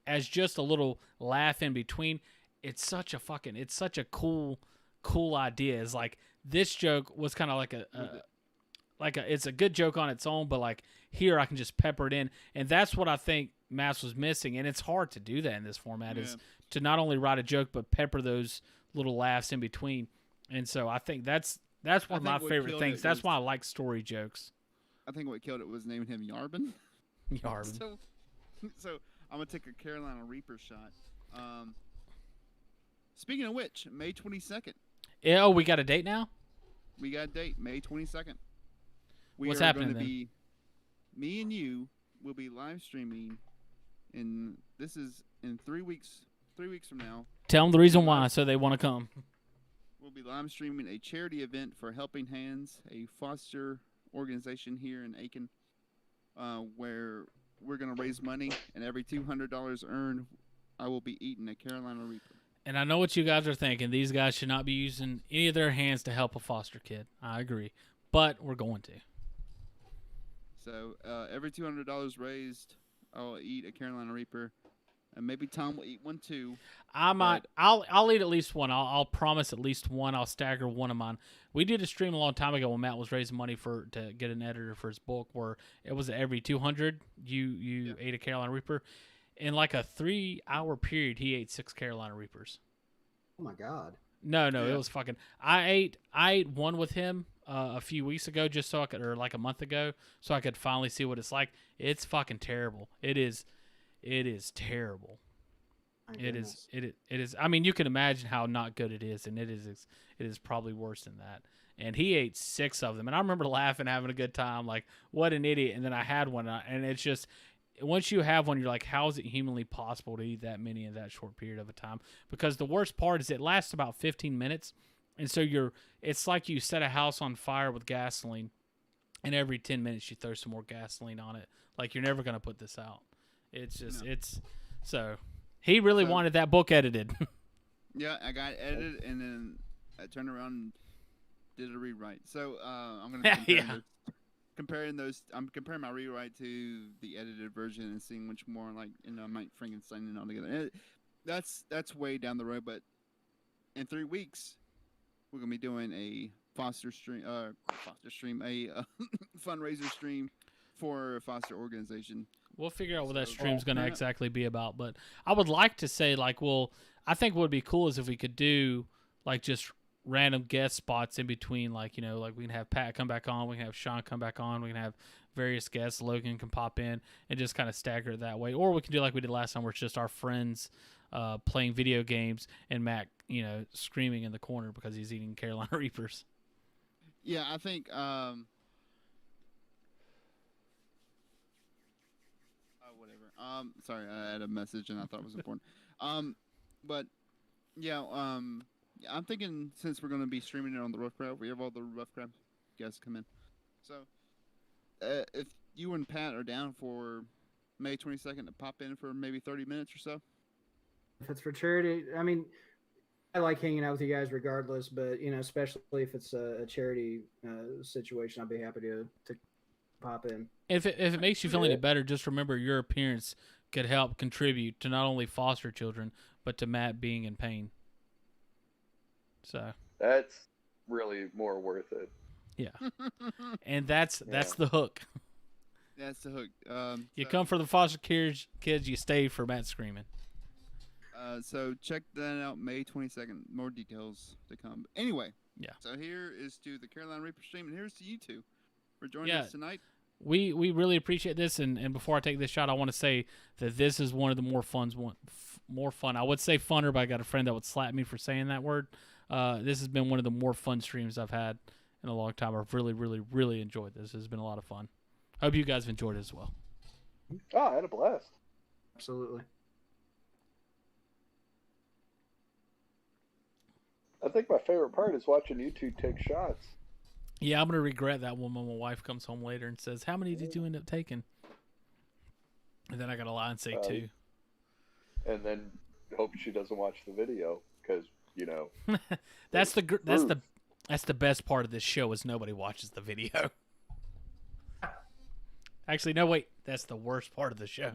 as just a little laugh in between, it's such a cool cool idea. Is like this joke was kind of like it's a good joke on its own, but like here I can just pepper it in, and that's what I think Mass was missing, and it's hard to do that in this format. Is to not only write a joke but pepper those little laughs in between, and so I think that's one of my favorite things. That's why I like story jokes. I think what killed it was naming him Yarbin. Yarbin. So I'm gonna take a Carolina Reaper shot. Speaking of which, May 22nd. Yeah, oh, we got a date now? We got a date, May 22nd. What's happening then? Me and you will be live streaming, and this is in 3 weeks. 3 weeks from now. Tell them the reason why, so they want to come. We'll be live streaming a charity event for Helping Hands, a foster organization here in Aiken, where we're going to raise money, and every $200 earned, I will be eating a Carolina Reaper. And I know what you guys are thinking. These guys should not be using any of their hands to help a foster kid. I agree. But we're going to. So every $200 raised, I'll eat a Carolina Reaper. And maybe Tom will eat one too. I'll eat at least one. I'll promise at least one. I'll stagger one of mine. We did a stream a long time ago when Matt was raising money to get an editor for his book, where it was every 200 you ate a Carolina Reaper. In like a 3-hour period, he ate 6 Carolina Reapers. Oh my God! No, it was fucking. I ate one with him a few weeks ago, just so I could, or like a month ago, so I could finally see what it's like. It's fucking terrible. It is terrible. It is. I mean, you can imagine how not good it is, and it is probably worse than that. And he ate 6 of them, and I remember laughing, having a good time, like what an idiot. And then I had one, and it's just. Once you have one, you're like, how is it humanly possible to eat that many in that short period of a time? Because the worst part is it lasts about 15 minutes. And so it's like you set a house on fire with gasoline, and every 10 minutes you throw some more gasoline on it. Like, you're never going to put this out. It's just, so he really wanted that book edited. Yeah, I got it edited, and then I turned around and did a rewrite. So I'm going to comparing those. I'm comparing my rewrite to the edited version and seeing which more I might Frankenstein it all together. That's way down the road, but in 3 weeks we're gonna be doing a foster stream, a fundraiser stream for a foster organization. We'll figure out what that stream's gonna exactly be about, but I would like to say I think what would be cool is if we could do like just random guest spots in between, like we can have Pat come back on, we can have Sean come back on, we can have various guests, Logan can pop in, and just kind of stagger it that way. Or we can do like we did last time, where it's just our friends playing video games and Matt screaming in the corner because he's eating Carolina Reapers. Yeah, I think whatever. Sorry, I had a message and I thought it was important. But yeah, I'm thinking since we're going to be streaming it on the Rough Crowd, we have all the Rough Crowd guests come in. So if you and Pat are down for May 22nd to pop in for maybe 30 minutes or so. If it's for charity, I mean, I like hanging out with you guys regardless, but, especially if it's a charity situation, I'll be happy to pop in. If it makes you feel any better, just remember your appearance could help contribute to not only foster children, but to Matt being in pain. So that's really more worth it. Yeah, and that's the hook. That's the hook. You come for the foster kids, you stay for Matt screaming. So check that out, May 22nd. More details to come. Anyway, yeah. So here is to the Carolina Reaper stream, and here's to you two for joining us tonight. We really appreciate this, and before I take this shot, I want to say that this is one of the more fun. I would say funner, but I got a friend that would slap me for saying that word. This has been one of the more fun streams I've had in a long time. I've really, really, really enjoyed this. It's been a lot of fun. I hope you guys have enjoyed it as well. Oh, I had a blast. Absolutely. I think my favorite part is watching you two take shots. Yeah, I'm going to regret that one when my wife comes home later and says, how many did you end up taking? And then I got to lie and say 2. And then hope she doesn't watch the video because, that's the best part of this show is nobody watches the video. Actually, no, wait. That's the worst part of the show.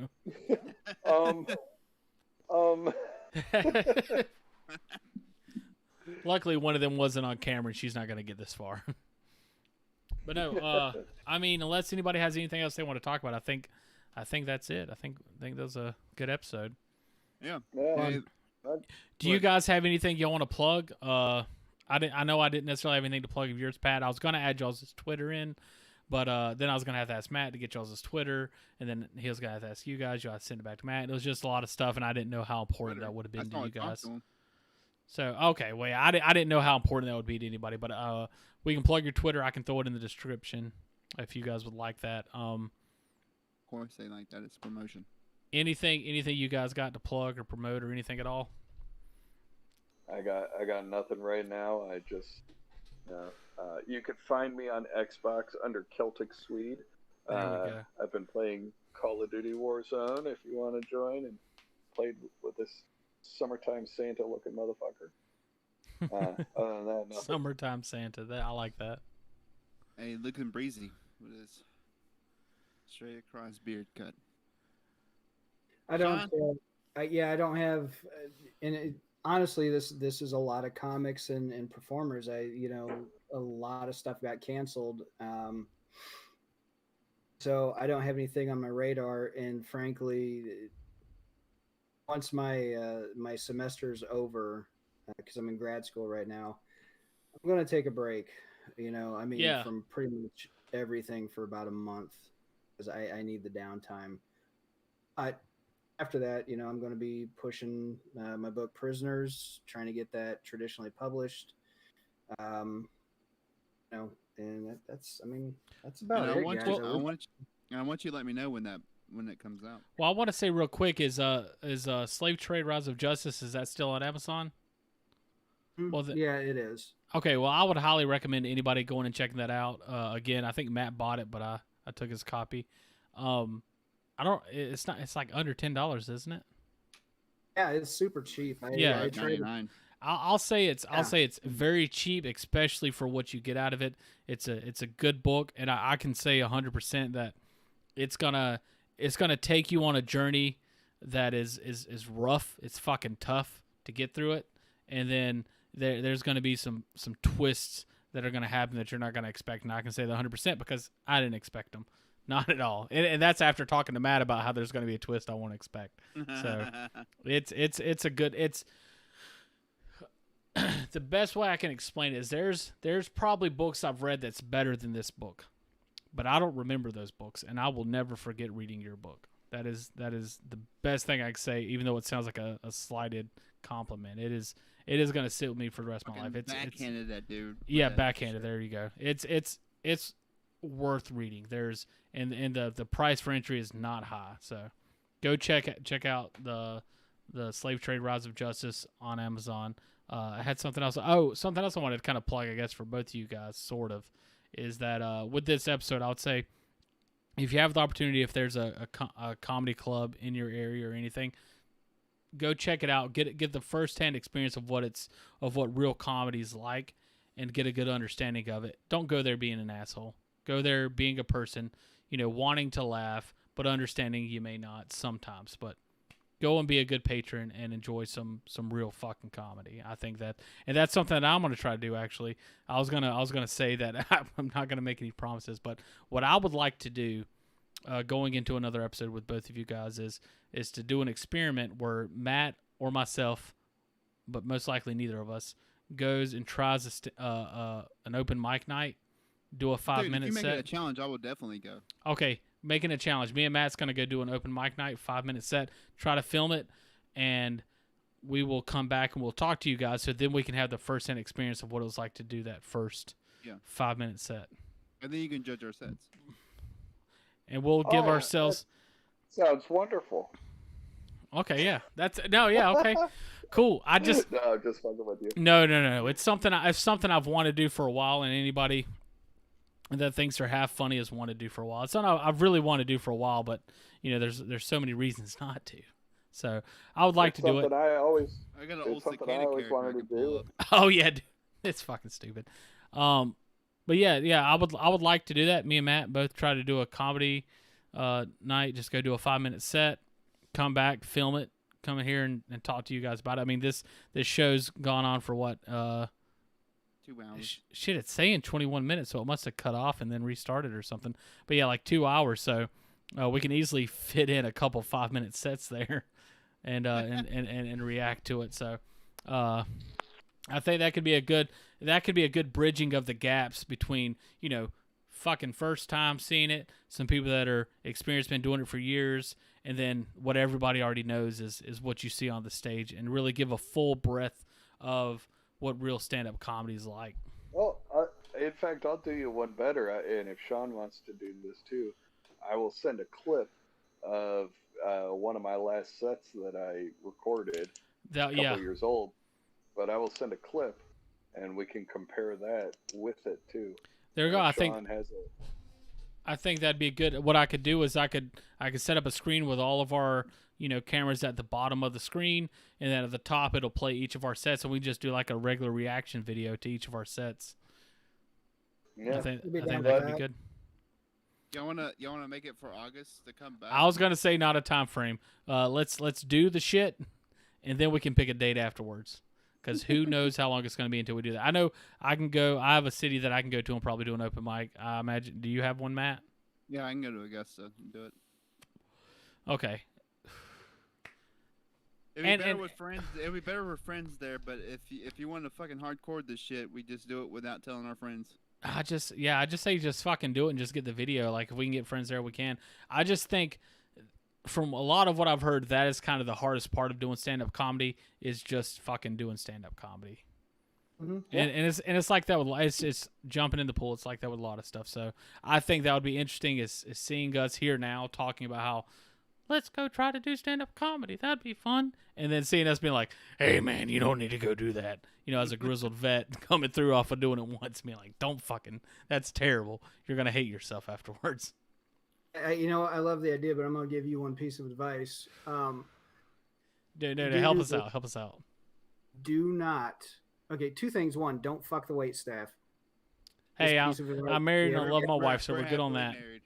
Luckily, one of them wasn't on camera, and she's not going to get this far. But no, I mean, unless anybody has anything else they want to talk about, I think that's it. I think that was a good episode. Yeah. Yeah. Do you guys have anything you want to plug? I know I didn't necessarily have anything to plug of yours, Pat. I was going to add y'all's Twitter in, but then I was going to have to ask Matt to get y'all's Twitter, and then he was going to have to ask you guys. You had to send it back to Matt. It was just a lot of stuff, and I didn't know how important that would have been to you guys. So, okay, well, I didn't know how important that would be to anybody, but we can plug your Twitter. I can throw it in the description if you guys would like that. Of course, they like that. It's promotion. Anything you guys got to plug or promote or anything at all? I got nothing right now. I just you could find me on Xbox under Celtic Swede. There we go. I've been playing Call of Duty Warzone if you want to join, and played with this summertime Santa looking motherfucker. Other than that, nothing. Summertime Santa. I like that. Hey, looking breezy with his straight across beard cut. I don't. I don't have. Honestly, this is a lot of comics and performers. A lot of stuff got canceled. So I don't have anything on my radar. And frankly, once my my semester's over, because I'm in grad school right now, I'm gonna take a break. From pretty much everything for about a month, because I need the downtime. After that, I'm going to be pushing my book Prisoners, trying to get that traditionally published. And that's about it. I want you to let me know when it comes out. Well, I want to say real quick is Slave Trade: Rise of Justice, is that still on Amazon? Well, yeah, it is. Okay, well, I would highly recommend anybody going and checking that out. Again, I think Matt bought it, but I took his copy. It's like under $10, isn't it? Yeah, it's super cheap. I traded. I'll say it's very cheap, especially for what you get out of it. It's a good book, and I can say 100% that it's gonna take you on a journey that is rough. It's fucking tough to get through it, and then there's gonna be some twists that are gonna happen that you're not gonna expect. And I can say that 100% because I didn't expect them. Not at all, and that's after talking to Matt about how there's going to be a twist I won't expect. So it's the best way I can explain it is there's probably books I've read that's better than this book, but I don't remember those books, and I will never forget reading your book. That is the best thing I can say, even though it sounds like a slighted compliment. It is going to sit with me for the rest of my life. It's backhanded that dude. Yeah, backhanded. Sure. There you go. It's worth reading. And the price for entry is not high, so go check out the Slave Trade: Rise of Justice on Amazon. I had something else. Something else I wanted to kind of plug, I guess, for both of you guys, sort of, is that with this episode, I would say if you have the opportunity, if there's a comedy club in your area or anything, go check it out. Get the firsthand experience of what real comedy is like, and get a good understanding of it. Don't go there being an asshole. Go there being a person, wanting to laugh, but understanding you may not sometimes. But go and be a good patron and enjoy some real fucking comedy. I think that's something that I'm going to try to do. Actually, I was gonna say that I'm not going to make any promises, but what I would like to do, going into another episode with both of you guys, is to do an experiment where Matt or myself, but most likely neither of us, goes and tries an open mic night. Do a 5-minute set. If you make it a challenge, I will definitely go. Okay, making a challenge. Me and Matt's going to go do an open mic night, 5-minute set, try to film it, and we will come back and we'll talk to you guys, so then we can have the first-hand experience of what it was like to do that first 5-minute set. And then you can judge our sets. And we'll give ourselves... Sounds wonderful. Okay, yeah. Okay. Cool. No, just fucking with you. No. It's something I've wanted to do for a while, and anybody that thinks they're half funny has wanted to do for a while. It's something I've really wanted to do for a while, but there's so many reasons not to. So I would like to do it. I got an old cicada character wanted to do. Oh yeah, dude. It's fucking stupid. But yeah, I would like to do that. Me and Matt both try to do a comedy night. Just go do a 5-minute set, come back, film it, come in here and talk to you guys about it. I mean, this show's gone on for what? 2 hours. Shit, it's saying 21 minutes, so it must have cut off and then restarted or something. But yeah, like 2 hours. So we can easily fit in a couple 5-minute sets there, and react to it. So I think that could be a good bridging of the gaps between, you know, fucking first time seeing it, some people that are experienced, been doing it for years, and then what everybody already knows is what you see on the stage, and really give a full breadth of what real stand-up comedy is like. Well, in fact, I'll do you one better, and if Sean wants to do this too, I will send a clip of one of my last sets that I recorded a couple years old, but I will send a clip, and we can compare that with it too. There you go. Sean has it. I think that'd be good. What I could do is I could set up a screen with all of our, you know, cameras at the bottom of the screen, and then at the top it'll play each of our sets, and we just do like a regular reaction video to each of our sets. Yeah, I think that could be good. Y'all wanna make it for August to come back? I was gonna say not a time frame. Let's do the shit, and then we can pick a date afterwards. Because who knows how long it's going to be until we do that. I know I can go. I have a city that I can go to and probably do an open mic. I imagine. Do you have one, Matt? Yeah, I can go to Augusta and do it. Okay. It'd be better with friends. It'd be better with friends there. But if you want to fucking hardcore this shit, we just do it without telling our friends. I just say just fucking do it and just get the video. Like if we can get friends there, we can. I just think, from a lot of what I've heard, that is kind of the hardest part of doing stand-up comedy, is just fucking doing stand-up comedy. Mm-hmm. Yeah. And it's like that with it's jumping in the pool. It's like that with a lot of stuff. So I think that would be interesting is seeing us here now talking about how let's go try to do stand-up comedy. That'd be fun. And then seeing us being like, hey man, you don't need to go do that. You know, as a grizzled vet coming through off of doing it once, being like, don't fucking, that's terrible. You're gonna hate yourself afterwards. You know, I love the idea, but I'm going to give you one piece of advice. No, help us out. Help us out. Do not. Okay, 2 things. 1, don't fuck the wait staff. Hey, I'm married and I love my wife, so we're good on that. Married.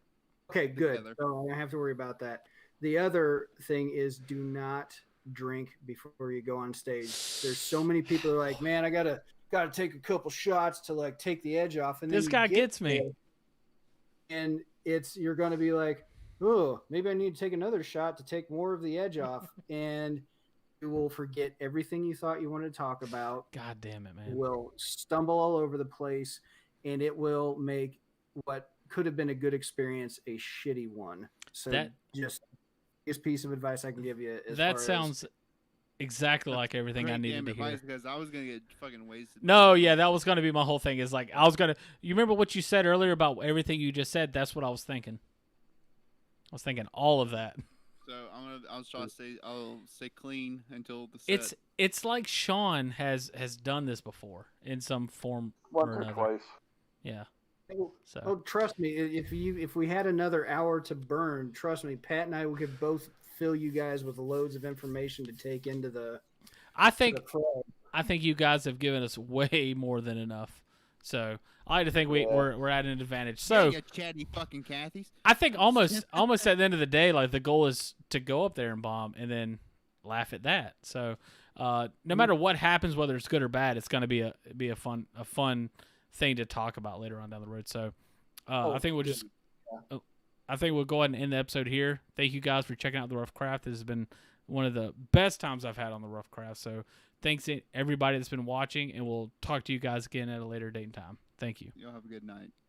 Okay, good. So I don't have to worry about that. The other thing is do not drink before you go on stage. There's so many people who are like, man, I gotta take a couple shots to like take the edge off. And this guy gets me. And you're going to be like, oh, maybe I need to take another shot to take more of the edge off, and you will forget everything you thought you wanted to talk about. God damn it, man! You will stumble all over the place, and it will make what could have been a good experience a shitty one. So just this piece of advice I can give you. That sounds exactly like everything I needed to hear. Because I was gonna get fucking wasted. No, yeah, that was gonna be my whole thing. Is like I was gonna. You remember what you said earlier about everything you just said? That's what I was thinking. I was thinking all of that. So I'll stay clean until the set. It's like Sean has done this before in some form once or twice. Yeah. So. Oh, trust me. If we had another hour to burn, trust me, Pat and I could both fill you guys with loads of information to take into the. I think you guys have given us way more than enough. So I like to think we're at an advantage. So you chatty fucking Cathys. I think almost at the end of the day, like the goal is to go up there and bomb and then laugh at that. So no matter what happens, whether it's good or bad, it's going to be a fun thing to talk about later on down the road. So I think we'll go ahead and end the episode here. Thank you guys for checking out the Rough Craft. This has been one of the best times I've had on the Rough Craft. So thanks to everybody that's been watching, and we'll talk to you guys again at a later date and time. Thank you. Y'all have a good night.